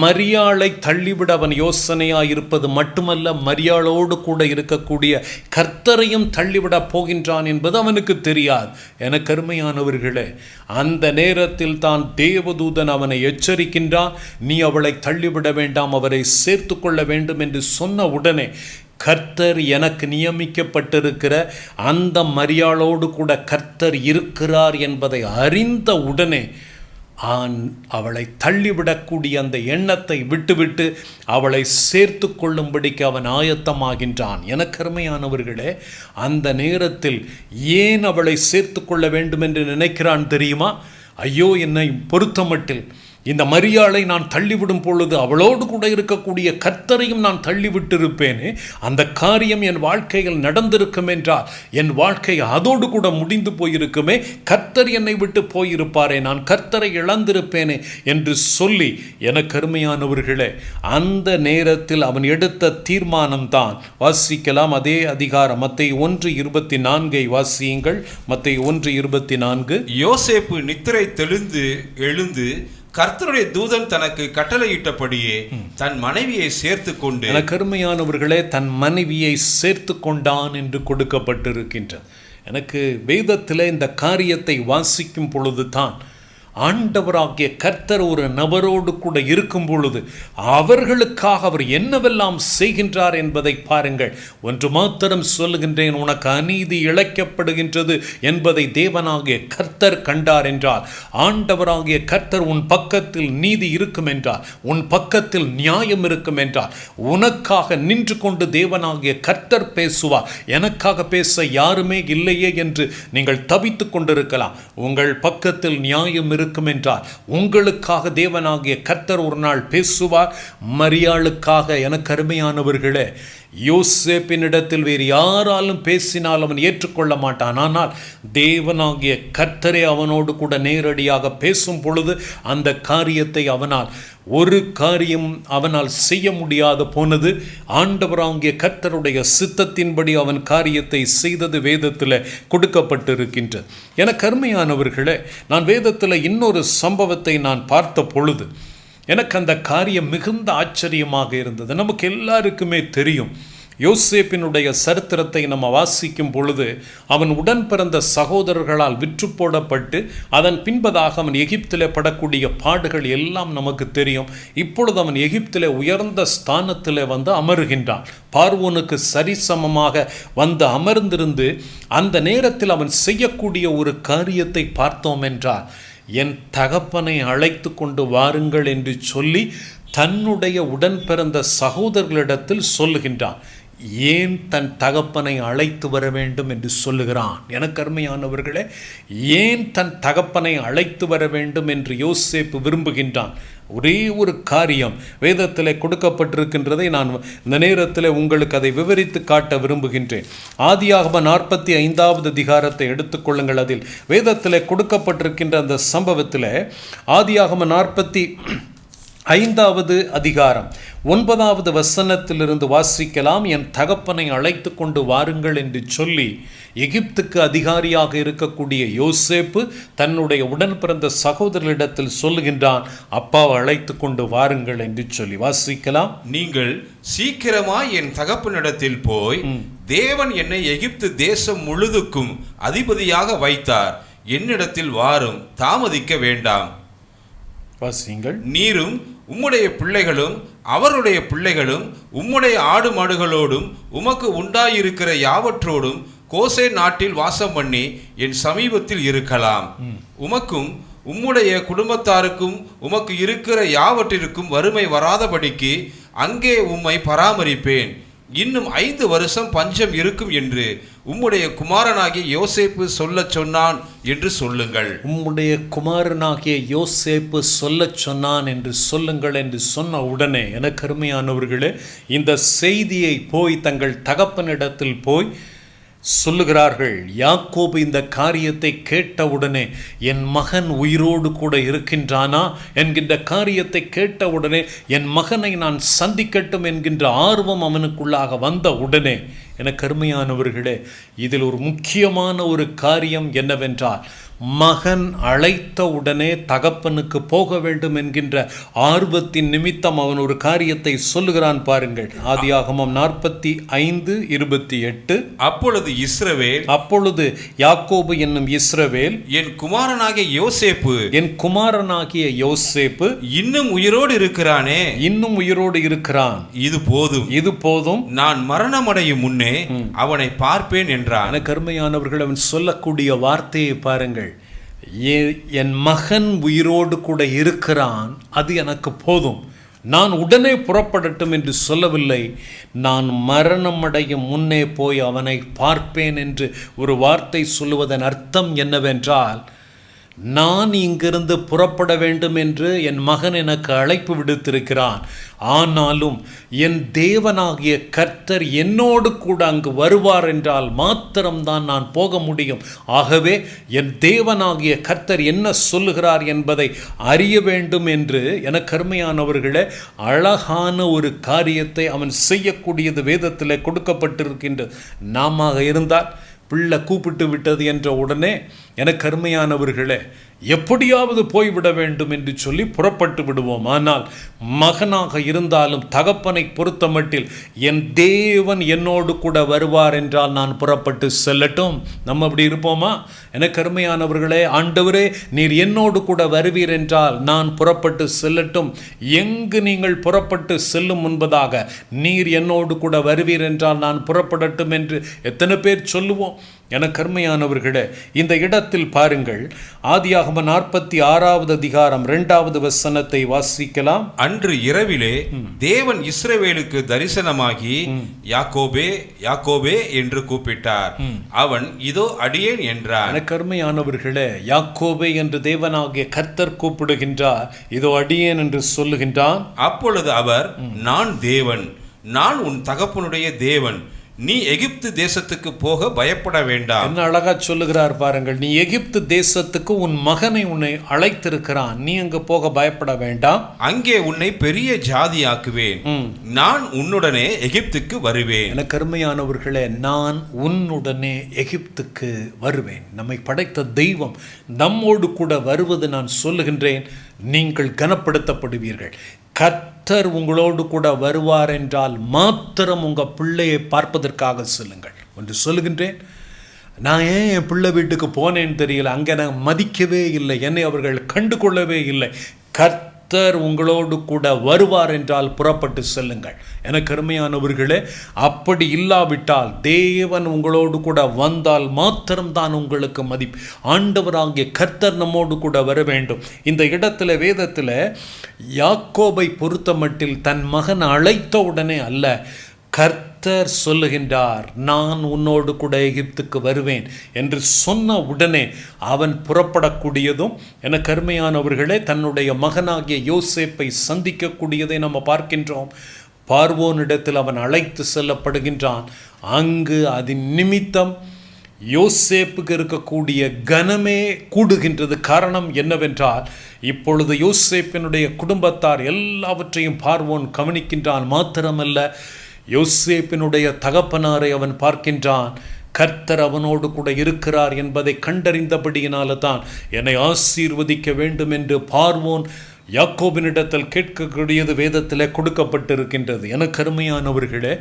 மரியாளை தள்ளிவிட அவன் யோசனையாயிருப்பது மட்டுமல்ல, மரியாளோடு கூட இருக்கக்கூடிய கர்த்தரையும் தள்ளிவிட போகின்றான் என்பது அவனுக்கு தெரியாது. என கருமையானவர்களே, அந்த நேரத்தில் தான் தேவதூதன் அவனை எச்சரிக்கின்றான். நீ அவளை தள்ளிவிட வேண்டாம், அவரை சேர்த்து கொள்ள வேண்டும் என்று சொன்ன உடனே கர்த்தர் எனக்கு நியமிக்கப்பட்டிருக்கிற அந்த மரியாளோடு கூட கர்த்தர் இருக்கிறார் என்பதை அறிந்த உடனே அவளை தள்ளிவிடக்கூடிய அந்த எண்ணத்தை விட்டுவிட்டு அவளை சேர்த்து கொள்ளும்படிக்கு அவன் ஆயத்தமாகின்றான். எனக்கு அருமையானவர்களே, அந்த நேரத்தில் ஏன் அவளை சேர்த்து கொள்ள வேண்டும் என்று நினைக்கிறான் தெரியுமா? ஐயோ, என்னை பொறுத்தமட்டில் இந்த மரியாளை நான் தள்ளிவிடும் பொழுது அவளோடு கூட இருக்கக்கூடிய கர்த்தரையும் நான் தள்ளிவிட்டிருப்பேனே, அந்த காரியம் என் வாழ்க்கையில் நடந்திருக்கும் என்றால் என் வாழ்க்கை அதோடு கூட முடிந்து போயிருக்குமே, கர்த்தர் என்னை விட்டு போயிருப்பாரே, நான் கர்த்தரை இழந்திருப்பேனே என்று சொல்லி, எனக்கு அருமையானவர்களே, அந்த நேரத்தில் அவன் எடுத்த தீர்மானம்தான். வாசிக்கலாம் அதே அதிகாரம் மத்தேயு 1:24 வாசியுங்கள். மத்தேயு 1:24. யோசேப்பு நித்திரை தெளிந்து எழுந்து கர்த்தருடைய தூதன் தனக்கு கட்டளையிட்டபடியே தன் மனைவியை சேர்த்து கொண்டு. எனக்கு அருமையானவர்களே, தன் மனைவியை சேர்த்து கொண்டான் என்று கொடுக்கப்பட்டிருக்கின்றது. எனக்கு வேதத்தில் இந்த காரியத்தை வாசிக்கும் பொழுது தான் ஆண்டவராகிய கர்த்தர் ஒரு நபரோடு கூட இருக்கும் பொழுது அவர்களுக்காக அவர் என்னவெல்லாம் செய்கின்றார் என்பதை பாருங்கள். ஒன்று மாத்திரம் சொல்லுகின்றேன், உனக்கு அநீதி இழைக்கப்படுகின்றது என்பதை தேவனாகிய கர்த்தர் கண்டார் என்றால், ஆண்டவராகிய கர்த்தர் உன் பக்கத்தில் நீதி இருக்கும் என்றால், உன் பக்கத்தில் நியாயம் இருக்கும் என்றால், உனக்காக நின்று கொண்டு தேவனாகிய கர்த்தர் பேசுவார். எனக்காக பேச யாருமே இல்லையே என்று நீங்கள் தவித்துக் கொண்டிருக்கலாம். உங்கள் பக்கத்தில் நியாயம் இருக்கும் என்றால் உங்களுக்காக தேவனாகிய கர்த்தர் ஒரு நாள் பேசுவார். மரியாளுக்காக, எனக்கு அருமையானவர்களே, யோசேப்பினிடத்தில் வேறு யாராலும் பேசினால் அவன் ஏற்றுக்கொள்ள மாட்டான். ஆனால் தேவனாகிய கர்த்தரே அவனோடு கூட நேரடியாக பேசும் பொழுது அந்த காரியத்தை ஒரு காரியம் அவனால் செய்ய முடியாது போனது. ஆண்டவராகிய கர்த்தருடைய சித்தத்தின்படி அவன் காரியத்தை செய்தது வேதத்தில் கொடுக்கப்பட்டிருக்கின்றது. எனக்கு அருமையானவர்களே, நான் வேதத்தில் இன்னொரு சம்பவத்தை நான் பார்த்த பொழுது எனக்கு அந்த காரியம் மிகுந்த ஆச்சரியமாக இருந்தது. நமக்கு எல்லாருக்குமே தெரியும், யோசேப்பினுடைய சரித்திரத்தை நம்ம வாசிக்கும் பொழுது அவன் உடன் பிறந்த சகோதரர்களால் விற்று போடப்பட்டு அதன் பின்பதாக அவன் எகிப்திலே படக்கூடிய பாடுகள் எல்லாம் நமக்கு தெரியும். இப்பொழுது அவன் எகிப்திலே உயர்ந்த ஸ்தானத்திலே வந்து அமருகின்றான். பார்வோனுக்கு சரிசமமாக வந்து அமர்ந்திருந்து அந்த நேரத்தில் அவன் செய்யக்கூடிய ஒரு காரியத்தை பார்த்தோம் என்றால், என் தகப்பனை அழைத்து கொண்டு வாருங்கள் என்று சொல்லி தன்னுடைய உடன் பிறந்த சகோதரர்களிடத்தில் சொல்லுகின்றான். ஏன் தன் தகப்பனை அழைத்து வர வேண்டும் என்று சொல்லுகிறான்? எனக்கு அருமையானவர்களே, ஏன் தன் தகப்பனை அழைத்து வர வேண்டும் என்று யோசேப்பு விரும்புகின்றான்? ஒரே ஒரு காரியம் வேதத்தில் கொடுக்கப்பட்டிருக்கின்றதை நான் இந்த நேரத்தில் உங்களுக்கு அதை விவரித்து காட்ட விரும்புகின்றேன். ஆதியாகமம் 45வது அதிகாரத்தை எடுத்துக்கொள்ளுங்கள். அதில் வேதத்தில் கொடுக்கப்பட்டிருக்கின்ற அந்த சம்பவத்தில் ஆதியாகமம் 45வது அதிகாரம் 9வது வசனத்திலிருந்து வாசிக்கலாம். என் தகப்பனை அழைத்து கொண்டு வாருங்கள் என்று சொல்லி எகிப்துக்கு அதிகாரியாக இருக்கக்கூடிய யோசேப்பு தன்னுடைய உடன் பிறந்த சகோதரர்களிடத்தில் சொல்லுகின்றான், அப்பாவை அழைத்து கொண்டு வாருங்கள் என்று சொல்லி. வாசிக்கலாம். நீங்கள் சீக்கிரமாய் என் தகப்பனிடத்தில் போய், தேவன் என்னை எகிப்து தேசம் முழுதுக்கும் அதிபதியாக வைத்தார், என்னிடத்தில் வாரும், தாமதிக்க வேண்டாம். வாசிங்கள். நீரும் உம்முடைய பிள்ளைகளும் அவருடைய பிள்ளைகளும் உம்முடைய ஆடு மாடுகளோடும் உமக்கு உண்டாயிருக்கிற யாவற்றோடும் கோசே நாட்டில் வாசம் பண்ணி என் சமீபத்தில் இருக்கலாம். உமக்கும் உம்முடைய குடும்பத்தாருக்கும் உமக்கு இருக்கிற யாவற்றிற்கும் வறுமை வராதபடிக்கு அங்கே உம்மை பராமரிப்பேன். இன்னும் 5 வருஷம் பஞ்சம் இருக்கும் என்று உம்முடைய குமாரனாகிய யோசேப்பு சொல்லச் சொன்னான் என்று சொல்லுங்கள். உம்முடைய குமாரனாகிய யோசேப்பு சொல்லச் சொன்னான் என்று சொல்லுங்கள் என்று சொன்ன உடனே, எனக்கு அருமையானவர்களே, இந்த செய்தியை போய் தங்கள் தகப்பனிடத்தில் போய் சொல்லுகிறார்கள். யாக்கோபு இந்த காரியத்தை கேட்டவுடனே, என் மகன் உயிரோடு கூட இருக்கின்றானா என்கின்ற காரியத்தை கேட்டவுடனே, என் மகனை நான் சந்திக்கட்டும் என்கின்ற ஆர்வம் அவனுக்குள்ளாக வந்த உடனே, எனக்கு அருமையானவர்களே, இதில் ஒரு முக்கியமான ஒரு காரியம் என்னவென்றால், மகன் அழைத்த உடனே தகப்பனுக்கு போக வேண்டும் என்கின்ற ஆர்வத்தின் நிமித்தம் அவன் ஒரு காரியத்தை சொல்லுகிறான். பாருங்கள், ஆதியாகமம் 45:28. அப்பொழுது யாக்கோபு என்னும் இஸ்ரவேல், என் குமாரனாகிய யோசேப்பு இன்னும் உயிரோடு இருக்கிறான், இது போதும், நான் மரணமடையும் முன்னே அவனை பார்ப்பேன் என்றான். கருமையானவர்கள், அவன் சொல்லக்கூடிய வார்த்தையை பாருங்கள். என் மகன் உயிரோடு கூட இருக்கிறான், அது எனக்கு போதும், நான் உடனே புறப்படட்டும் என்று சொல்லவில்லை. நான் மரணமடையும் முன்னே போய் அவனை பார்ப்பேன் என்று ஒரு வார்த்தை சொல்லுவதன் அர்த்தம் என்னவென்றால், நான் இங்கிருந்து புறப்பட வேண்டும் என்று என் மகன் எனக்கு அழைப்பு விடுத்திருக்கிறான். ஆனாலும் என் தேவனாகிய கர்த்தர் என்னோடு கூட அங்கு வருவார் என்றால் மாத்திரம்தான் நான் போக முடியும். ஆகவே என் தேவனாகிய கர்த்தர் என்ன சொல்லுகிறார் என்பதை அறிய வேண்டும் என்று எனக்கு அருமையானவர்களே, அழகான ஒரு காரியத்தை அவன் செய்யக்கூடியது வேதத்தில் கொடுக்கப்பட்டிருக்கின்றது. நாம இருந்தால் பிள்ளை கூப்பிட்டு விட்டது என்ற உடனே எனக்கு அருமையானவர்களே, எப்படியாவது போய்விட வேண்டும் என்று சொல்லி புறப்பட்டு விடுவோம். ஆனால் மகனாக இருந்தாலும் தகப்பனை பொறுத்த மட்டில் என் தேவன் என்னோடு கூட வருவார் என்றால் நான் புறப்பட்டு செல்லட்டும். நம்ம அப்படி இருப்போமா? எனக்கு அருமையானவர்களே, ஆண்டவரே நீர் என்னோடு கூட வருவீர் என்றால் நான் புறப்பட்டு செல்லட்டும். எங்கு நீங்கள் புறப்பட்டு செல்லும் முன்பதாக நீர் என்னோடு கூட வருவீர் என்றால் நான் புறப்படட்டும் என்று எத்தனை பேர் சொல்லுவோம்? எனக்கு அருமையானவர்களே, இந்த இடத்தில் பாருங்கள், ஆதியாகமம் 46வது அதிகாரம் 2வது வசனத்தை வாசிக்கலாம். அன்று இரவிலே தேவன் இஸ்ரவேலுக்கு தரிசனமாகி யாக்கோபே யாக்கோபே என்று கூப்பிட்டார். அவன் இதோ அடியேன் என்றார். எனக்கு அருமையானவர்களே, யாக்கோபே என்று தேவனாகிய கர்த்தர் கூப்பிடுகின்றார், இதோ அடியேன் என்று சொல்லுகின்றான். அப்பொழுது அவர், நான் தேவன், நான் உன் தகப்பனுடைய தேவன், நீ எகிப்து தேசத்துக்கு போக பயப்பட வேண்டாம். என்ன அழகா சொல்லுகிறார் பாருங்கள். நீ எகிப்து தேசத்துக்கு உன் மகனை உன்னை அழைத்திருக்கிறான், நீ அங்க போக பயப்பட வேண்டாம். அங்கே உன்னை பெரிய ஜாதியாக்குவேன், நான் உன்னுடனே எகிப்துக்கு வருவேன். எனக்கு அருமையானவர்களே, நான் உன்னுடனே எகிப்துக்கு வருவேன். நம்மை படைத்த தெய்வம் நம்மோடு கூட வருவது நான் சொல்லுகின்றேன், நீங்கள் கனப்படுத்தப்படுவீர்கள். கர்த்தர் உங்களோடு கூட வருவார் என்றால் மாத்திரம் உங்கள் பிள்ளையை பார்ப்பதற்காக செல்லுங்கள். ஒன்று சொல்லுகின்றேன், நான் ஏன் என் பிள்ளை வீட்டுக்கு போனேன்னு தெரியல, அங்கே நான் மதிக்கவே இல்லை, என்னை அவர்கள் கண்டு கொள்ளவே இல்லை. கர்த்தர் உங்களோடு கூட வருவார் என்றால் புறப்பட்டு செல்லுங்கள். எனக்கு அருமையானவர்களே, அப்படி இல்லாவிட்டால் தேவன் உங்களோடு கூட வந்தால் மாத்திரம்தான் உங்களுக்கு மதிப்பு. ஆண்டவராகிய கர்த்தர் நம்மோடு கூட வர வேண்டும். இந்த இடத்துல வேதத்தில் யாக்கோபை பொறுத்த மட்டில் தன் மகன் அழைத்த உடனே அல்ல, கர்த்தர் சொல்லுகின்றார், நான் உன்னோடு கூட எகிப்துக்கு வருவேன் என்று சொன்ன உடனே அவன் புறப்படக்கூடியதும், எனக்கு அருமையானவர்களே, தன்னுடைய மகனாகிய யோசேப்பை சந்திக்கக்கூடியதை நம்ம பார்க்கின்றோம். பார்வோனிடத்தில் அவன் அழைத்து செல்லப்படுகின்றான். அங்கு அதன் நிமித்தம் யோசேப்புக்கு இருக்கக்கூடிய கனமே கூடுகின்றது. காரணம் என்னவென்றால், இப்பொழுது யோசேப்பினுடைய குடும்பத்தார் எல்லாவற்றையும் பார்வோன் கவனிக்கின்றான். மாத்திரமல்ல, யோசேப்பினுடைய தகப்பனாரை அவன் பார்க்கின்றான். கர்த்தர் அவனோடு கூட இருக்கிறார் என்பதை கண்டறிந்தபடியினால தான் என்னை ஆசீர்வதிக்க வேண்டும் என்று பார்வோன் யாக்கோபினிடத்தில் கேட்கக்கூடியது வேதத்தில் கொடுக்கப்பட்டிருக்கின்றது. எனக்கு அருமையானவர்களே,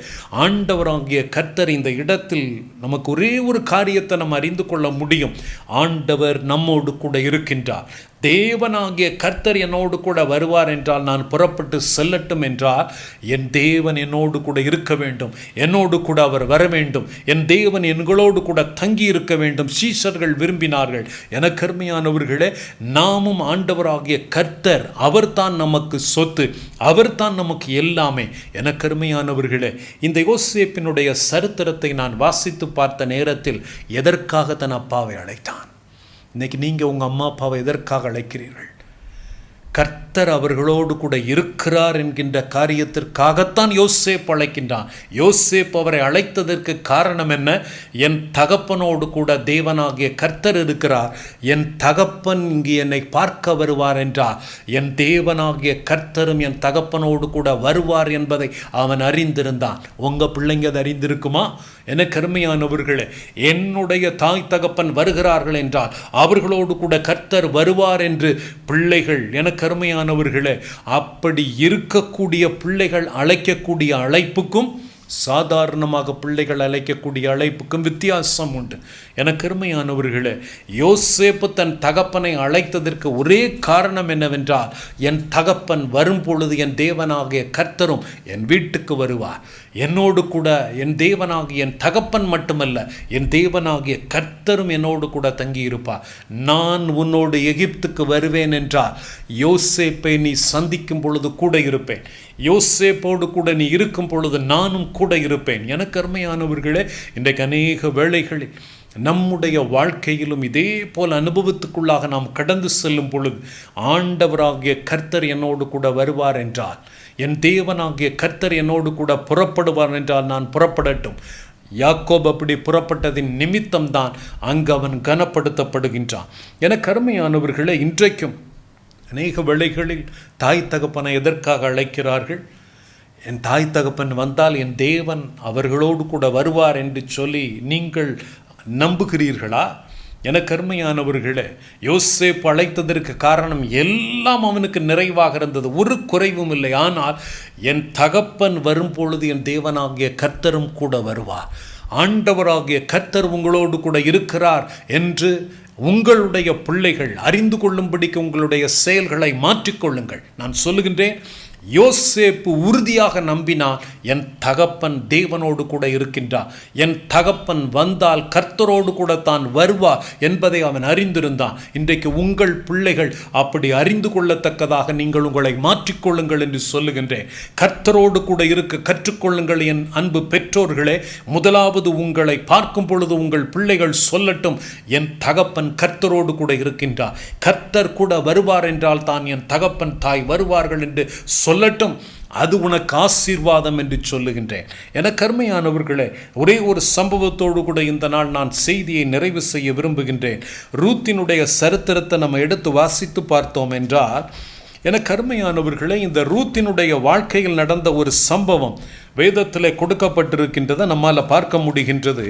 ஆண்டவராகிய கர்த்தர் இந்த இடத்தில் நமக்கு ஒரே ஒரு காரியத்தை நம்ம அறிந்து கொள்ள முடியும். ஆண்டவர் நம்மோடு கூட இருக்கின்றார். தேவனாகிய கர்த்தர் என்னோடு கூட வருவார் என்றால் நான் புறப்பட்டு செல்லட்டும் என்றால் என் தேவன் என்னோடு கூட இருக்க வேண்டும், என்னோடு கூட அவர் வர வேண்டும், என் தேவன் எங்களோடு கூட தங்கி இருக்க வேண்டும். சீஷர்கள் விரும்பினார்கள். எனக்கு அருமையானவர்களே, நாமும் ஆண்டவராகிய கர்த்தர் அவர்தான் நமக்கு சொத்து, அவர்தான் நமக்கு எல்லாமே. எனக்கு அருமையானவர்களே, இந்த யோசேப்பினுடைய சரித்திரத்தை நான் வாசித்து பார்த்த நேரத்தில் எதற்காக தன் அப்பாவை அழைத்தான்? இன்னைக்கு நீங்கள் உங்கள் அம்மா அப்பாவை எதற்காக அழைக்கிறீர்கள்? கர்த்தர் அவர்களோடு கூட இருக்கிறார் என்கின்ற காரியத்திற்காகத்தான் யோசேப் அழைக்கின்றான். யோசேப் அவரை அழைத்ததற்கு காரணம் என்ன? என் தகப்பனோடு கூட தேவனாகிய கர்த்தர் இருக்கிறார், என் தகப்பன் இங்கு என்னை பார்க்க வருவார் என்றார். என் தேவனாகிய கர்த்தரும் என் தகப்பனோடு கூட வருவார் என்பதை அவன் அறிந்திருந்தான். உங்கள் பிள்ளைங்க அதை அறிந்திருக்குமா? எனக்கு அருமையானவர்களே, என்னுடைய தாய் தகப்பன் வருகிறார்கள் என்றால் அவர்களோடு கூட கர்த்தர் வருவார் என்று பிள்ளைகள், எனக்கு அருமையானவர்களே, அப்படி இருக்கக்கூடிய பிள்ளைகள் அழைக்கக்கூடிய அழைப்புக்கும் சாதாரணமாக பிள்ளைகள் அழைக்கக்கூடிய அழைப்புக்கும் வித்தியாசம் உண்டு. எனக்கு அருமையானவர்களே, யோசேப்பு தன் தகப்பனை அழைத்ததற்கு ஒரே காரணம் என்னவென்றால், என் தகப்பன் வரும் பொழுது என் தேவனாகிய கர்த்தரும் என் வீட்டுக்கு வருவார். என்னோடு கூட என் தேவனாகிய என் தகப்பன் மட்டுமல்ல, என் தேவனாகிய கர்த்தரும் என்னோடு கூட தங்கியிருப்பார். நான் உன்னோடு எகிப்துக்கு வருவேன் என்றார். யோசேப்பை நீ சந்திக்கும் பொழுது கூட இருப்பேன். யோசேப்போடு கூட நீ இருக்கும் பொழுது நானும் கூட இருப்பேன். எனக்கு அருமையானவர்களே, இன்றைக்கு அநேக வேளைகளில் நம்முடைய வாழ்க்கையிலும் இதே போல் அனுபவத்துக்குள்ளாக நாம் கடந்து செல்லும் பொழுது ஆண்டவராகிய கர்த்தர் என்னோடு கூட வருவார் என்றால், என் தேவனாகிய கர்த்தர் என்னோடு கூட புறப்படுவார் என்றால் நான் புறப்படட்டும். யாக்கோபு அப்படி புறப்பட்டதின் நிமித்தம்தான் அங்கு அவன் கனப்படுத்தப்படுகின்றான். எனக்கு அருமையானவர்களே, இன்றைக்கும் அநேக வேளைகளில் தாய் தகப்பனை எதற்காக அழைக்கிறார்கள்? என் தாய் தகப்பன் வந்தால் என் தேவன் அவர்களோடு கூட வருவார் என்று சொல்லி நீங்கள் நம்புகிறீர்களா? எனக்கு அருமையானவர்களே, யோசேப்பு அழைத்ததற்கு காரணம் எல்லாம் அவனுக்கு நிறைவாக இருந்தது, ஒரு குறைவும் இல்லை. ஆனால் என் தகப்பன் வரும்பொழுது என் தேவனாகிய கர்த்தரும் கூட வருவார். ஆண்டவராகிய கர்த்தர் உங்களோடு கூட இருக்கிறார் என்று உங்களுடைய பிள்ளைகள் அறிந்து கொள்ளும்படிக்கு உங்களுடைய செயல்களை மாற்றிக்கொள்ளுங்கள். நான் சொல்லுகின்றேன், யோசேப்பு உறுதியாக நம்பினான், என் தகப்பன் தேவனோடு கூட இருக்கின்றார், என் தகப்பன் வந்தால் கர்த்தரோடு கூட தான் வருவார் என்பதை அவன் அறிந்திருந்தான். இன்றைக்கு உங்கள் பிள்ளைகள் அப்படி அறிந்து கொள்ளத்தக்கதாக நீங்கள் உங்களை மாற்றிக்கொள்ளுங்கள் என்று சொல்லுகின்றேன். கர்த்தரோடு கூட இருக்க கற்றுக்கொள்ளுங்கள் என் அன்பு பெற்றோர்களே. முதலாவது உங்களை பார்க்கும் பொழுது உங்கள் பிள்ளைகள் சொல்லட்டும், என் தகப்பன் கர்த்தரோடு கூட இருக்கின்றார், கர்த்தர் கூட வருவார் என்றால் தான் என் தகப்பன் தாய் வருவார்கள் என்று சொல்லட்டும். அது உனக்கு ஆசீர்வாதம் என்று சொல்லுகின்றேன். எனக்கு அருமையானவர்களே, ஒரே ஒரு சம்பவத்தோடு கூட இந்த நாள் நான் செய்தியை நிறைவு செய்ய விரும்புகின்றேன். ரூத்தினுடைய சரித்திரத்தை நம்ம எடுத்து வாசித்து பார்த்தோம் என்றால், எனக்கு அருமையானவர்களே, இந்த ரூத்தினுடைய வாழ்க்கையில் நடந்த ஒரு சம்பவம் வேதத்தில் கொடுக்கப்பட்டிருக்கின்றதை நம்மால் பார்க்க முடிகின்றது.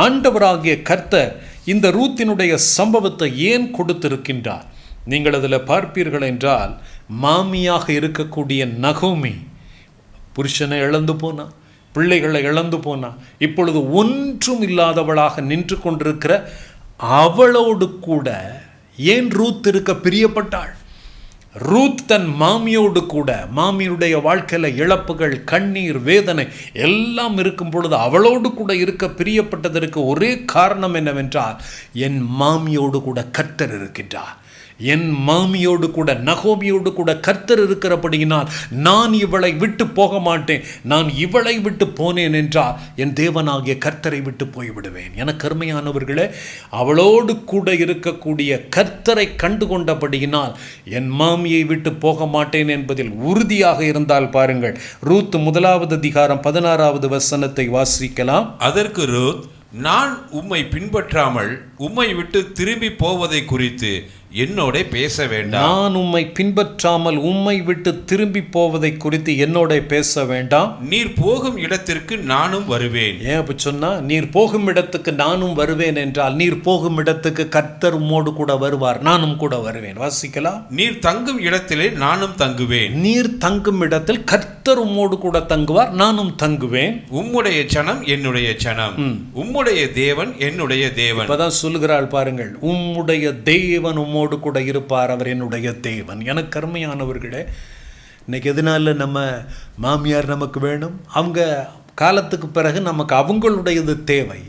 ஆண்டவராகிய கர்த்தர் இந்த ரூத்தினுடைய சம்பவத்தை ஏன் கொடுத்திருக்கின்றார்? நீங்கள் அதில் பார்ப்பீர்கள் என்றால், மாமியாக இருக்கக்கூடிய நகோமி புருஷனை இழந்து போனா, பிள்ளைகளை இழந்து போனா, இப்பொழுது ஒன்றும் இல்லாதவளாக நின்று கொண்டிருக்கிற அவளோடு கூட ஏன் ரூத் இருக்க பிரியப்பட்டாள்? ரூத் தன் மாமியோடு கூட, மாமியுடைய வாழ்க்கையில் இழப்புகள், கண்ணீர், வேதனை எல்லாம் இருக்கும் பொழுது அவளோடு கூட இருக்க பிரியப்பட்டதற்கு ஒரே காரணம் என்னவென்றால், என் மாமியோடு கூட கர்த்தர் இருக்கின்றார், என் மாமியோடு கூட நகோமியோடு கூட கர்த்தர் இருக்கிறபடியினால் நான் இவளை விட்டு போக மாட்டேன். நான் இவளை விட்டு போனேன் என்றால் என் தேவனாகிய கர்த்தரை விட்டு போய்விடுவேன். எனக்கு அருமையானவர்களே, அவளோடு கூட இருக்கக்கூடிய கர்த்தரை கண்டு கொண்டபடியினால் என் மாமியை விட்டு போக மாட்டேன் என்பதில் உறுதியாக இருந்தால் பாருங்கள், ரூத் 1 அதிகாரம் 16 வசனத்தை வாசிக்கலாம். அதற்கு ரூத், நான் உம்மை பின்பற்றாமல் உம்மை விட்டு திரும்பி போவதை குறித்து என்னோட பேச வேண்டாம். நான் உம்மை பின்பற்றாமல் உம்மை விட்டு திரும்பி போவதை குறித்து என்னோட பேச வேண்டாம். நீர் போகும் இடத்திற்கு நானும் வருவேன். ஏன் அப்படி சொன்னா? நீர் போகும் இடத்துக்கு நானும் வருவேன் என்றால், நீர் போகும் இடத்துக்கு கர்த்தர் உம்மோடு கூட வருவார், நானும் கூட வருவேன். வாசிக்கலாம். நீர் தங்கும் இடத்திலே நானும் தங்குவேன். நீர் தங்கும் இடத்தில் கர்த்தர் உம்மோடு கூட தங்குவார், நானும் தங்குவேன். உம்முடைய ஜனம் என்னுடைய ஜனம், உம்முடைய தேவன் என்னுடைய தேவன். இப்பதான் சொல்லுகிறாள் பாருங்கள், உம்முடைய தேவன் உம்மோடு கூட இருப்பார், அவர் என்னுடைய தேவன். எனக்கு அருமையானவர்களே, இன்னைக்கு எதனால நம்ம மாமியார் நமக்கு வேணும்? அவங்க காலத்துக்கு பிறகு நமக்கு அவங்களுடையது தேவை.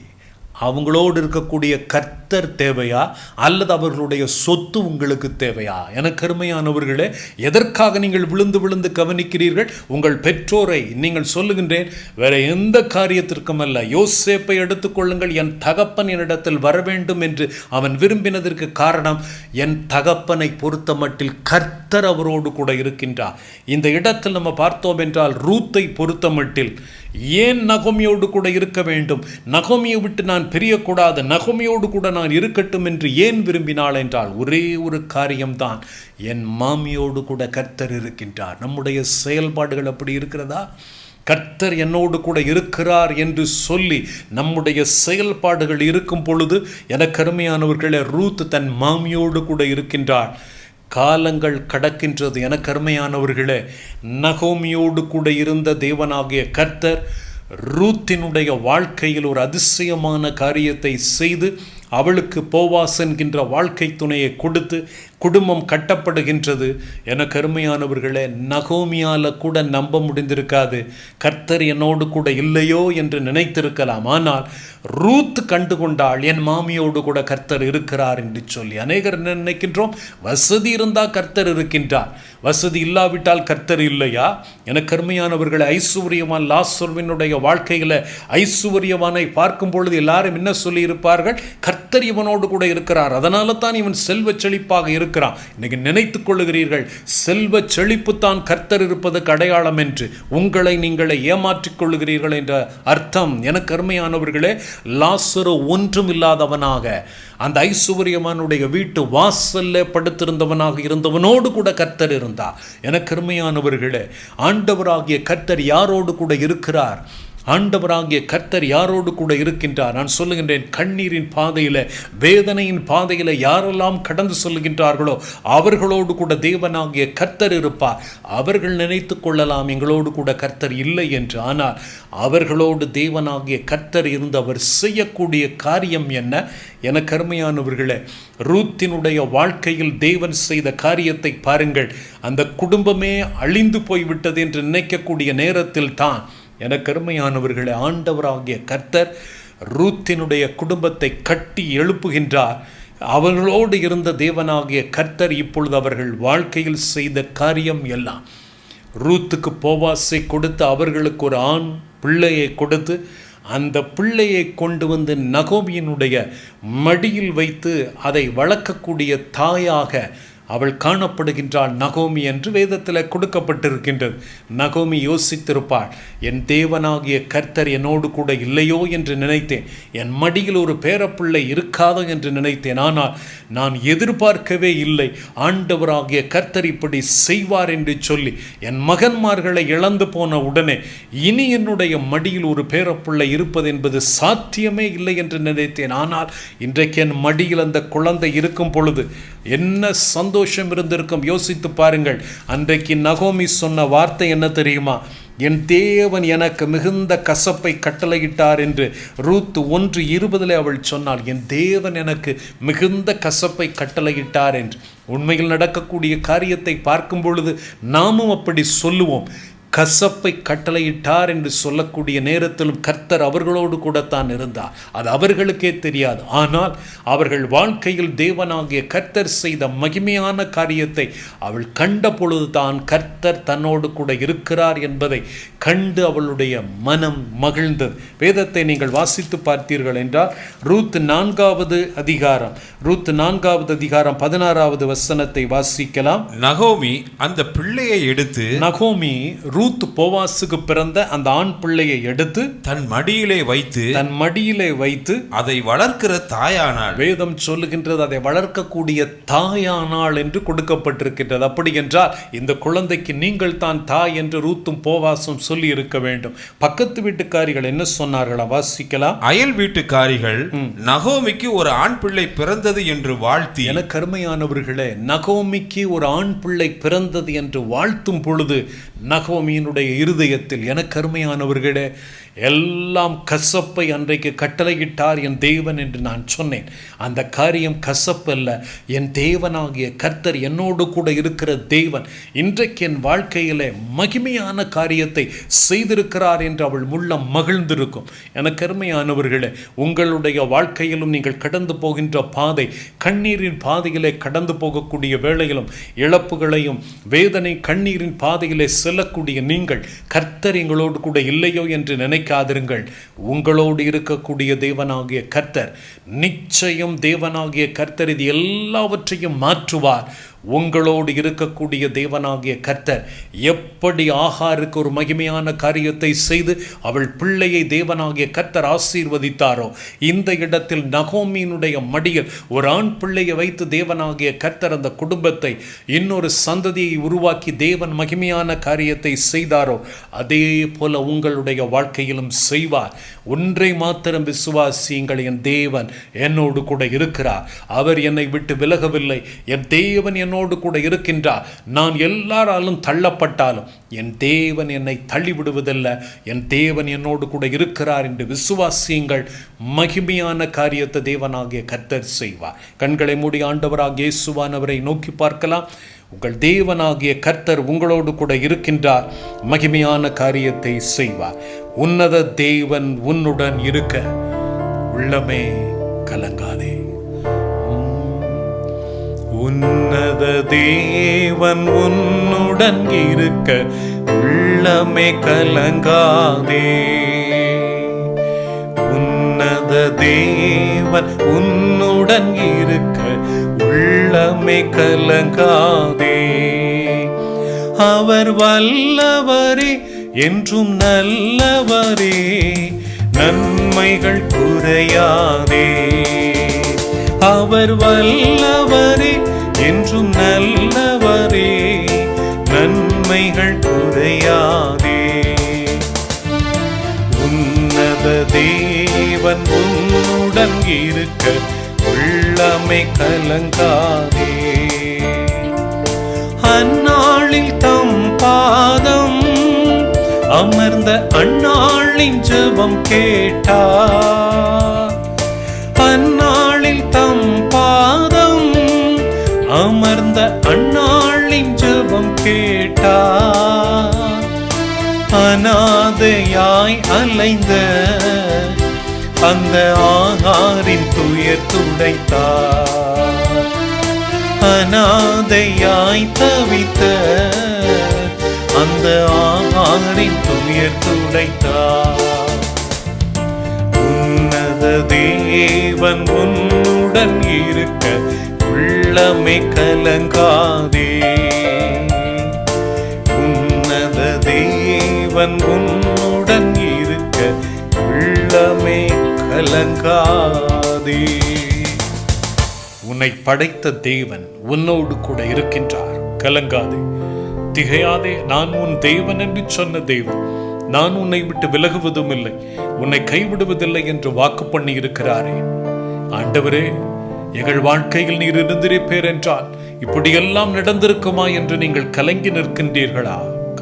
அவங்களோடு இருக்கக்கூடிய கர்த்தர் தேவையா, அல்லது அவர்களுடைய சொத்து உங்களுக்கு தேவையா? எனக்கு அருமையானவர்களே, எதற்காக நீங்கள் விழுந்து விழுந்து கவனிக்கிறீர்கள்? உங்கள் பெற்றோரை நீங்கள் சொல்லுகின்றேன், வேற எந்த காரியத்திற்கும் அல்ல. யோசேப்பை எடுத்துக்கொள்ளுங்கள். என் தகப்பன் என்னிடத்தில் வர வேண்டும் என்று அவன் விரும்பினதற்கு காரணம், என் தகப்பனை பொறுத்த மட்டில் கர்த்தர் அவரோடு கூட இருக்கின்றார். இந்த இடத்தில் நம்ம பார்த்தோம் என்றால், ரூத்தை பொறுத்த மட்டில் ஏன் நகோமியோடு கூட இருக்க வேண்டும்? நகோமியை விட்டு நான் பிரியக்கூடாது, நகோமியோடு கூட நான் இருக்கட்டும் என்று ஏன் விரும்பினாள் என்றால், ஒரே ஒரு காரியம்தான், என் மாமியோடு கூட கர்த்தர் இருக்கின்றார். நம்முடைய செயல்பாடுகள் அப்படி இருக்கிறதா? கர்த்தர் என்னோடு கூட இருக்கிறார் என்று சொல்லி நம்முடைய செயல்பாடுகள் இருக்கும் பொழுது, எனக்கு அருமையானவர்களே, ரூத் தன் மாமியோடு கூட இருக்கின்றார். காலங்கள் கடக்கின்றது. எனக்கு அருமையானவர்களே, நகோமியோடு கூட இருந்த தேவனாகிய கர்த்தர் ரூத்தினுடைய வாழ்க்கையில் ஒரு அதிசயமான காரியத்தை செய்து அவளுக்கு போவாஸ் என்கின்ற வாழ்க்கை துணையை கொடுத்து குடும்பம் கட்டப்படுகின்றது. எனக்கு அருமையானவர்களே, நகோமியால் கூட நம்ப முடிந்திருக்காது. கர்த்தர் என்னோடு கூட இல்லையோ என்று நினைத்திருக்கலாம். ஆனால் ரூத் கண்டுகொண்டாள், என் மாமியோடு கூட கர்த்தர் இருக்கிறார் என்று சொல்லி. அநேகர் நினைக்கின்றோம், வசதி இருந்தால் கர்த்தர் இருக்கின்றார், வசதி இல்லாவிட்டால் கர்த்தர் இல்லையா? எனக்கு அருமையானவர்களை, ஐஸ்வர்யவான் லாசருவினுடைய வாழ்க்கையில் ஐஸ்வர்யவானை பார்க்கும் பொழுது எல்லாரும் என்ன சொல்லி இருப்பார்கள்? கர்த்தர் இவனோடு கூட இருக்கிறார், அதனால தான் இவன் செல்வ செழிப்பாக இருக்கிறான். இன்னைக்கு நினைத்துக் கொள்ளுகிறீர்கள், செல்வ செழிப்பு தான் கர்த்தர் இருப்பதற்கு அடையாளம் என்று உங்களை நீங்களே ஏமாற்றிக் கொள்ளுகிறீர்கள் என்ற அர்த்தம். எனக்கு அருமையானவர்களே, லாசரு ஒன்றும் இல்லாதவனாக அந்த ஐஸ்வர்யமானுடைய வீட்டு வாசல்ல படுத்திருந்தவனாக இருந்தவனோடு கூட கர்த்தர் இருந்தார். எனக்கு அருமையானவர்களே, ஆண்டவராகிய கர்த்தர் யாரோடு கூட இருக்கிறார்? ஆண்டவராகிய கர்த்தர் யாரோடு கூட இருக்கின்றார்? நான் சொல்லுகின்றேன், கண்ணீரின் பாதையில், வேதனையின் பாதையில் யாரெல்லாம் கடந்து சொல்லுகின்றார்களோ அவர்களோடு கூட தேவனாகிய கர்த்தர் இருப்பார். அவர்கள் நினைத்து கொள்ளலாம் எங்களோடு கூட கர்த்தர் இல்லை என்று. ஆனால் அவர்களோடு தேவனாகிய கர்த்தர் இருந்து அவர் செய்யக்கூடிய காரியம் என்ன? எனக்கு அருமையானவர்களே, ரூத்தினுடைய வாழ்க்கையில் தேவன் செய்த காரியத்தை பாருங்கள். அந்த குடும்பமே அழிந்து போய்விட்டது என்று நினைக்கக்கூடிய நேரத்தில் தான் எனக்கு அருமையானவர்களே, ஆண்டவராகிய கர்த்தர் ரூத்தினுடைய குடும்பத்தை கட்டி எழுப்புகின்றார். அவர்களோடு இருந்த தேவனாகிய கர்த்தர் இப்பொழுது அவர்கள் வாழ்க்கையில் செய்த காரியம் எல்லாம், ரூத்துக்கு போவாசை கொடுத்து அவர்களுக்கு ஒரு ஆண் பிள்ளையை கொடுத்து அந்த பிள்ளையை கொண்டு வந்து நகோமியினுடைய மடியில் வைத்து அதை வளர்க்கக்கூடிய தாயாக அவள் காணப்படுகின்றாள் நகோமி என்று வேதத்தில் கொடுக்கப்பட்டிருக்கின்றது. நகோமி யோசித்திருப்பாள், என் தேவனாகிய கர்த்தர் என்னோடு கூட இல்லையோ என்று நினைத்தேன், என் மடியில் ஒரு பேரப்பிள்ளை இருக்காதோ என்று நினைத்தேன். ஆனால் நான் எதிர்பார்க்கவே இல்லை, ஆண்டவராகிய கர்த்தர் இப்படி செய்வார் என்று சொல்லி என் மகன்மார்களை இழந்து போன உடனே இனி என்னுடைய மடியில் ஒரு பேரப்பிள்ளை இருப்பது என்பது சாத்தியமே இல்லை என்று நினைத்தேன். ஆனால் இன்றைக்கு என் மடியில் அந்த குழந்தை இருக்கும் பொழுது என்ன சந்தோஷம் இருந்திருக்கும். யோசித்து பாருங்கள். அன்றைக்கு நகோமி சொன்ன வார்த்தை என்ன தெரியுமா? என் தேவன் எனக்கு மிகுந்த கசப்பை கட்டளையிட்டார் என்று ரூத் 1:20 அவள் சொன்னாள். என் தேவன் எனக்கு மிகுந்த கசப்பை கட்டளையிட்டார் என்று. உண்மையில் நடக்கக்கூடிய காரியத்தை பார்க்கும் பொழுது நாமும் அப்படி சொல்லுவோம். கசப்பை கட்டளையிட்டார் என்று சொல்லக்கூடிய நேரத்திலும் கர்த்தர் அவர்களோடு கூட தான் இருந்தார். அது அவர்களுக்கே தெரியாது. ஆனால் அவர்கள் வாழ்க்கையில் தேவனாகிய கர்த்தர் செய்த மகிமையான காரியத்தை அவள் கண்ட பொழுது தான் கர்த்தர் தன்னோடு கூட இருக்கிறார் என்பதை கண்டு அவளுடைய மனம் மகிழ்ந்தது. வேதத்தை நீங்கள் வாசித்து பார்த்தீர்கள் என்றால் ரூத் 4வது அதிகாரம் 16வது வசனத்தை வாசிக்கலாம். நகோமி அந்த பிள்ளையை எடுத்து, நகோமி ரூத் போவாசுக்கு பிறந்த அந்த ஆண் பிள்ளையை எடுத்து தன் மடியிலே வைத்து அதை வளர்க்கிற தாயானாள். வேதம் சொல்லுகின்றது, அதை வளர்க்கக்கூடிய தாயானாள் என்று கொடுக்கப்பட்டிருக்கின்றது. அப்படி என்றால் இந்த குழந்தைக்கு நீங்கள் தான் தாய் என்று ரூத்தும் போவாசும் சொல்லி இருக்க வேண்டும். பக்கத்து வீட்டுக்காரிகள் என்ன சொன்னார்களா? வாசிக்கலாம். அயல் வீட்டுக்காரிகள் நகோமிக்கு ஒரு ஆண் பிள்ளை பிறந்தது என்று வாழ்த்தி, என கருமையானவர்களே, நகோமிக்கு ஒரு ஆண் பிள்ளை பிறந்தது என்று வாழ்த்தும் பொழுது நகோமியினுடைய இருதயத்தில், என கருமையானவர்களே, எல்லாம் கசப்பை அன்றைக்கு கட்டளையிட்டார் என் தேவன் என்று நான் சொன்னேன். அந்த காரியம் கசப்பல்ல. என் தேவனாகிய கர்த்தர் என்னோடு கூட இருக்கிற தேவன் இன்றைக்கு என் வாழ்க்கையிலே மகிமையான காரியத்தை செய்திருக்கிறார் என்று அவள் உள்ளம் மகிழ்ந்திருக்கும். எனக்கு அருமையானவர்களே, உங்களுடைய வாழ்க்கையிலும் நீங்கள் கடந்து போகின்ற பாதை, கண்ணீரின் பாதையிலே கடந்து போகக்கூடிய வேளையிலும் இழப்புகளையும் வேதனை கண்ணீரின் பாதையிலே செல்லக்கூடிய நீங்கள், கர்த்தர் எங்களோடு கூட இல்லையோ என்று நினைக்காதிருங்கள். உங்களோடு இருக்கக்கூடிய தேவனாகிய கர்த்தர், நிச்சயம் தேவனாகிய கர்த்தர் இது எல்லாவற்றையும் மாற்றுவார். உங்களோடு இருக்கக்கூடிய தேவனாகிய கர்த்தர் எப்படி ஆகாருக்கு ஒரு மகிமையான காரியத்தை செய்து அவள் பிள்ளையை தேவனாகிய கர்த்தர் ஆசீர்வதித்தாரோ, இந்த இடத்தில் நகோமியினுடைய மடியில் ஒரு ஆண் பிள்ளையை வைத்து தேவனாகிய கர்த்தர் அந்த குடும்பத்தை, இன்னொரு சந்ததியை உருவாக்கி தேவன் மகிமையான காரியத்தை செய்தாரோ, அதே போல உங்களுடைய வாழ்க்கையிலும் செய்வார். ஒன்றை மாத்திரம் விசுவாசியுங்கள், என் தேவன் என்னோடு கூட இருக்கிறார். அவர் என்னை விட்டு விலகவில்லை. என் தேவன் என்னோடு கூட இருக்கின்றார். நான் எல்லாராலும் தள்ளப்பட்டாலும் என் தேவன் என்னை தள்ளிவிடுவதில்லை, என் தேவன் என்னோடு கூட இருக்கிறார் என்று விசுவாசியுங்கள். மகிமையான காரியத்தை தேவனாகிய கர்த்தர் செய்வார். கண்களை மூடி ஆண்டவராகிய இயேசுவானவரை நோக்கி பார்க்கலாம். உங்கள் தேவனாகிய கர்த்தர் உங்களோடு கூட இருக்கின்றார், மகிமையான காரியத்தை செய்வார். உன்னத தேவன் உன்னுடன் இருக்க உள்ளமே கலங்காதே. உன்னத தேவன் உன்னுடன் இருக்க உள்ளமே கலங்காதே. உன்னத தேவன் உன்னுடன் இருக்க உள்ளமே கலங்காதே. அவர் வல்லவரே, என்றும் நல்லவரே, நன்மைகள் குறையாதே. அவர் வல்லவரே, என்றும் நல்லவரே, நன்மைகள் குறையாதே. உன்னத தேவன் உன்னுடன் இருக்க உள்ளமே கலங்காதே. அந்நாளில் தம் பாதம் அமர்ந்த அந்நாளின் ஜெபம் கேட்டார். அந்நாளில் தம் பாதம் அமர்ந்த அந்நாளின் ஜெபம் கேட்டார். அநாதையாய் அலைந்த அந்த ஆகாரின் துயர் துடைத்தார். அநாதையாய் தவித்த அந்த ஆகாரின் துயர் துடைத்தார். உன்னத தேவன் உன்னுடன் இருக்க உள்ளமே கலங்காதே. உன்னத தேவன் உன்னுடன் இருக்க உள்ளமே கலங்காதே. உன்னை படைத்த தேவன் உன்னோடு கூட இருக்கின்றார், கலங்காதே, திகையாதே. நான் உன் தேவன் என்று சொன்ன தேவன், நான் உன்னை விட்டு விலகுவதும் இல்லை, உன்னை கைவிடுவதில்லை என்று வாக்கு பண்ணி இருக்கிறாரே. ஆண்டவரே, எங்கள் வாழ்க்கையில் நீர் இருந்திருப்பீர் என்றால் இப்படியெல்லாம் நடந்திருக்குமா என்று நீங்கள் கலங்கி நிற்கின்றீர்களா?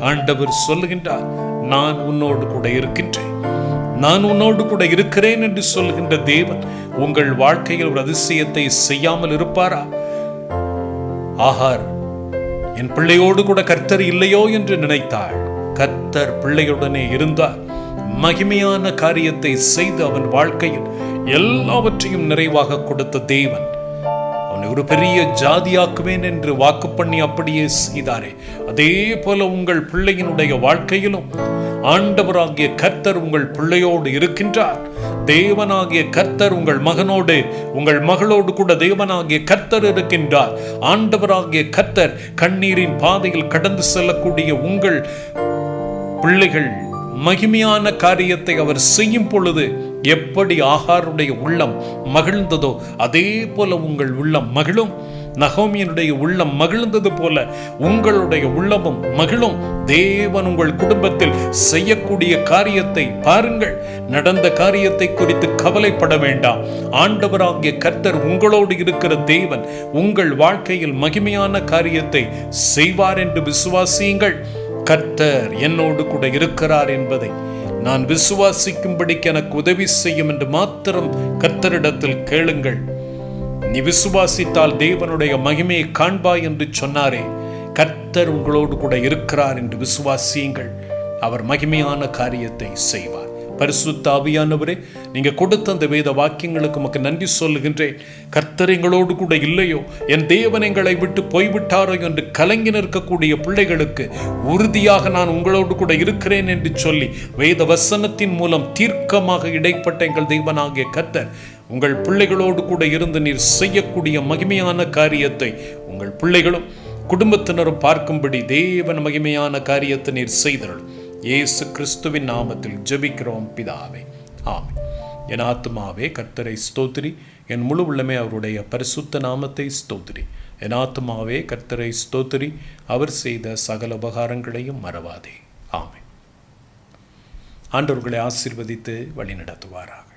ஆண்டவர் சொல்லுகின்றார், நான் உன்னோடு கூட இருக்கின்றேன், நான் உன்னோடு கூட இருக்கிறேன் என்று சொல்கின்ற தேவன் உங்கள் வாழ்க்கையில் ஒரு அதிசயத்தை செய்யாமல் இருப்பாரா? ஆகார் என் பிள்ளையோடு கூட கர்த்தர் இல்லையோ என்று நினைத்தாள். கர்த்தர் பிள்ளையுடனே இருந்தார். மகிமையான காரியத்தை செய்து அவன் வாழ்க்கையில் எல்லாவற்றையும் நிறைவாக கொடுத்த தேவன் அவனை ஒரு பெரிய ஜாதியாக்குவேன் என்று வாக்கு பண்ணி அப்படியே செய்தாரே. அதே போல உங்கள் பிள்ளையினுடைய வாழ்க்கையிலும் ஆண்டவராகிய கர்த்தர் உங்கள் பிள்ளையோடு இருக்கின்றார். தேவனாகிய கர்த்தர் உங்கள் மகனோடு, உங்கள் மகளோடு கூட தேவனாகிய கர்த்தர் இருக்கின்றார். ஆண்டவராகிய கர்த்தர் கண்ணீரின் பாதையில் கடந்து செல்லக்கூடிய உங்கள் பிள்ளைகள் மகிமையான காரியத்தை அவர் செய்யும் பொழுது எப்படி ஆகாருடைய உள்ளம் மகிழ்ந்ததோ அதே போல உங்கள் உள்ளம் மகிழும். நகோமியனுடைய உள்ளம் மகிழ்ந்தது போல உங்களுடைய உள்ளமும் மகிழும். தேவன் உங்கள் குடும்பத்தில் செய்யக்கூடிய காரியத்தை பாருங்கள். நடந்த காரியத்தை குறித்து கவலைப்பட வேண்டாம். ஆண்டவராகிய கர்த்தர் உங்களோடு இருக்கிற தேவன் உங்கள் வாழ்க்கையில் மகிமையான காரியத்தை செய்வார் என்று விசுவாசியுங்கள். கர்த்தர் என்னோடு கூட இருக்கிறார் என்பதை நான் விசுவாசிக்கும்படிக்கு எனக்கு உதவி செய்யும் என்று மாத்திரம் கர்த்தரிடத்தில் கேளுங்கள். நீ விசுவாசித்தால் தேவனுடைய மகிமையை காண்பாய் என்று சொன்னாரே. கர்த்தர் உங்களோடு கூட இருக்கிறார் என்று விசுவாசியுங்கள். அவர் மகிமையான காரியத்தை செய்வார். பரிசுத்த ஆவியானவரே, நீங்க கொடுத்த அந்த வேத வாக்கியங்களுக்கு உமக்கு நன்றி சொல்லுகின்றேன். கர்த்தர் எங்களோடு கூட இல்லையோ, என் தேவன் எங்களை விட்டு போய்விட்டாரோ என்று கலங்கி நிற்கக்கூடிய பிள்ளைகளுக்கு உறுதியாக நான் உங்களோடு கூட இருக்கிறேன் என்று சொல்லி வேத வசனத்தின் மூலம் தீர்க்கமாக இடைப்பட்ட எங்கள் தேவனாகிய கர்த்தர் உங்கள் பிள்ளைகளோடு கூட இருந்து நீர் செய்யக்கூடிய மகிமையான காரியத்தை உங்கள் பிள்ளைகளும் குடும்பத்தினரும் பார்க்கும்படி தேவன் மகிமையான காரியத்தை நீர் செய்தருளும். இயேசு கிறிஸ்துவின் நாமத்தில் ஜெபிக்கிறோம் பிதாவே, ஆமென். என் ஆத்துமாவே கர்த்தரை ஸ்தோத்திரி, என் முழு உள்ளமே அவருடைய பரிசுத்த நாமத்தை ஸ்தோத்திரி. என் ஆத்துமாவே கர்த்தரை ஸ்தோத்திரி, அவர் செய்த சகல உபகாரங்களையும் மறவாதே. ஆமென். ஆண்டவர்களை ஆசீர்வதித்து வழி நடத்துவாராக.